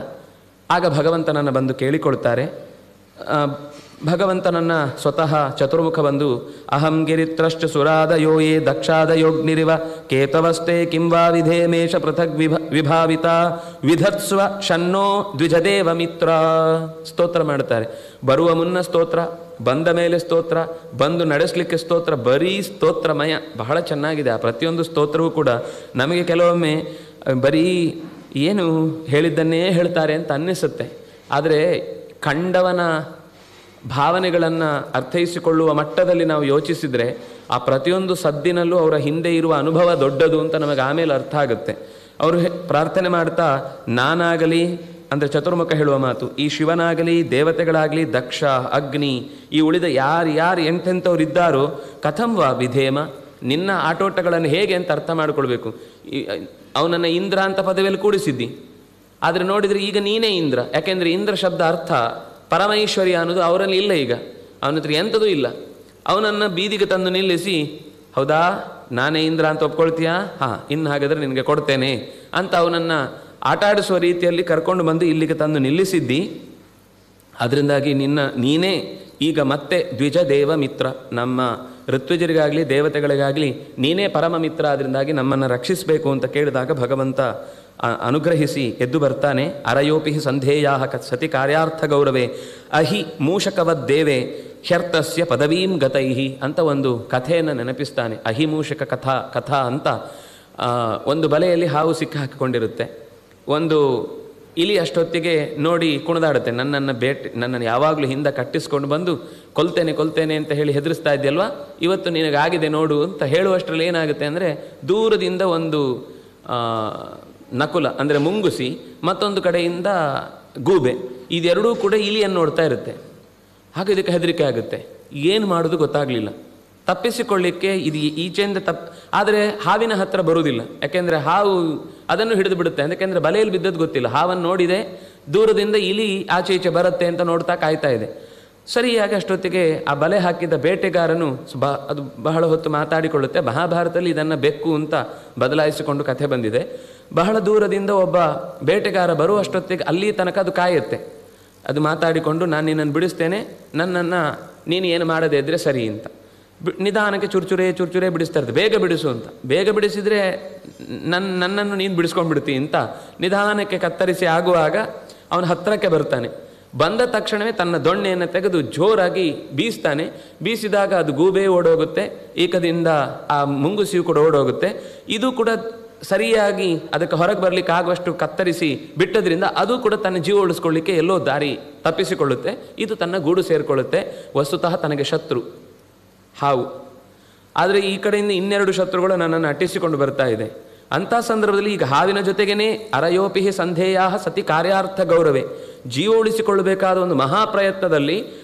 ಆಗ ಭಗವಂತನನ್ನು ಬಂದು ಕೇಳಿಕೊಳ್ತಾರೆ. ಭಗವಂತನನ್ನ ಸ್ವತಃ ಚತುರ್ಮುಖ ಬಂದು ಅಹಂ ಗಿರಿತ್ರಶ್ಚ ಸುರಾದಯೋ ಯೇ ದಕ್ಷಾದಯೋಗ್ನಿರಿವ ಕೇತವಸ್ತೆ ಕಿಂವಾ ವಿಧೇಮೇಶ ಪೃಥಗ್ ವಿಭಾವಿತ ವಿಧತ್ಸ್ವ ಶನ್ನೋ ದ್ವಿಜದೇವ ಮಿತ್ರ ಸ್ತೋತ್ರ ಮಾಡ್ತಾರೆ. ಬರುವ ಮುನ್ನ ಸ್ತೋತ್ರ, ಬಂದ ಮೇಲೆ ಸ್ತೋತ್ರ, ಬಂದು ನಡೆಸಲಿಕ್ಕೆ ಸ್ತೋತ್ರ, ಬರೀ ಸ್ತೋತ್ರಮಯ. ಬಹಳ ಚೆನ್ನಾಗಿದೆ ಆ ಪ್ರತಿಯೊಂದು ಸ್ತೋತ್ರವೂ ಕೂಡ. ನಮಗೆ ಕೆಲವೊಮ್ಮೆ ಬರೀ ಏನು ಹೇಳಿದ್ದನ್ನೇ ಹೇಳ್ತಾರೆ ಅಂತ ಅನ್ನಿಸುತ್ತೆ. ಆದರೆ ಕಂಡವನ ಭಾವನೆಗಳನ್ನು ಅರ್ಥೈಸಿಕೊಳ್ಳುವ ಮಟ್ಟದಲ್ಲಿ ನಾವು ಯೋಚಿಸಿದರೆ ಆ ಪ್ರತಿಯೊಂದು ಸದ್ದಿನಲ್ಲೂ ಅವರ ಹಿಂದೆ ಇರುವ ಅನುಭವ ದೊಡ್ಡದು ಅಂತ ನಮಗೆ ಆಮೇಲೆ ಅರ್ಥ ಆಗುತ್ತೆ. ಅವರು ಪ್ರಾರ್ಥನೆ ಮಾಡ್ತಾ ನಾನಾಗಲಿ ಅಂದರೆ ಚತುರ್ಮುಖ ಹೇಳುವ ಮಾತು, ಈ ಶಿವನಾಗಲಿ ದೇವತೆಗಳಾಗಲಿ ದಕ್ಷ ಅಗ್ನಿ ಈ ಉಳಿದ ಯಾರು ಎಂತೆಂಥವ್ರು ಇದ್ದಾರೋ ಕಥಂ ವಾ ವಿಧೇಮ, ನಿನ್ನ ಆಟೋಟಗಳನ್ನು ಹೇಗೆ ಅಂತ ಅರ್ಥ ಮಾಡಿಕೊಳ್ಬೇಕು. ಅವನನ್ನು ಇಂದ್ರ ಅಂತ ಪದವಿಯಲ್ಲಿ ಕೂಡಿಸಿದ್ದಿ, ಆದರೆ ನೋಡಿದರೆ ಈಗ ನೀನೇ ಇಂದ್ರ. ಯಾಕೆಂದರೆ ಇಂದ್ರ ಶಬ್ದ ಅರ್ಥ ಪರಮೈಶ್ವರ್ಯ ಅನ್ನೋದು ಅವರಲ್ಲಿ ಇಲ್ಲ. ಈಗ ಅವನ ಹತ್ರ ಎಂಥದೂ ಇಲ್ಲ. ಅವನನ್ನು ಬೀದಿಗೆ ತಂದು ನಿಲ್ಲಿಸಿ, ಹೌದಾ ನಾನೇ ಇಂದ್ರ ಅಂತ ಒಪ್ಕೊಳ್ತೀಯಾ, ಹಾಂ ಇನ್ನು ಹಾಗಾದರೆ ನಿನಗೆ ಕೊಡ್ತೇನೆ ಅಂತ ಅವನನ್ನು ಆಟಾಡಿಸುವ ರೀತಿಯಲ್ಲಿ ಕರ್ಕೊಂಡು ಬಂದು ಇಲ್ಲಿಗೆ ತಂದು ನಿಲ್ಲಿಸಿದ್ದಿ. ಅದರಿಂದಾಗಿ ನೀನೇ ಈಗ ಮತ್ತೆ ದ್ವಿಜ ದೇವ ಮಿತ್ರ, ನಮ್ಮ ಋತ್ವಿಜರಿಗಾಗಲಿ ದೇವತೆಗಳಿಗಾಗಲಿ ನೀನೇ ಪರಮ ಮಿತ್ರ, ಅದರಿಂದಾಗಿ ನಮ್ಮನ್ನು ರಕ್ಷಿಸಬೇಕು ಅಂತ ಕೇಳಿದಾಗ ಭಗವಂತ ಅನುಗ್ರಹಿಸಿ ಎದ್ದು ಬರ್ತಾನೆ. ಅರಯೋಪಿ ಸಂಧೇಯಾ ಸತಿ ಕಾರ್ಯಾರ್ಥ ಗೌರವೇ ಅಹಿ ಮೂಷಕವದ್ದೇವೆ ಹ್ಯರ್ಥಸ್ಯ ಪದವೀಂ ಗತೈಹಿ ಅಂತ ಒಂದು ಕಥೆಯನ್ನು ನೆನಪಿಸ್ತಾನೆ. ಅಹಿಮೂಷಕ ಕಥಾ ಅಂತ ಒಂದು ಬಲೆಯಲ್ಲಿ ಹಾವು ಸಿಕ್ಕಿ ಹಾಕಿಕೊಂಡಿರುತ್ತೆ. ಒಂದು ಇಲಿ ಅಷ್ಟೊತ್ತಿಗೆ ನೋಡಿ ಕುಣಿದಾಡುತ್ತೆ, ನನ್ನನ್ನು ಯಾವಾಗಲೂ ಹಿಂದೆ ಕಟ್ಟಿಸ್ಕೊಂಡು ಬಂದು ಕೊಲ್ತೇನೆ ಅಂತ ಹೇಳಿ ಹೆದರಿಸ್ತಾ ಇದೆಯಲ್ವಾ, ಇವತ್ತು ನಿನಗಾಗಿದೆ ನೋಡು ಅಂತ ಹೇಳುವಷ್ಟರಲ್ಲಿ ಏನಾಗುತ್ತೆ ಅಂದರೆ ದೂರದಿಂದ ಒಂದು ನಕುಲ ಅಂದರೆ ಮುಂಗುಸಿ, ಮತ್ತೊಂದು ಕಡೆಯಿಂದ ಗೂಬೆ, ಇದೆರಡೂ ಕೂಡ ಇಲಿಯನ್ನು ನೋಡ್ತಾ ಇರುತ್ತೆ. ಹಾಗೆ ಇದಕ್ಕೆ ಹೆದರಿಕೆ ಆಗುತ್ತೆ. ಏನು ಮಾಡೋದು ಗೊತ್ತಾಗಲಿಲ್ಲ. ತಪ್ಪಿಸಿಕೊಳ್ಳಿಕ್ಕೆ ಇದು ಈಚೆಯಿಂದ ಆದರೆ ಹಾವಿನ ಹತ್ರ ಬರುವುದಿಲ್ಲ. ಯಾಕೆಂದರೆ ಹಾವು ಅದನ್ನು ಹಿಡಿದು ಬಿಡುತ್ತೆ. ಯಾಕೆಂದರೆ ಬಲೆಯಲ್ಲಿ ಬಿದ್ದದ್ದು ಗೊತ್ತಿಲ್ಲ. ಹಾವನ್ನು ನೋಡಿದೆ, ದೂರದಿಂದ ಇಲಿ ಆಚೆ ಈಚೆ ಬರುತ್ತೆ ಅಂತ ನೋಡ್ತಾ ಕಾಯ್ತಾ ಇದೆ. ಸರಿಯಾಗಿ ಅಷ್ಟೊತ್ತಿಗೆ ಆ ಬಲೆ ಹಾಕಿದ ಬೇಟೆಗಾರನು ಅದು ಬಹಳ ಹೊತ್ತು ಮಾತಾಡಿಕೊಳ್ಳುತ್ತೆ. ಮಹಾಭಾರತದಲ್ಲಿ ಇದನ್ನು ಬೆಕ್ಕು ಅಂತ ಬದಲಾಯಿಸಿಕೊಂಡು ಕಥೆ ಬಂದಿದೆ. ಬಹಳ ದೂರದಿಂದ ಒಬ್ಬ ಬೇಟೆಗಾರ ಬರುವಷ್ಟೊತ್ತಿಗೆ ಅಲ್ಲಿ ತನಕ ಅದು ಕಾಯುತ್ತೆ. ಅದು ಮಾತಾಡಿಕೊಂಡು ನಾನು ನಿನ್ನನ್ನು ಬಿಡಿಸ್ತೇನೆ, ನನ್ನನ್ನು ನೀನು ಏನು ಮಾಡದೇ ಇದ್ದರೆ ಸರಿ ಅಂತ ನಿಧಾನಕ್ಕೆ ಚುರ್ಚುರೇ ಬಿಡಿಸ್ತಾ ಇರ್ತದೆ. ಬೇಗ ಬಿಡಿಸು ಅಂತ. ಬೇಗ ಬಿಡಿಸಿದರೆ ನನ್ನನ್ನು ನೀನು ಬಿಡಿಸ್ಕೊಂಡ್ಬಿಡ್ತಿ ಅಂತ ನಿಧಾನಕ್ಕೆ ಕತ್ತರಿಸಿ ಆಗುವಾಗ ಅವನ ಹತ್ತಿರಕ್ಕೆ ಬರ್ತಾನೆ. ಬಂದ ತಕ್ಷಣವೇ ತನ್ನ ದೊಣ್ಣೆಯನ್ನು ತೆಗೆದು ಜೋರಾಗಿ ಬೀಸ್ತಾನೆ. ಬೀಸಿದಾಗ ಅದು ಗೂಬೆ ಓಡೋಗುತ್ತೆ, ಏಕದಿಂದ ಆ ಮುಂಗುಸಿಯು ಕೂಡ ಓಡೋಗುತ್ತೆ. ಇದು ಕೂಡ ಸರಿಯಾಗಿ ಅದಕ್ಕೆ ಹೊರಗೆ ಬರಲಿಕ್ಕೆ ಆಗುವಷ್ಟು ಕತ್ತರಿಸಿ ಬಿಟ್ಟದ್ರಿಂದ ಅದು ಕೂಡ ತನ್ನ ಜೀವ ಉಳಿಸ್ಕೊಳ್ಳಿಕ್ಕೆ ಎಲ್ಲೋ ದಾರಿ ತಪ್ಪಿಸಿಕೊಳ್ಳುತ್ತೆ. ಇದು ತನ್ನ ಗೂಡು ಸೇರಿಕೊಳ್ಳುತ್ತೆ. ವಸ್ತುತಃ ತನಗೆ ಶತ್ರು ಹಾವು. ಆದರೆ ಈ ಕಡೆಯಿಂದ ಇನ್ನೆರಡು ಶತ್ರುಗಳು ನನ್ನನ್ನು ಅಟ್ಟಿಸಿಕೊಂಡು ಬರ್ತಾ ಇದೆ. ಅಂಥ ಸಂದರ್ಭದಲ್ಲಿ ಈಗ ಹಾವಿನ ಜೊತೆಗೇನೆ ಅರಯೋಪಿಹಿ ಸಂಧೇಯಾ ಸತಿ ಕಾರ್ಯಾರ್ಥ ಗೌರವೇ, ಜೀವ ಉಳಿಸಿಕೊಳ್ಳಬೇಕಾದ ಒಂದು ಮಹಾಪ್ರಯತ್ನದಲ್ಲಿ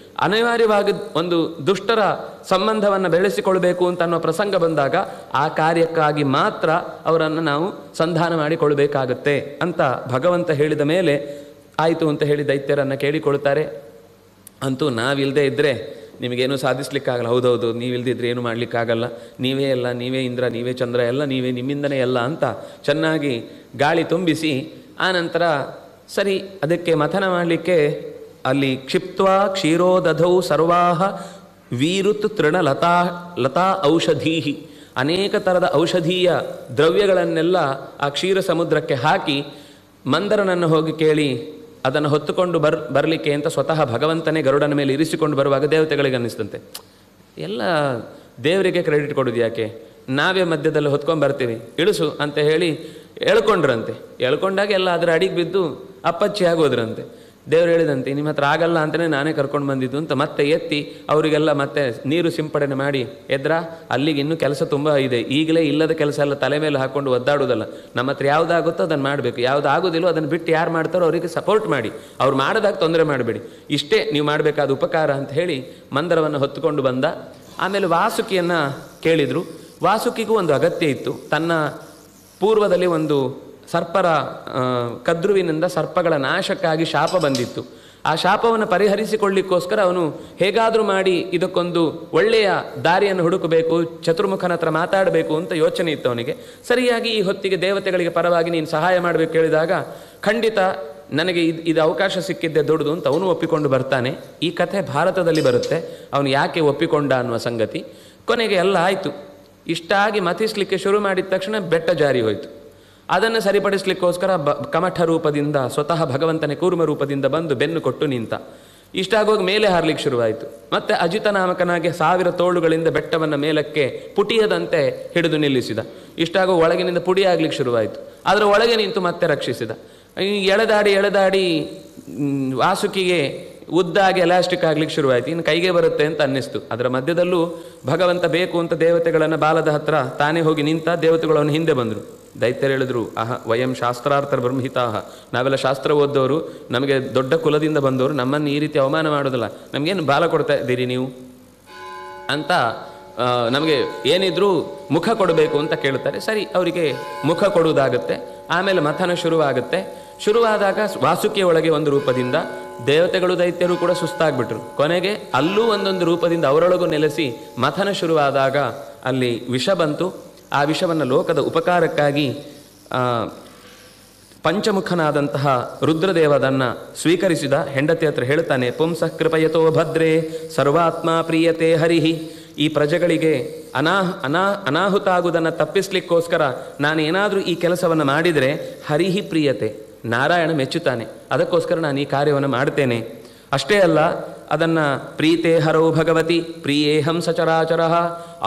ಅನಿವಾರ್ಯವಾಗಿ ಒಂದು ದುಷ್ಟರ ಸಂಬಂಧವನ್ನು ಬೆಳೆಸಿಕೊಳ್ಬೇಕು ಅಂತ ಅನ್ನೋ ಪ್ರಸಂಗ ಬಂದಾಗ ಆ ಕಾರ್ಯಕ್ಕಾಗಿ ಮಾತ್ರ ಅವರನ್ನು ನಾವು ಸಂಧಾನ ಮಾಡಿಕೊಳ್ಬೇಕಾಗತ್ತೆ ಅಂತ ಭಗವಂತ ಹೇಳಿದ ಮೇಲೆ ಆಯಿತು ಅಂತ ಹೇಳಿ ದೈತ್ಯರನ್ನು ಕೇಳಿಕೊಳ್ತಾರೆ. ಅಂತೂ ನಾವಿಲ್ಲದೆ ಇದ್ದರೆ ನಿಮಗೇನು ಸಾಧಿಸ್ಲಿಕ್ಕಾಗಲ್ಲ. ಹೌದೌದು, ನೀವಿಲ್ದಿದ್ರೆ ಏನು ಮಾಡಲಿಕ್ಕಾಗಲ್ಲ, ನೀವೇ ಎಲ್ಲ, ನೀವೇ ಇಂದ್ರ, ನೀವೇ ಚಂದ್ರ, ಎಲ್ಲ ನೀವೇ, ನಿಮ್ಮಿಂದನೇ ಎಲ್ಲ ಅಂತ ಚೆನ್ನಾಗಿ ಗಾಳಿ ತುಂಬಿಸಿ ಆನಂತರ ಸರಿ ಅದಕ್ಕೆ ಮಥನ ಮಾಡಲಿಕ್ಕೆ ಅಲ್ಲಿ ಕ್ಷಿಪ್ತ್ವಾ ಕ್ಷೀರೋದಧೌ ಸರ್ವಾಹ ವೀರುತ್ ತೃಣ ಲತಾ ಔಷಧೀಹಿ, ಅನೇಕ ಥರದ ಔಷಧೀಯ ದ್ರವ್ಯಗಳನ್ನೆಲ್ಲ ಆ ಕ್ಷೀರ ಸಮುದ್ರಕ್ಕೆ ಹಾಕಿ ಮಂದರನನ್ನು ಹೋಗಿ ಕೇಳಿ ಅದನ್ನು ಹೊತ್ತುಕೊಂಡು ಬರಲಿಕ್ಕೆ ಅಂತ ಸ್ವತಃ ಭಗವಂತನೇ ಗರುಡನ ಮೇಲೆ ಇರಿಸಿಕೊಂಡು ಬರುವಾಗ ದೇವತೆಗಳಿಗೆ ಅನ್ನಿಸ್ತಂತೆ, ಎಲ್ಲ ದೇವರಿಗೆ ಕ್ರೆಡಿಟ್ ಕೊಡೋದು ಯಾಕೆ, ನಾವೇ ಮಧ್ಯದಲ್ಲಿ ಹೊತ್ಕೊಂಡು ಬರ್ತೀವಿ, ಇಳಿಸು ಅಂತ ಹೇಳಿ ಎಳ್ಕೊಂಡ್ರಂತೆ. ಎಳ್ಕೊಂಡಾಗ ಎಲ್ಲ ಅದರ ಅಡಿಗೆ ಬಿದ್ದು ಅಪ್ಪಚ್ಚಿ ಆಗೋದ್ರಂತೆ. ದೇವರು ಹೇಳಿದಂತೆ ನಿಮ್ಮ ಹತ್ರ ಆಗಲ್ಲ ಅಂತಲೇ ನಾನೇ ಕರ್ಕೊಂಡು ಬಂದಿದ್ದು ಅಂತ ಮತ್ತೆ ಎತ್ತಿ ಅವರಿಗೆಲ್ಲ ಮತ್ತೆ ನೀರು ಸಿಂಪಡಣೆ ಮಾಡಿ ಎದ್ರ ಅಲ್ಲಿಗೆ ಇನ್ನೂ ಕೆಲಸ ತುಂಬ ಇದೆ, ಈಗಲೇ ಇಲ್ಲದ ಕೆಲಸ ಎಲ್ಲ ತಲೆ ಮೇಲೆ ಹಾಕ್ಕೊಂಡು ಒದ್ದಾಡೋದಲ್ಲ, ನಮ್ಮ ಹತ್ರ ಯಾವುದಾಗುತ್ತೋ ಅದನ್ನು ಮಾಡಬೇಕು, ಯಾವುದು ಆಗೋದಿಲ್ಲೋ ಅದನ್ನು ಬಿಟ್ಟು ಯಾರು ಮಾಡ್ತಾರೋ ಅವರಿಗೆ ಸಪೋರ್ಟ್ ಮಾಡಿ, ಅವ್ರು ಮಾಡೋದಾಗ ತೊಂದರೆ ಮಾಡಬೇಡಿ, ಇಷ್ಟೇ ನೀವು ಮಾಡಬೇಕಾದ ಉಪಕಾರ ಅಂತ ಹೇಳಿ ಮಂದರವನ್ನು ಹೊತ್ತುಕೊಂಡು ಬಂದ. ಆಮೇಲೆ ವಾಸುಕಿಯನ್ನು ಕೇಳಿದರು. ವಾಸುಕಿಗೂ ಒಂದು ಅಗತ್ಯ ಇತ್ತು. ತನ್ನ ಪೂರ್ವದಲ್ಲಿ ಒಂದು ಸರ್ಪರ ಕದ್ರುವಿನಿಂದ ಸರ್ಪಗಳ ನಾಶಕ್ಕಾಗಿ ಶಾಪ ಬಂದಿತ್ತು. ಆ ಶಾಪವನ್ನು ಪರಿಹರಿಸಿಕೊಳ್ಳಿಕ್ಕೋಸ್ಕರ ಅವನು ಹೇಗಾದರೂ ಮಾಡಿ ಇದಕ್ಕೊಂದು ಒಳ್ಳೆಯ ದಾರಿಯನ್ನು ಹುಡುಕಬೇಕು, ಚತುರ್ಮುಖನ ಹತ್ರ ಮಾತಾಡಬೇಕು ಅಂತ ಯೋಚನೆ ಇತ್ತು ಅವನಿಗೆ. ಸರಿಯಾಗಿ ಈ ಹೊತ್ತಿಗೆ ದೇವತೆಗಳಿಗೆ ಪರವಾಗಿ ನೀನು ಸಹಾಯ ಮಾಡಬೇಕು ಹೇಳಿದಾಗ ಖಂಡಿತ ನನಗೆ ಇದು ಅವಕಾಶ ಸಿಕ್ಕಿದ್ದೆ ದೊಡ್ಡದು ಅಂತ ಅವನು ಒಪ್ಪಿಕೊಂಡು ಬರ್ತಾನೆ. ಈ ಕಥೆ ಭಾರತದಲ್ಲಿ ಬರುತ್ತೆ, ಅವನು ಯಾಕೆ ಒಪ್ಪಿಕೊಂಡ ಅನ್ನುವ ಸಂಗತಿ. ಕೊನೆಗೆ ಎಲ್ಲ ಆಯಿತು. ಇಷ್ಟಾಗಿ ಮಥಿಸ್ಲಿಕ್ಕೆ ಶುರು ಮಾಡಿದ ತಕ್ಷಣ ಬೆಟ್ಟ ಜಾರಿ ಹೋಯಿತು. ಅದನ್ನು ಸರಿಪಡಿಸ್ಲಿಕ್ಕೋಸ್ಕರ ಕಮಠ ರೂಪದಿಂದ ಸ್ವತಃ ಭಗವಂತನೇ ಕೂರ್ಮ ರೂಪದಿಂದ ಬಂದು ಬೆನ್ನು ಕೊಟ್ಟು ನಿಂತ. ಇಷ್ಟಾಗೋಗಿ ಮೇಲೆ ಹಾರಲಿಕ್ಕೆ ಶುರುವಾಯಿತು. ಮತ್ತೆ ಅಜಿತ ನಾಮಕನಾಗಿ 1000 ತೋಳುಗಳಿಂದ ಬೆಟ್ಟವನ್ನು ಮೇಲಕ್ಕೆ ಪುಟಿಯದಂತೆ ಹಿಡಿದು ನಿಲ್ಲಿಸಿದ. ಇಷ್ಟಾಗೋ ಒಳಗಿನಿಂದ ಪುಡಿ ಆಗ್ಲಿಕ್ಕೆ ಶುರುವಾಯಿತು. ಅದರ ಒಳಗೆ ನಿಂತು ಮತ್ತೆ ರಕ್ಷಿಸಿದ. ಎಳೆದಾಡಿ ವಾಸುಕಿಗೆ ಉದ್ದಾಗಿ ಎಲಾಸ್ಟಿಕ್ ಆಗ್ಲಿಕ್ಕೆ ಶುರುವಾಯಿತು. ಇನ್ನು ಕೈಗೆ ಬರುತ್ತೆ ಅಂತ ಅನ್ನಿಸ್ತು. ಅದರ ಮಧ್ಯದಲ್ಲೂ ಭಗವಂತ ಬೇಕು ಅಂತ ದೇವತೆಗಳನ್ನು ಬಾಲದ ಹತ್ರ ತಾನೇ ಹೋಗಿ ನಿಂತ. ದೇವತೆಗಳನ್ನು ಹಿಂದೆ ಬಂದರು. ದೈತ್ಯರು ಹೇಳಿದ್ರು, ವಯಂ ಶಾಸ್ತ್ರಾರ್ಥರ ಬ್ರಹ್ಮಿತಾಹ, ನಾವೆಲ್ಲ ಶಾಸ್ತ್ರ ಓದ್ದವರು, ನಮಗೆ ದೊಡ್ಡ ಕುಲದಿಂದ ಬಂದವರು, ನಮ್ಮನ್ನು ಈ ರೀತಿ ಅವಮಾನ ಮಾಡೋದಿಲ್ಲ, ನಮಗೇನು ಬಾಲ ಕೊಡ್ತಾ ಇದ್ದೀರಿ ನೀವು ಅಂತ ನಮಗೆ ಏನಿದ್ರೂ ಮುಖ ಕೊಡಬೇಕು ಅಂತ ಕೇಳ್ತಾರೆ. ಸರಿ, ಅವರಿಗೆ ಮುಖ ಕೊಡುವುದಾಗುತ್ತೆ. ಆಮೇಲೆ ಮಥನ ಶುರುವಾಗುತ್ತೆ. ಶುರುವಾದಾಗ ವಾಸುಕಿಯ ಒಳಗೆ ಒಂದು ರೂಪದಿಂದ ದೇವತೆಗಳು ದೈತ್ಯರು ಕೂಡ ಸುಸ್ತಾಗ್ಬಿಟ್ರು. ಕೊನೆಗೆ ಅಲ್ಲೂ ಒಂದೊಂದು ರೂಪದಿಂದ ಅವರೊಳಗೂ ನೆಲೆಸಿ ಮಥನ ಶುರುವಾದಾಗ ಅಲ್ಲಿ ವಿಷ ಬಂತು. ಆ ವಿಷವನ್ನು ಲೋಕದ ಉಪಕಾರಕ್ಕಾಗಿ ಪಂಚಮುಖನಾದಂತಹ ರುದ್ರದೇವದನ್ನು ಸ್ವೀಕರಿಸಿದ. ಹೆಂಡತಿ ಹತ್ರ ಹೇಳ್ತಾನೆ, ಪುಂಸಃ ಕೃಪಯತೋ ಭದ್ರೇ ಸರ್ವಾತ್ಮ ಪ್ರಿಯತೆ ಹರಿಹಿ. ಈ ಪ್ರಜೆಗಳಿಗೆ ಅನಾಹುತ ಆಗುವುದನ್ನು ತಪ್ಪಿಸ್ಲಿಕ್ಕೋಸ್ಕರ ನಾನು ಏನಾದರೂ ಈ ಕೆಲಸವನ್ನು ಮಾಡಿದರೆ ಹರಿಹಿ ಪ್ರಿಯತೆ, ನಾರಾಯಣ ಮೆಚ್ಚುತ್ತಾನೆ, ಅದಕ್ಕೋಸ್ಕರ ನಾನು ಈ ಕಾರ್ಯವನ್ನು ಮಾಡ್ತೇನೆ. ಅಷ್ಟೇ ಅಲ್ಲ, ಅದನ್ನು ಪ್ರೀತೆ ಹರೋ ಭಗವತಿ ಪ್ರಿಯೇಹಂ ಸಚರಾಚರ.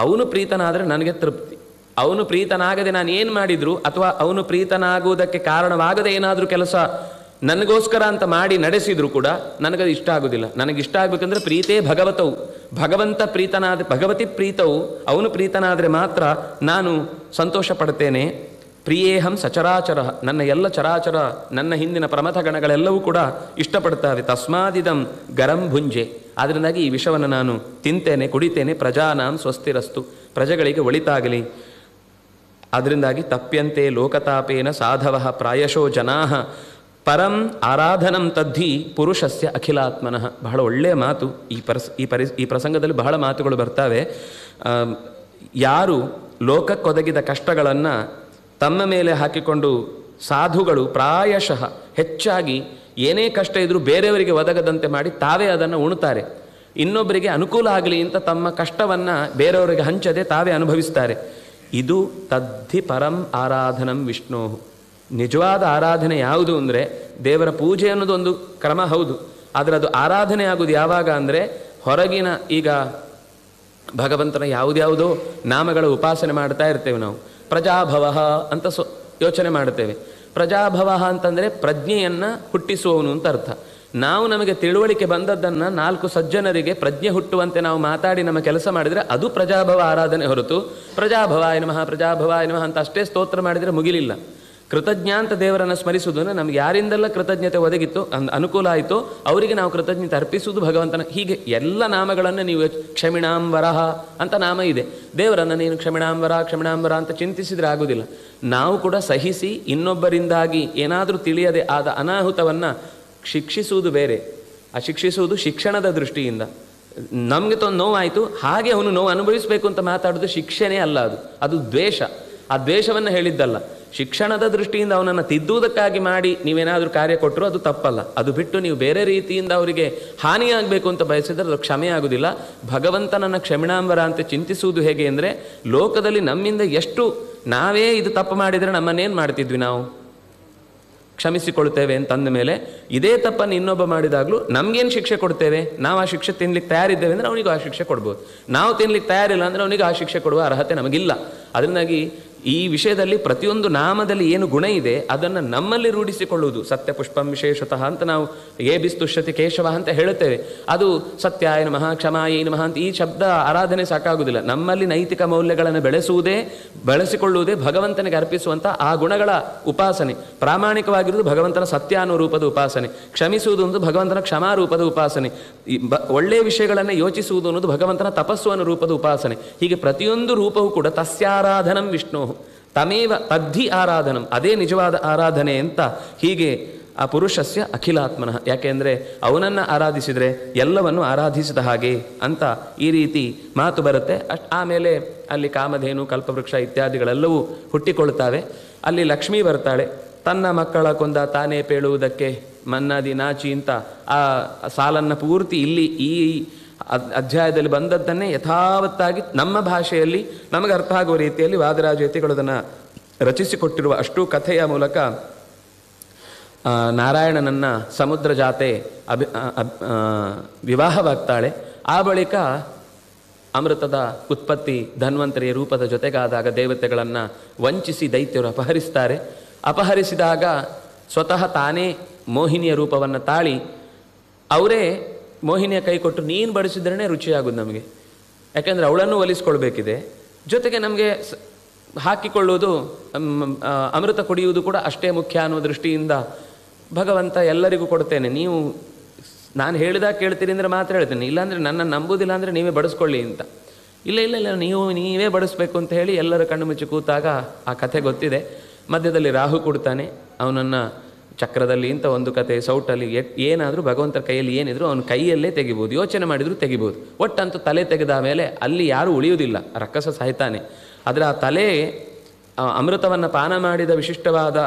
ಅವನು ಪ್ರೀತನಾದರೆ ನನಗೆ ತೃಪ್ತಿ. ಅವನು ಪ್ರೀತನಾಗದೆ ನಾನು ಏನು ಮಾಡಿದ್ರು ಅಥವಾ ಅವನು ಪ್ರೀತನಾಗುವುದಕ್ಕೆ ಕಾರಣವಾಗದೆ ಏನಾದರೂ ಕೆಲಸ ನನಗೋಸ್ಕರ ಅಂತ ಮಾಡಿ ನಡೆಸಿದ್ರು ಕೂಡ ನನಗದು ಇಷ್ಟ ಆಗೋದಿಲ್ಲ. ನನಗಿಷ್ಟ ಆಗಬೇಕಂದ್ರೆ ಪ್ರೀತೇ ಭಗವತವು, ಭಗವಂತ ಪ್ರೀತನಾದ ಭಗವತಿ ಪ್ರೀತವು, ಅವನು ಪ್ರೀತನಾದರೆ ಮಾತ್ರ ನಾನು ಸಂತೋಷ ಪಡ್ತೇನೆ. ಪ್ರಿಯೇಹಂ ಸಚರಾಚರ, ನನ್ನ ಎಲ್ಲ ಚರಾಚರ, ನನ್ನ ಹಿಂದಿನ ಪ್ರಮಥ ಗಣಗಳೆಲ್ಲವೂ ಕೂಡ ಇಷ್ಟಪಡ್ತಾವೆ. ತಸ್ಮಾದಿದಂ ಗರಂ ಭುಂಜೆ, ಆದ್ದರಿಂದಾಗಿ ಈ ವಿಷವನ್ನು ನಾನು ತಿಂತೇನೆ, ಕುಡಿತೇನೆ. ಪ್ರಜಾನಾಂ ಸ್ವಸ್ತಿರಸ್ತು, ಪ್ರಜೆಗಳಿಗೆ ಒಳಿತಾಗಲಿ. ಅದರಿಂದಾಗಿ ತಪ್ಯಂತೆ ಲೋಕತಾಪೇನ ಸಾಧವ ಪ್ರಾಯಶೋ ಜನಾ ಪರಂ ಆರಾಧನಂ ತದ್ಧಿ ಪುರುಷಸ್ಯ ಅಖಿಲಾತ್ಮನಃ. ಬಹಳ ಒಳ್ಳೆಯ ಮಾತು. ಈ ಪ್ರಸಂಗದಲ್ಲಿ ಬಹಳ ಮಾತುಗಳು ಬರ್ತವೆ. ಯಾರು ಲೋಕಕ್ಕೊದಗಿದ ಕಷ್ಟಗಳನ್ನು ತಮ್ಮ ಮೇಲೆ ಹಾಕಿಕೊಂಡು ಸಾಧುಗಳು ಪ್ರಾಯಶಃ ಹೆಚ್ಚಾಗಿ ಏನೇ ಕಷ್ಟ ಇದ್ರೂ ಬೇರೆಯವರಿಗೆ ಒದಗದಂತೆ ಮಾಡಿ ತಾವೇ ಅದನ್ನು ಉಣ್ತಾರೆ. ಇನ್ನೊಬ್ಬರಿಗೆ ಅನುಕೂಲ ಆಗಲಿ ಅಂತ ತಮ್ಮ ಕಷ್ಟವನ್ನು ಬೇರೆಯವರಿಗೆ ಹಂಚದೆ ತಾವೇ ಅನುಭವಿಸ್ತಾರೆ. ಇದು ತದ್ಧಿ ಪರಂ ಆರಾಧನಂ ವಿಷ್ಣು. ನಿಜವಾದ ಆರಾಧನೆ ಯಾವುದು ಅಂದರೆ ದೇವರ ಪೂಜೆ ಅನ್ನೋದೊಂದು ಕ್ರಮ ಹೌದು, ಆದರೆ ಅದು ಆರಾಧನೆ ಆಗೋದು ಯಾವಾಗ ಅಂದರೆ ಹೊರಗಿನ, ಈಗ ಭಗವಂತನ ಯಾವುದ್ಯಾವುದೋ ನಾಮಗಳ ಉಪಾಸನೆ ಮಾಡ್ತಾ ಇರ್ತೇವೆ ನಾವು. ಪ್ರಜಾಭವ ಅಂತ ಯೋಚನೆ ಮಾಡ್ತೇವೆ. ಪ್ರಜಾಭವ ಅಂತಂದರೆ ಪ್ರಜ್ಞೆಯನ್ನು ಹುಟ್ಟಿಸುವವನು ಅಂತ ಅರ್ಥ. ನಾವು ನಮಗೆ ತಿಳುವಳಿಕೆ ಬಂದದ್ದನ್ನು 4 ಸಜ್ಜನರಿಗೆ ಪ್ರಜ್ಞೆ ಹುಟ್ಟುವಂತೆ ನಾವು ಮಾತಾಡಿ ನಮ್ಮ ಕೆಲಸ ಮಾಡಿದರೆ ಅದು ಪ್ರಜಾಭವ ಆರಾಧನೆ ಹೊರತು ಪ್ರಜಾಭವಾಯ ನಮಃ ಪ್ರಜಾಭವಾಯ ನಮಃ ಅಂತ ಅಷ್ಟೇ ಸ್ತೋತ್ರ ಮಾಡಿದರೆ ಮುಗಿಲಿಲ್ಲ. ಕೃತಜ್ಞ ಅಂತ ದೇವರನ್ನು ಸ್ಮರಿಸುವುದನ್ನು ನಮ್ಗೆ ಯಾರಿಂದೆಲ್ಲ ಕೃತಜ್ಞತೆ ಒದಗಿತ್ತು, ಅನುಕೂಲ ಆಯಿತು ಅವರಿಗೆ ನಾವು ಕೃತಜ್ಞತೆ ಅರ್ಪಿಸುವುದು ಭಗವಂತನ. ಹೀಗೆ ಎಲ್ಲ ನಾಮಗಳನ್ನು ನೀವು ಕ್ಷಮಿಣಾಂಬರಃ ಅಂತ ನಾಮ ಇದೆ. ದೇವರನ್ನು ನೀನು ಕ್ಷಮಿಣಾಂಬರ ಅಂತ ಚಿಂತಿಸಿದರೆ ಆಗುವುದಿಲ್ಲ. ನಾವು ಕೂಡ ಸಹಿಸಿ ಇನ್ನೊಬ್ಬರಿಂದಾಗಿ ಏನಾದರೂ ತಿಳಿಯದೆ ಆದ ಅನಾಹುತವನ್ನು ಶಿಕ್ಷಿಸುವುದು ಬೇರೆ, ಶಿಕ್ಷಿಸುವುದು ಶಿಕ್ಷಣದ ದೃಷ್ಟಿಯಿಂದ. ನಮಗೆ ನೋವಾಯಿತು ಹಾಗೆ ಅವನು ನೋವು ಅನುಭವಿಸಬೇಕು ಅಂತ ಮಾತಾಡೋದು ಶಿಕ್ಷೆನೇ ಅಲ್ಲ, ಅದು ದ್ವೇಷ. ಆ ದ್ವೇಷವನ್ನು ಹೇಳಿದ್ದಲ್ಲ. ಶಿಕ್ಷಣದ ದೃಷ್ಟಿಯಿಂದ ಅವನನ್ನು ತಿದ್ದುವುದಕ್ಕಾಗಿ ಮಾಡಿ ನೀವೇನಾದರೂ ಕಾರ್ಯ ಕೊಟ್ಟರು ಅದು ತಪ್ಪಲ್ಲ. ಅದು ಬಿಟ್ಟು ನೀವು ಬೇರೆ ರೀತಿಯಿಂದ ಅವರಿಗೆ ಹಾನಿಯಾಗಬೇಕು ಅಂತ ಬಯಸಿದರೆ ಅದು ಕ್ಷಮೆ ಆಗುವುದಿಲ್ಲ. ಭಗವಂತನನ್ನು ಕ್ಷಮಿಣಾಂಬರ ಅಂತ ಚಿಂತಿಸುವುದು ಹೇಗೆ ಅಂದರೆ, ಲೋಕದಲ್ಲಿ ನಮ್ಮಿಂದ ಎಷ್ಟು ನಾವೇ ಇದು ತಪ್ಪು ಮಾಡಿದರೆ ನಮ್ಮನ್ನೇನು ಮಾಡ್ತಿದ್ವಿ, ನಾವು ಕ್ಷಮಿಸಿಕೊಳ್ತೇವೆ ಅಂತಂದ ಮೇಲೆ ಇದೇ ತಪ್ಪನ್ನು ಇನ್ನೊಬ್ಬ ಮಾಡಿದಾಗಲೂ ನಮಗೇನು ಶಿಕ್ಷೆ ಕೊಡ್ತೇವೆ? ನಾವು ಆ ಶಿಕ್ಷೆ ತಿನ್ಲಿಕ್ಕೆ ತಯಾರಿದ್ದೇವೆ ಅಂದರೆ ಅವನಿಗೂ ಆ ಶಿಕ್ಷೆ ಕೊಡ್ಬೋದು. ನಾವು ತಿನ್ಲಿಕ್ಕೆ ತಯಾರಿಲ್ಲ ಅಂದರೆ ಅವನಿಗೆ ಆ ಶಿಕ್ಷೆ ಕೊಡುವ ಅರ್ಹತೆ ನಮಗಿಲ್ಲ. ಅದರಿಂದಾಗಿ ಈ ವಿಷಯದಲ್ಲಿ ಪ್ರತಿಯೊಂದು ನಾಮದಲ್ಲಿ ಏನು ಗುಣ ಇದೆ ಅದನ್ನು ನಮ್ಮಲ್ಲಿ ರೂಢಿಸಿಕೊಳ್ಳುವುದು. ಸತ್ಯ ಪುಷ್ಪಂ ವಿಶೇಷತಃ ಅಂತ ನಾವು ಏಬಿಸ್ತುಷ್ಯತಿ ಕೇಶವ ಅಂತ ಹೇಳುತ್ತೇವೆ. ಅದು ಸತ್ಯಾಯ ನಮಃ ಕ್ಷಮಾಯ ನಮಃ ಅಂತ ಈ ಶಬ್ದ ಆರಾಧನೆ ಸಾಕಾಗುವುದಿಲ್ಲ. ನಮ್ಮಲ್ಲಿ ನೈತಿಕ ಮೌಲ್ಯಗಳನ್ನು ಬೆಳೆಸಿಕೊಳ್ಳುವುದೇ ಭಗವಂತನಿಗೆ ಅರ್ಪಿಸುವಂಥ ಆ ಗುಣಗಳ ಉಪಾಸನೆ. ಪ್ರಾಮಾಣಿಕವಾಗಿರುವುದು ಭಗವಂತನ ಸತ್ಯಾನುರೂಪದ ಉಪಾಸನೆ. ಕ್ಷಮಿಸುವುದು ಒಂದು ಭಗವಂತನ ಕ್ಷಮಾರೂಪದ ಉಪಾಸನೆ. ಒಳ್ಳೆಯ ವಿಷಯಗಳನ್ನು ಯೋಚಿಸುವುದು ಅನ್ನೋದು ಭಗವಂತನ ತಪಸ್ಸು ಅನುರೂಪದ ಉಪಾಸನೆ. ಹೀಗೆ ಪ್ರತಿಯೊಂದು ರೂಪವೂ ಕೂಡ ತಸ್ಯಾರಾಧನಂ ವಿಷ್ಣು ತಮೇವ ತದ್ಧಿ ಆರಾಧನಂ, ಅದೇ ನಿಜವಾದ ಆರಾಧನೆ ಅಂತ. ಹೀಗೆ ಆ ಪುರುಷಸ್ಯ ಅಖಿಲಾತ್ಮನಃ, ಯಾಕೆಂದರೆ ಅವನನ್ನು ಆರಾಧಿಸಿದರೆ ಎಲ್ಲವನ್ನು ಆರಾಧಿಸಿದ ಹಾಗೆ ಅಂತ ಈ ರೀತಿ ಮಾತು ಬರುತ್ತೆ. ಆಮೇಲೆ ಅಲ್ಲಿ ಕಾಮಧೇನು ಕಲ್ಪವೃಕ್ಷ ಇತ್ಯಾದಿಗಳೆಲ್ಲವೂ ಹುಟ್ಟಿಕೊಳ್ಳುತ್ತವೆ. ಅಲ್ಲಿ ಲಕ್ಷ್ಮೀ ಬರ್ತಾಳೆ. ತನ್ನ ಮಕ್ಕಳ ಕೊಂದ ತಾನೇ ಪೇಳುವುದಕ್ಕೆ ಮನ್ನದಿ ನಾಚಿ ಅಂತ ಆ ಸಾಲನ್ನು ಪೂರ್ತಿ ಇಲ್ಲಿ ಈ ಅಧ್ಯಾಯದಲ್ಲಿ ಬಂದದ್ದನ್ನೇ ಯಥಾವತ್ತಾಗಿ ನಮ್ಮ ಭಾಷೆಯಲ್ಲಿ ನಮಗೆ ಅರ್ಥ ಆಗುವ ರೀತಿಯಲ್ಲಿ ವಾದರಾಜ ಯತಿಗಳು ಅದನ್ನು ರಚಿಸಿಕೊಟ್ಟಿರುವ ಅಷ್ಟೂ ಕಥೆಯ ಮೂಲಕ ನಾರಾಯಣನನ್ನು ಸಮುದ್ರ ಜಾತೆ ವಿವಾಹವಾಗ್ತಾಳೆ. ಆ ಬಳಿಕ ಅಮೃತದ ಉತ್ಪತ್ತಿ ಧನ್ವಂತರಿಯ ರೂಪದ ಜೊತೆಗಾದಾಗ ದೇವತೆಗಳನ್ನು ವಂಚಿಸಿ ದೈತ್ಯರು ಅಪಹರಿಸ್ತಾರೆ. ಅಪಹರಿಸಿದಾಗ ಸ್ವತಃ ತಾನೇ ಮೋಹಿನಿಯ ರೂಪವನ್ನು ತಾಳಿ ಅವರೇ ಮೋಹಿನಿಯ ಕೈ ಕೊಟ್ಟು ನೀನು ಬಡಿಸಿದ್ರೇ ರುಚಿಯಾಗೋದು ನಮಗೆ, ಯಾಕೆಂದರೆ ಅವಳನ್ನು ಒಲಿಸ್ಕೊಳ್ಬೇಕಿದೆ, ಜೊತೆಗೆ ನಮಗೆ ಹಾಕಿಕೊಳ್ಳುವುದು ಅಮೃತ ಕುಡಿಯುವುದು ಕೂಡ ಅಷ್ಟೇ ಮುಖ್ಯ ಅನ್ನೋ ದೃಷ್ಟಿಯಿಂದ ಭಗವಂತ ಎಲ್ಲರಿಗೂ ಕೊಡ್ತೇನೆ, ನೀವು ನಾನು ಹೇಳಿದಾಗ ಕೇಳ್ತೀರಿ ಅಂದರೆ ಮಾತ್ರ ಹೇಳ್ತೇನೆ, ಇಲ್ಲಾಂದರೆ ನನ್ನನ್ನು ನಂಬುವುದಿಲ್ಲ ಅಂದರೆ ನೀವೇ ಬಡಿಸ್ಕೊಳ್ಳಿ ಅಂತ. ಇಲ್ಲ ಇಲ್ಲ ಇಲ್ಲ ನೀವೇ ಬಡಿಸ್ಬೇಕು ಅಂತ ಹೇಳಿ ಎಲ್ಲರ ಕಣ್ಣು ಮುಚ್ಚಿ ಕೂತಾಗ ಆ ಕಥೆ ಗೊತ್ತಿದೆ. ಮಧ್ಯದಲ್ಲಿ ರಾಹು ಕೊಡ್ತಾನೆ, ಅವನನ್ನು ಚಕ್ರದಲ್ಲಿ ಇಂಥ ಒಂದು ಕತೆ, ಸೌಟಲ್ಲಿ ಏನಾದರೂ ಭಗವಂತರ ಕೈಯಲ್ಲಿ ಏನಿದ್ರು ಅವನ ಕೈಯಲ್ಲೇ ತೆಗಿಬೋದು, ಯೋಚನೆ ಮಾಡಿದರೂ ತೆಗಿಬೋದು. ಒಟ್ಟಂತೂ ತಲೆ ತೆಗೆದ ಮೇಲೆ ಅಲ್ಲಿ ಯಾರೂ ಉಳಿಯುವುದಿಲ್ಲ, ರಕ್ಕಸ ಸಾಯ್ತಾನೆ. ಆದರೆ ಆ ತಲೆ ಅಮೃತವನ್ನು ಪಾನ ಮಾಡಿದ ವಿಶಿಷ್ಟವಾದ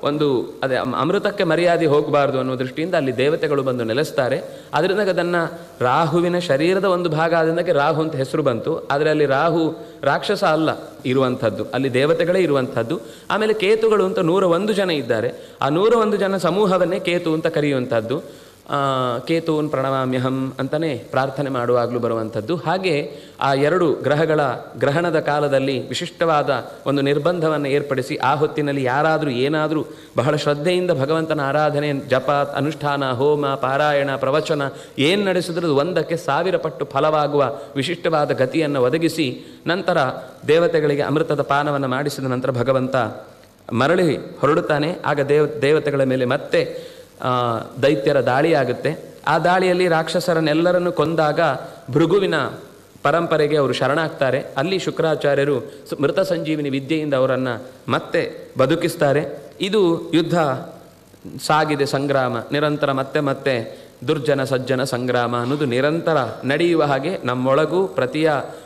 ಒಂದು ಅದೇ ಅಮೃತಕ್ಕೆ ಮರ್ಯಾದೆ ಹೋಗಬಾರ್ದು ಅನ್ನೋ ದೃಷ್ಟಿಯಿಂದ ಅಲ್ಲಿ ದೇವತೆಗಳು ಬಂದು ನೆಲೆಸ್ತಾರೆ. ಅದರಿಂದ ಅದನ್ನು ರಾಹುವಿನ ಶರೀರದ ಒಂದು ಭಾಗ ಆದ್ದಕ್ಕೆ ರಾಹು ಅಂತ ಹೆಸರು ಬಂತು. ಆದರೆ ಅಲ್ಲಿ ರಾಹು ರಾಕ್ಷಸ ಅಲ್ಲ ಇರುವಂಥದ್ದು, ಅಲ್ಲಿ ದೇವತೆಗಳೇ ಇರುವಂಥದ್ದು. ಆಮೇಲೆ ಕೇತುಗಳು ಅಂತ 101 ಜನ ಇದ್ದಾರೆ. ಆ 101 ಜನ ಸಮೂಹವನ್ನೇ ಕೇತು ಅಂತ ಕರೆಯುವಂಥದ್ದು. ಕೇತೂನ್ ಪ್ರಣಮಾಮ್ಯಹಂ ಅಂತಲೇ ಪ್ರಾರ್ಥನೆ ಮಾಡುವಾಗಲೂ ಬರುವಂಥದ್ದು. ಹಾಗೆ ಆ 2 ಗ್ರಹಗಳ ಗ್ರಹಣದ ಕಾಲದಲ್ಲಿ ವಿಶಿಷ್ಟವಾದ ಒಂದು ನಿರ್ಬಂಧವನ್ನು ಏರ್ಪಡಿಸಿ ಆ ಹೊತ್ತಿನಲ್ಲಿ ಯಾರಾದರೂ ಏನಾದರೂ ಬಹಳ ಶ್ರದ್ಧೆಯಿಂದ ಭಗವಂತನ ಆರಾಧನೆ, ಜಪ, ಅನುಷ್ಠಾನ, ಹೋಮ, ಪಾರಾಯಣ, ಪ್ರವಚನ ಏನು ನಡೆಸಿದ್ರೂ 1ಕ್ಕೆ 1000 ಪಟ್ಟು ಫಲವಾಗುವ ವಿಶಿಷ್ಟವಾದ ಗತಿಯನ್ನು ಒದಗಿಸಿ ನಂತರ ದೇವತೆಗಳಿಗೆ ಅಮೃತದ ಪಾನವನ್ನು ಮಾಡಿಸಿದ ನಂತರ ಭಗವಂತ ಮರಳಿ ಹೊರಡುತ್ತಾನೆ. ಆಗ ದೇವತೆಗಳ ಮೇಲೆ ಮತ್ತೆ ದೈತ್ಯರ ದಾಳಿಯಾಗುತ್ತೆ. ಆ ದಾಳಿಯಲ್ಲಿ ರಾಕ್ಷಸರನ್ನೆಲ್ಲರನ್ನು ಕೊಂದಾಗ ಭೃಗುವಿನ ಪರಂಪರೆಗೆ ಅವರು ಶರಣಾಗ್ತಾರೆ. ಅಲ್ಲಿ ಶುಕ್ರಾಚಾರ್ಯರು ಮೃತ ಸಂಜೀವಿನಿ ವಿದ್ಯೆಯಿಂದ ಅವರನ್ನು ಮತ್ತೆ ಬದುಕಿಸ್ತಾರೆ. ಇದು ಯುದ್ಧ ಸಾಗಿದೆ, ಸಂಗ್ರಾಮ ನಿರಂತರ ಮತ್ತೆ ದುರ್ಜನ ಸಜ್ಜನ ಸಂಗ್ರಾಮ ಅನ್ನೋದು ನಿರಂತರ ನಡೆಯುವ ಹಾಗೆ ನಮ್ಮೊಳಗೂ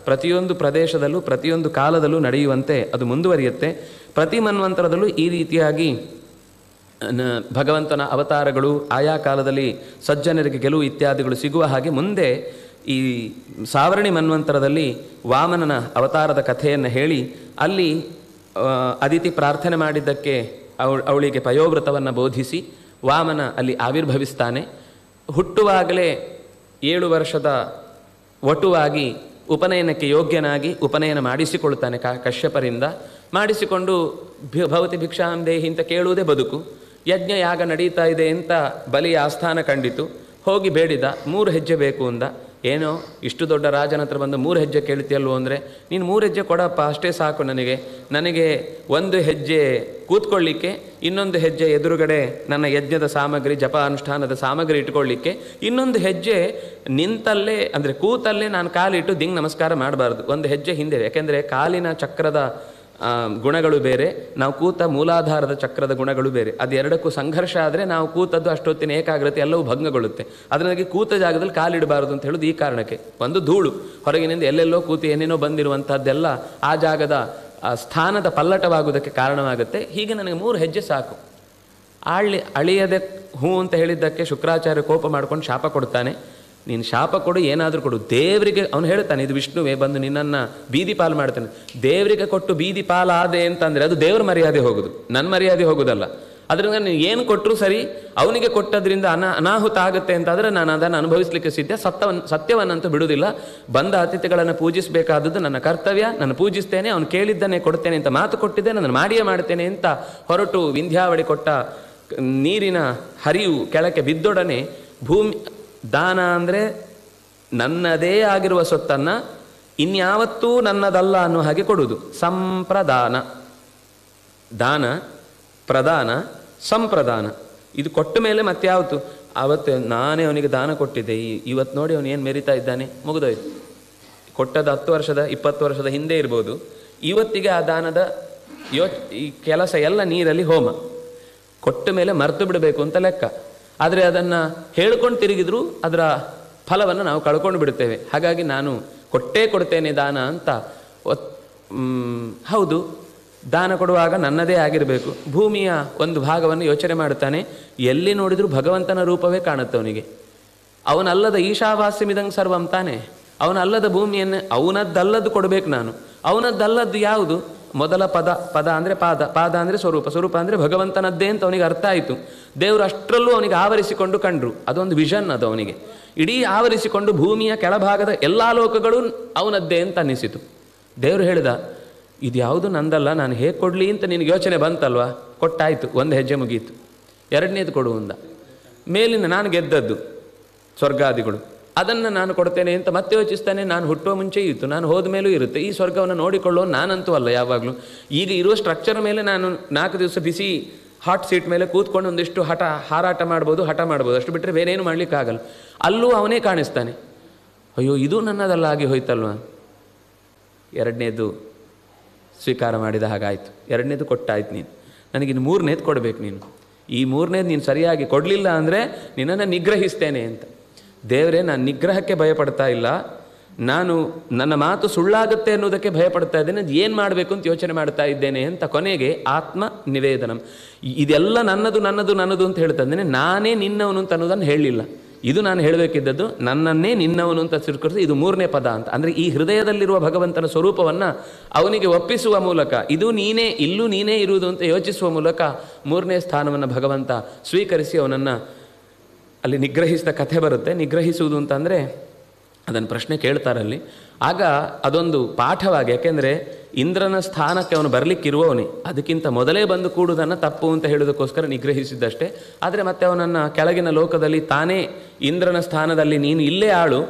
ಪ್ರತಿಯೊಂದು ಪ್ರದೇಶದಲ್ಲೂ ಪ್ರತಿಯೊಂದು ಕಾಲದಲ್ಲೂ ನಡೆಯುವಂತೆ ಅದು ಮುಂದುವರಿಯುತ್ತೆ. ಪ್ರತಿ ಮನ್ವಂತರದಲ್ಲೂ ಈ ರೀತಿಯಾಗಿ ಭಗವಂತನ ಅವತಾರಗಳು ಆಯಾ ಕಾಲದಲ್ಲಿ ಸಜ್ಜನರಿಗೆ ಗೆಲುವು ಇತ್ಯಾದಿಗಳು ಸಿಗುವ ಹಾಗೆ ಮುಂದೆ ಈ ಸಾವರ್ಣಿ ಮನ್ವಂತರದಲ್ಲಿ ವಾಮನನ ಅವತಾರದ ಕಥೆಯನ್ನು ಹೇಳಿ ಅಲ್ಲಿ ಅದಿತಿ ಪ್ರಾರ್ಥನೆ ಮಾಡಿದ್ದಕ್ಕೆ ಅವಳಿಗೆ ಪಯೋವ್ರತವನ್ನು ಬೋಧಿಸಿ ವಾಮನ ಅಲ್ಲಿ ಆವಿರ್ಭವಿಸ್ತಾನೆ. ಹುಟ್ಟುವಾಗಲೇ 7 ವರ್ಷದ ವಟುವಾಗಿ ಉಪನಯನಕ್ಕೆ ಯೋಗ್ಯನಾಗಿ ಉಪನಯನ ಮಾಡಿಸಿಕೊಳ್ತಾನೆ ಕಶ್ಯಪರಿಂದ. ಮಾಡಿಸಿಕೊಂಡು ಭವತಿ ಭಿಕ್ಷಾಂ ದೇಹಿ ಅಂತ ಕೇಳುವುದೇ ಬದುಕು. ಯಜ್ಞ ಯಾಗ ನಡೀತಾ ಇದೆ ಅಂತ ಬಲಿಯ ಆಸ್ಥಾನ ಕಂಡಿತು. ಹೋಗಿ ಬೇಡಿದ, 3 ಹೆಜ್ಜೆ ಬೇಕು ಅಂದ. ಏನೋ ಇಷ್ಟು ದೊಡ್ಡ ರಾಜನ ಹತ್ರ ಬಂದು 3 ಹೆಜ್ಜೆ ಕೇಳ್ತೀಯಲ್ವೋ ಅಂದರೆ, ನೀನು 3 ಹೆಜ್ಜೆ ಕೊಡಪ್ಪ ಅಷ್ಟೇ ಸಾಕು, ನನಗೆ 1 ಹೆಜ್ಜೆ ಕೂತ್ಕೊಳ್ಳಿಕ್ಕೆ, ಇನ್ನೊಂದು ಹೆಜ್ಜೆ ಎದುರುಗಡೆ ನನ್ನ ಯಜ್ಞದ ಸಾಮಗ್ರಿ, ಜಪ ಅನುಷ್ಠಾನದ ಸಾಮಗ್ರಿ ಇಟ್ಕೊಳ್ಳಿಕ್ಕೆ, ಇನ್ನೊಂದು ಹೆಜ್ಜೆ ನಿಂತಲ್ಲೇ ಅಂದರೆ ಕೂತಲ್ಲೇ ನಾನು ಕಾಲಿಟ್ಟು ದಿಂಗ್ ನಮಸ್ಕಾರ ಮಾಡಬಾರ್ದು, 1 ಹೆಜ್ಜೆ ಹಿಂದೆ. ಯಾಕೆಂದರೆ ಕಾಲಿನ ಚಕ್ರದ ಗುಣಗಳು ಬೇರೆ, ನಾವು ಕೂತ ಮೂಲಾಧಾರದ ಚಕ್ರದ ಗುಣಗಳು ಬೇರೆ. ಅದೆರಡಕ್ಕೂ ಸಂಘರ್ಷ ಆದರೆ ನಾವು ಕೂತದ್ದು ಅಷ್ಟೊತ್ತಿನ ಏಕಾಗ್ರತೆ ಎಲ್ಲವೂ ಭಂಗಗೊಳ್ಳುತ್ತೆ. ಅದರಾಗಿ ಕೂತ ಜಾಗದಲ್ಲಿ ಕಾಲಿಡಬಾರದು ಅಂತ ಹೇಳೋದು ಈ ಕಾರಣಕ್ಕೆ. ಒಂದು ಧೂಳು ಹೊರಗಿನಿಂದ ಎಲ್ಲೆಲ್ಲೋ ಕೂತು ಏನೇನೋ ಬಂದಿರುವಂಥದ್ದೆಲ್ಲ ಆ ಜಾಗದ ಸ್ಥಾನದ ಪಲ್ಲಟವಾಗುವುದಕ್ಕೆ ಕಾರಣವಾಗುತ್ತೆ. ಹೀಗೆ ನನಗೆ 3 ಹೆಜ್ಜೆ ಸಾಕು. ಅಳಿಯದೆ ಹೂ ಅಂತ ಹೇಳಿದ್ದಕ್ಕೆ ಶುಕ್ರಾಚಾರ್ಯ ಕೋಪ ಮಾಡ್ಕೊಂಡು ಶಾಪ ಕೊಡ್ತಾನೆ. ನೀನು ಶಾಪ ಕೊಡು, ಏನಾದರೂ ಕೊಡು, ದೇವರಿಗೆ ಅವನು ಹೇಳ್ತಾನೆ, ಇದು ವಿಷ್ಣುವೇ ಬಂದು ನಿನ್ನನ್ನು ಬೀದಿ ಪಾಲು ಮಾಡ್ತಾನೆ. ದೇವರಿಗೆ ಕೊಟ್ಟು ಬೀದಿ ಪಾಲಾದೆ ಅಂತಂದರೆ ಅದು ದೇವ್ರ ಮರ್ಯಾದೆ ಹೋಗೋದು, ನನ್ನ ಮರ್ಯಾದೆ ಹೋಗೋದಲ್ಲ. ಅದರಿಂದ ನೀನು ಏನು ಕೊಟ್ಟರೂ ಸರಿ, ಅವನಿಗೆ ಕೊಟ್ಟದ್ರಿಂದ ಅನಾಹುತ ಆಗುತ್ತೆ ಅಂತಾದರೆ ನಾನು ಅದನ್ನು ಅನುಭವಿಸಲಿಕ್ಕೆ ಸಿದ್ಧ. ಸತ್ಯವನ್ನಂತೂ ಬಿಡುವುದಿಲ್ಲ. ಬಂದ ಅತಿಥಿಗಳನ್ನು ಪೂಜಿಸಬೇಕಾದದ್ದು ನನ್ನ ಕರ್ತವ್ಯ, ನಾನು ಪೂಜಿಸ್ತೇನೆ, ಅವನು ಕೇಳಿದ್ದನ್ನೇ ಕೊಡ್ತೇನೆ ಅಂತ ಮಾತು ಕೊಟ್ಟಿದ್ದೆ, ನಾನು ಮಾಡಿಯೇ ಮಾಡ್ತೇನೆ ಅಂತ ಹೊರಟು ವಿಂಧ್ಯಾವಳಿ ಕೊಟ್ಟ ನೀರಿನ ಹರಿವು ಕೆಳಕ್ಕೆ ಬಿದ್ದೊಡನೆ ಭೂಮಿ ದಾನ ಅಂದರೆ ನನ್ನದೇ ಆಗಿರುವ ಸೊತ್ತನ್ನು ಇನ್ಯಾವತ್ತೂ ನನ್ನದಲ್ಲ ಅನ್ನೋ ಹಾಗೆ ಕೊಡುವುದು. ಸಂಪ್ರದಾನ, ದಾನ, ಪ್ರದಾನ, ಸಂಪ್ರದಾನ. ಇದು ಕೊಟ್ಟ ಮೇಲೆ ಮತ್ಯಾವತ್ತು ಆವತ್ತು ನಾನೇ ಅವನಿಗೆ ದಾನ ಕೊಟ್ಟಿದ್ದೆ, ಇವತ್ತು ನೋಡಿ ಅವನು ಏನು ಮೆರಿತಾ ಇದ್ದಾನೆ, ಮುಗಿದೋಯ್ತು. ಕೊಟ್ಟದ 10 ವರ್ಷದ 20 ವರ್ಷದ ಹಿಂದೆ ಇರ್ಬೋದು. ಇವತ್ತಿಗೆ ಆ ದಾನದ ಈ ಕೆಲಸ ಎಲ್ಲ ನೀರಲ್ಲಿ ಹೋಮ. ಕೊಟ್ಟ ಮೇಲೆ ಮರೆತು ಬಿಡಬೇಕು ಅಂತ ಲೆಕ್ಕ. ಆದರೆ ಅದನ್ನು ಹೇಳ್ಕೊಂಡು ತಿರುಗಿದ್ರು ಅದರ ಫಲವನ್ನು ನಾವು ಕಳ್ಕೊಂಡು ಬಿಡುತ್ತೇವೆ. ಹಾಗಾಗಿ ನಾನು ಕೊಟ್ಟೇ ಕೊಡ್ತೇನೆ ದಾನ ಅಂತ. ಹೌದು, ದಾನ ಕೊಡುವಾಗ ನನ್ನದೇ ಆಗಿರಬೇಕು. ಭೂಮಿಯ ಒಂದು ಭಾಗವನ್ನು ಯೋಚನೆ ಮಾಡುತ್ತಾನೆ. ಎಲ್ಲಿ ನೋಡಿದರೂ ಭಗವಂತನ ರೂಪವೇ ಕಾಣುತ್ತೆ ಅವನಿಗೆ. ಅವನಲ್ಲದ ಈಶಾವಾಸ್ಯಮಿದಂಗೆ ಸರ್ವಂ ತಾನೆ. ಅವನಲ್ಲದ ಭೂಮಿಯನ್ನು ಅವನದ್ದಲ್ಲದ್ದು ಕೊಡಬೇಕು ನಾನು. ಅವನದ್ದಲ್ಲದ್ದು ಯಾವುದು? ಮೊದಲ ಪದ ಅಂದರೆ ಪಾದ ಅಂದರೆ ಸ್ವರೂಪ ಅಂದರೆ ಭಗವಂತನದ್ದೇ ಅಂತ ಅವನಿಗೆ ಅರ್ಥ ಆಯಿತು. ದೇವರು ಅಷ್ಟರಲ್ಲೂ ಅವನಿಗೆ ಆವರಿಸಿಕೊಂಡು ಕಂಡ್ರು. ಅದೊಂದು ವಿಷನ್ ಅದು ಅವನಿಗೆ. ಇಡೀ ಆವರಿಸಿಕೊಂಡು ಭೂಮಿಯ ಕೆಳಭಾಗದ ಎಲ್ಲ ಲೋಕಗಳು ಅವನದ್ದೇ ಅಂತ ಅನ್ನಿಸಿತು. ದೇವರು ಹೇಳಿದ, ಇದು ಯಾವುದು ನಂದಲ್ಲ, ನಾನು ಹೇಗೆ ಕೊಡಲಿ ಅಂತ ನಿನಗೆ ಯೋಚನೆ ಬಂತಲ್ವಾ? ಕೊಟ್ಟಾಯಿತು, ಒಂದು ಹೆಜ್ಜೆ ಮುಗೀತು. ಎರಡನೇದು ಕೊಡುವಂದ. ಮೇಲಿನ ನಾನು ಗೆದ್ದದ್ದು ಸ್ವರ್ಗಾದಿಗಳು, ಅದನ್ನು ನಾನು ಕೊಡ್ತೇನೆ ಅಂತ ಮತ್ತೆ ಯೋಚಿಸ್ತಾನೆ. ನಾನು ಹುಟ್ಟುವ ಮುಂಚೆ ಇತ್ತು, ನಾನು ಹೋದ ಮೇಲೂ ಇರುತ್ತೆ. ಈ ಸ್ವರ್ಗವನ್ನು ನೋಡಿಕೊಳ್ಳೋ ನಾನಂತೂ ಅಲ್ಲ ಯಾವಾಗಲೂ. ಈಗ ಇರುವ ಸ್ಟ್ರಕ್ಚರ್ ಮೇಲೆ ನಾನು 4 ದಿವಸ ಬಿಸಿ ಹಾಟ್ ಸೀಟ್ ಮೇಲೆ ಕೂತ್ಕೊಂಡು ಒಂದಿಷ್ಟು ಹಾರಾಟ ಮಾಡ್ಬೋದು, ಹಠ ಮಾಡ್ಬೋದು. ಅಷ್ಟು ಬಿಟ್ಟರೆ ಬೇರೇನು ಮಾಡಲಿಕ್ಕಾಗಲ್ಲ. ಅಲ್ಲೂ ಅವನೇ ಕಾಣಿಸ್ತಾನೆ. ಅಯ್ಯೋ, ಇದು ನನ್ನದಲ್ಲ ಆಗಿ ಹೋಯ್ತಲ್ವ. ಎರಡನೇದು ಸ್ವೀಕಾರ ಮಾಡಿದ ಹಾಗಾಯಿತು. ಎರಡನೇದು ಕೊಟ್ಟಾಯ್ತು. ನೀನು ನನಗಿನ್ನು 3ನೇದು ಕೊಡಬೇಕು. ನೀನು ಈ 3ನೇದು ನೀನು ಸರಿಯಾಗಿ ಕೊಡಲಿಲ್ಲ ಅಂದರೆ ನಿನ್ನನ್ನು ನಿಗ್ರಹಿಸ್ತೇನೆ ಅಂತ. ದೇವರೇ, ನಾನು ನಿಗ್ರಹಕ್ಕೆ ಭಯಪಡ್ತಾ ಇಲ್ಲ, ನಾನು ನನ್ನ ಮಾತು ಸುಳ್ಳಾಗುತ್ತೆ ಅನ್ನೋದಕ್ಕೆ ಭಯಪಡ್ತಾ ಇದ್ದೇನೆ. ಏನು ಮಾಡಬೇಕು ಅಂತ ಯೋಚನೆ ಮಾಡ್ತಾ ಇದ್ದೇನೆ ಅಂತ ಕೊನೆಗೆ ಆತ್ಮ ನಿವೇದನಂ. ಇದೆಲ್ಲ ನನ್ನದು ಅಂತ ಹೇಳ್ತಾ ಇದ್ದೇನೆ. ನಾನೇ ನಿನ್ನವನು ಅಂತ ಅನ್ನೋದನ್ನು ಹೇಳಲಿಲ್ಲ. ಇದು ನಾನು ಹೇಳಬೇಕಿದ್ದದ್ದು, ನನ್ನನ್ನೇ ನಿನ್ನವನು ಅಂತ ಸ್ವೀಕರಿಸಿ. ಇದು 3ನೇ ಪದ ಅಂತ. ಅಂದರೆ ಈ ಹೃದಯದಲ್ಲಿರುವ ಭಗವಂತನ ಸ್ವರೂಪವನ್ನು ಅವನಿಗೆ ಒಪ್ಪಿಸುವ ಮೂಲಕ, ಇದು ನೀನೇ, ಇಲ್ಲೂ ನೀನೇ ಇರುವುದು ಅಂತ ಯೋಚಿಸುವ ಮೂಲಕ 3ನೇ ಸ್ಥಾನವನ್ನು ಭಗವಂತ ಸ್ವೀಕರಿಸಿ ಅವನನ್ನು ಅಲ್ಲಿ ನಿಗ್ರಹಿಸಿದ ಕಥೆ ಬರುತ್ತೆ. ನಿಗ್ರಹಿಸುವುದು ಅಂತಂದರೆ ಅದನ್ನು ಪ್ರಶ್ನೆ ಕೇಳ್ತಾರಲ್ಲಿ. ಆಗ ಅದೊಂದು ಪಾಠವಾಗಿ, ಯಾಕೆಂದರೆ ಇಂದ್ರನ ಸ್ಥಾನಕ್ಕೆ ಅವನು ಬರಲಿಕ್ಕಿರುವವನೇ, ಅದಕ್ಕಿಂತ ಮೊದಲೇ ಬಂದು ಕೂಡುವುದನ್ನು ತಪ್ಪು ಅಂತ ಹೇಳೋದಕ್ಕೋಸ್ಕರ ನಿಗ್ರಹಿಸಿದ್ದಷ್ಟೇ. ಆದರೆ ಮತ್ತೆ ಅವನನ್ನು ಕೆಳಗಿನ ಲೋಕದಲ್ಲಿ ತಾನೇ ಇಂದ್ರನ ಸ್ಥಾನದಲ್ಲಿ ನೀನು ಇಲ್ಲೇ ಆಳು,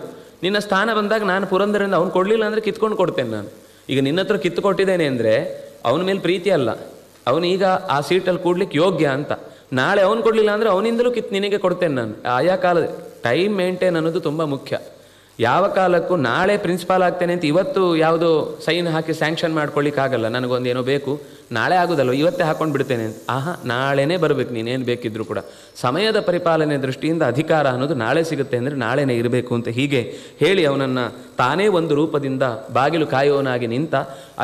ನಿನ್ನ ಸ್ಥಾನ ಬಂದಾಗ ನಾನು ಪುರಂದರಿಂದ ಅವನು ಕೊಡಲಿಲ್ಲ ಅಂದರೆ ಕಿತ್ಕೊಂಡು ಕೊಡ್ತೇನೆ ನಾನು. ಈಗ ನಿನ್ನ ಹತ್ರ ಕಿತ್ತು ಕೊಟ್ಟಿದ್ದೇನೆ ಅಂದರೆ ಅವನ ಮೇಲೆ ಪ್ರೀತಿ ಅಲ್ಲ, ಅವನು ಈಗ ಆ ಸೀಟಲ್ಲಿ ಕೂಡ್ಲಿಕ್ಕೆ ಯೋಗ್ಯ ಅಂತ. ನಾಳೆ ಅವನು ಕೊಡಲಿಲ್ಲ ಅಂದರೆ ಅವನಿಂದಲೂ ನಿನಗೆ ಕೊಡ್ತೇನೆ ನಾನು. ಆಯಾ ಕಾಲ ಟೈಮ್ ಮೇಂಟೈನ್ ಅನ್ನೋದು ತುಂಬ ಮುಖ್ಯ. ಯಾವ ಕಾಲಕ್ಕೂ ನಾಳೆ ಪ್ರಿನ್ಸಿಪಾಲ್ ಆಗ್ತೇನೆ ಅಂತ ಇವತ್ತು ಯಾವುದೋ ಸೈನ್ ಹಾಕಿ ಸ್ಯಾಂಕ್ಷನ್ ಮಾಡ್ಕೊಳ್ಳಿಕ್ಕಾಗಲ್ಲ. ನನಗೊಂದು ಏನೋ ಬೇಕು, ನಾಳೆ ಆಗೋದಲ್ವ, ಇವತ್ತೇ ಹಾಕೊಂಡು ಬಿಡ್ತೇನೆ ಅಂತ. ನಾಳೆನೇ ಬರಬೇಕು, ನೀನೇನು ಬೇಕಿದ್ರೂ ಕೂಡ. ಸಮಯದ ಪರಿಪಾಲನೆ ದೃಷ್ಟಿಯಿಂದ ಅಧಿಕಾರ ಅನ್ನೋದು ನಾಳೆ ಸಿಗುತ್ತೆ ಅಂದರೆ ನಾಳೆನೇ ಇರಬೇಕು ಅಂತ ಹೀಗೆ ಹೇಳಿ ಅವನನ್ನು ತಾನೇ ಒಂದು ರೂಪದಿಂದ ಬಾಗಿಲು ಕಾಯುವವನಾಗಿ ನಿಂತ.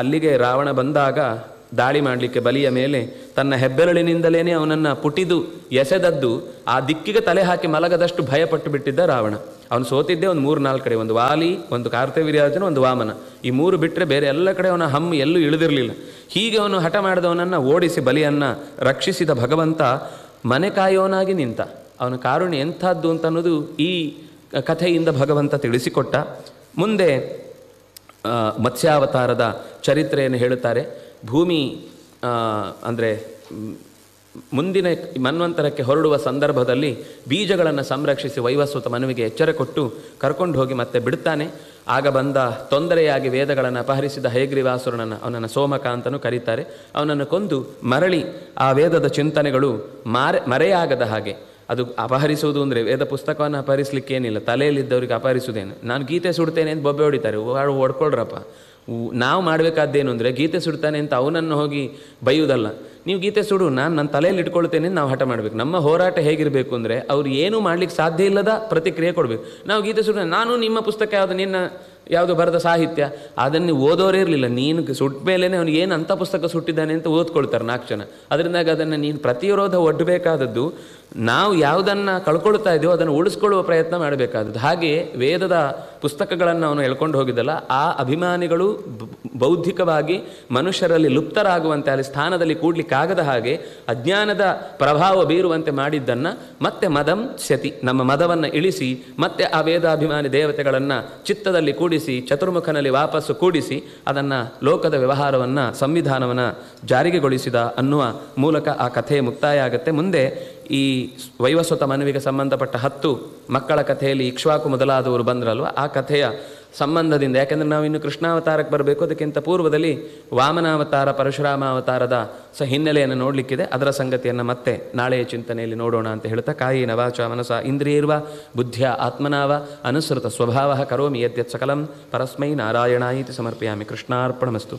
ಅಲ್ಲಿಗೆ ರಾವಣ ಬಂದಾಗ ದಾಳಿ ಮಾಡಲಿಕ್ಕೆ ಬಲಿಯ ಮೇಲೆ ತನ್ನ ಹೆಬ್ಬೆರಳಿನಿಂದಲೇ ಅವನನ್ನು ಪುಟಿದು ಎಸೆದದ್ದು ಆ ದಿಕ್ಕಿಗೆ ತಲೆ ಹಾಕಿ ಮಲಗದಷ್ಟು ಭಯಪಟ್ಟು ಬಿಟ್ಟಿದ್ದ ರಾವಣ. ಅವನು ಸೋತಿದ್ದೇ ಒಂದು 3-4 ಕಡೆ, ಒಂದು ವಾಲಿ, ಒಂದು ಕಾರ್ತ್ಯವೀರ್ಯಾರ್ಜುನ, ಒಂದು ವಾಮನ. ಈ 3 ಬಿಟ್ಟರೆ ಬೇರೆ ಎಲ್ಲ ಕಡೆ ಅವನ ಹಮ್ಮು ಎಲ್ಲೂ ಇಳಿದಿರಲಿಲ್ಲ. ಹೀಗೆ ಅವನು ಹಠ ಮಾಡಿದವನನ್ನು ಓಡಿಸಿ ಬಲಿಯನ್ನು ರಕ್ಷಿಸಿದ ಭಗವಂತ ಮನೆ ಕಾಯೋನಾಗಿ ನಿಂತ. ಅವನ ಕಾರುಣ್ಯ ಎಂಥದ್ದು ಅಂತ ಅನ್ನೋದು ಈ ಕಥೆಯಿಂದ ಭಗವಂತ ತಿಳಿಸಿಕೊಟ್ಟ. ಮುಂದೆ ಮತ್ಸ್ಯಾವತಾರದ ಚರಿತ್ರೆಯನ್ನು ಹೇಳುತ್ತಾರೆ. ಭೂಮಿ ಅಂದರೆ ಮುಂದಿನ ಮನ್ವಂತರಕ್ಕೆ ಹೊರಡುವ ಸಂದರ್ಭದಲ್ಲಿ ಬೀಜಗಳನ್ನು ಸಂರಕ್ಷಿಸಿ ವೈವಸ್ವತ ಮನುವಿಗೆ ಎಚ್ಚರ ಕೊಟ್ಟು ಕರ್ಕೊಂಡು ಹೋಗಿ ಮತ್ತೆ ಬಿಡ್ತಾನೆ. ಆಗ ಬಂದ ತೊಂದರೆಯಾಗಿ ವೇದಗಳನ್ನು ಅಪಹರಿಸಿದ ಹಯಗ್ರೀವಾಸುರನನ್ನು, ಅವನನ್ನು ಸೋಮಕ ಅಂತಲೂ ಕರೀತಾರೆ, ಅವನನ್ನು ಕೊಂದು ಮರಳಿ ಆ ವೇದದ ಚಿಂತನೆಗಳು ಮರೆಯಾಗದ ಹಾಗೆ. ಅದು ಅಪಹರಿಸುವುದು ಅಂದರೆ ವೇದ ಪುಸ್ತಕವನ್ನು ಅಪಹರಿಸಲಿಕ್ಕೇನಿಲ್ಲ, ತಲೆಯಲ್ಲಿದ್ದವರಿಗೆ ಅಪಹರಿಸುವುದೇನು. ನಾನು ಗೀತೆ ಸುಡ್ತೇನೆ ಅಂತ ಬೊಬ್ಬೆ ಹೊಡಿತಾರೆ, ಹೊಡ್ಕೊಳ್ರಪ್ಪ. ನಾವು ಮಾಡಬೇಕಾದ್ದೇನು ಅಂದರೆ ಗೀತೆ ಸುಡ್ತಾನೆ ಅಂತ ಅವನನ್ನು ಹೋಗಿ ಬೈಯುವುದಲ್ಲ. ನೀವು ಗೀತೆ ಸುಡು, ನನ್ನ ತಲೆಯಲ್ಲಿ ಇಟ್ಕೊಳ್ತೇನೆ ಅಂತ ನಾವು ಹಠ ಮಾಡಬೇಕು. ನಮ್ಮ ಹೋರಾಟ ಹೇಗಿರಬೇಕು ಅಂದರೆ ಅವ್ರು ಏನೂ ಮಾಡ್ಲಿಕ್ಕೆ ಸಾಧ್ಯ ಇಲ್ಲದ ಪ್ರತಿಕ್ರಿಯೆ ಕೊಡಬೇಕು. ನಾವು ಗೀತೆ ಸುಡ, ನಾನು ನಿಮ್ಮ ಪುಸ್ತಕ ಯಾವುದು, ನಿನ್ನ ಯಾವುದು ಬರೆದ ಸಾಹಿತ್ಯ, ಅದನ್ನು ಓದೋರೇ ಇರಲಿಲ್ಲ. ನೀನು ಸುಟ್ಟ ಮೇಲೇ ಅವ್ನಿಗೆ ಏನು ಅಂಥ ಪುಸ್ತಕ ಸುಟ್ಟಿದ್ದಾನೆ ಅಂತ ಓದ್ಕೊಳ್ತಾರೆ 4 ಜನ. ಅದರಿಂದಾಗ ಅದನ್ನು ನೀನು ಪ್ರತಿರೋಧ ಒಡ್ಡಬೇಕಾದದ್ದು. ನಾವು ಯಾವುದನ್ನು ಕಳ್ಕೊಳ್ತಾ ಇದೆಯೋ ಅದನ್ನು ಉಳಿಸ್ಕೊಳ್ಳುವ ಪ್ರಯತ್ನ ಮಾಡಬೇಕಾದದ್ದು. ಹಾಗೆಯೇ ವೇದದ ಪುಸ್ತಕಗಳನ್ನು ಅವನು ಎಳ್ಕೊಂಡು ಹೋಗಿದ್ದಲ್ಲ, ಆ ಅಭಿಮಾನಿಗಳು ಬೌದ್ಧಿಕವಾಗಿ ಮನುಷ್ಯರಲ್ಲಿ ಲುಪ್ತರಾಗುವಂತೆ, ಅಲ್ಲಿ ಸ್ಥಾನದಲ್ಲಿ ಕೂಡ್ಲಿಕ್ಕಾಗದ ಹಾಗೆ ಅಜ್ಞಾನದ ಪ್ರಭಾವ ಬೀರುವಂತೆ ಮಾಡಿದ್ದನ್ನು ಮತ್ತೆ ಮದಂ ಸ್ಯತಿ, ನಮ್ಮ ಮದವನ್ನು ಇಳಿಸಿ ಮತ್ತೆ ಆ ವೇದಾಭಿಮಾನಿ ದೇವತೆಗಳನ್ನು ಚಿತ್ತದಲ್ಲಿ ಕೂಡಿಸಿ ಚತುರ್ಮುಖನಲ್ಲಿ ವಾಪಸ್ಸು ಕೂಡಿಸಿ ಅದನ್ನು ಲೋಕದ ವ್ಯವಹಾರವನ್ನು, ಸಂವಿಧಾನವನ್ನು ಜಾರಿಗೆಗೊಳಿಸಿದ ಅನ್ನುವ ಮೂಲಕ ಆ ಕಥೆ ಮುಕ್ತಾಯ ಆಗುತ್ತೆ. ಮುಂದೆ ಈ ವೈವಸ್ವತ ಮನುವಿಗೆ ಸಂಬಂಧಪಟ್ಟ 10 ಮಕ್ಕಳ ಕಥೆಯಲ್ಲಿ ಇಕ್ಷ್ವಾಕು ಮೊದಲಾದವರು ಬಂದ್ರಲ್ವ, ಆ ಕಥೆಯ ಸಂಬಂಧದಿಂದ, ಯಾಕೆಂದರೆ ನಾವು ಇನ್ನು ಕೃಷ್ಣಾವತಾರಕ್ಕೆ ಬರಬೇಕು, ಅದಕ್ಕಿಂತ ಪೂರ್ವದಲ್ಲಿ ವಾಮನಾವತಾರ, ಪರಶುರಾಮಾವತಾರದ ಹಿನ್ನೆಲೆಯನ್ನು ನೋಡಲಿಕ್ಕಿದೆ. ಅದರ ಸಂಗತಿಯನ್ನು ಮತ್ತೆ ನಾಳೆಯ ಚಿಂತನೆಯಲ್ಲಿ ನೋಡೋಣ ಅಂತ ಹೇಳ್ತಾ, ಕಾಯೇನ ವಾಚಾ ಮನಸಾ ಇಂದ್ರಿಯೈರ್ವಾ ಬುದ್ಧಿಯ ಆತ್ಮನಾವ ಅನುಸೃತ ಸ್ವಭಾವ ಕರೋಮಿ ಯದ್ಯತ್ ಸಕಲಂ ಪರಸ್ಮೈ ನಾರಾಯಣಾಯಿತಿ ಸಮರ್ಪಯಾಮಿ. ಕೃಷ್ಣಾರ್ಪಣಮಸ್ತು.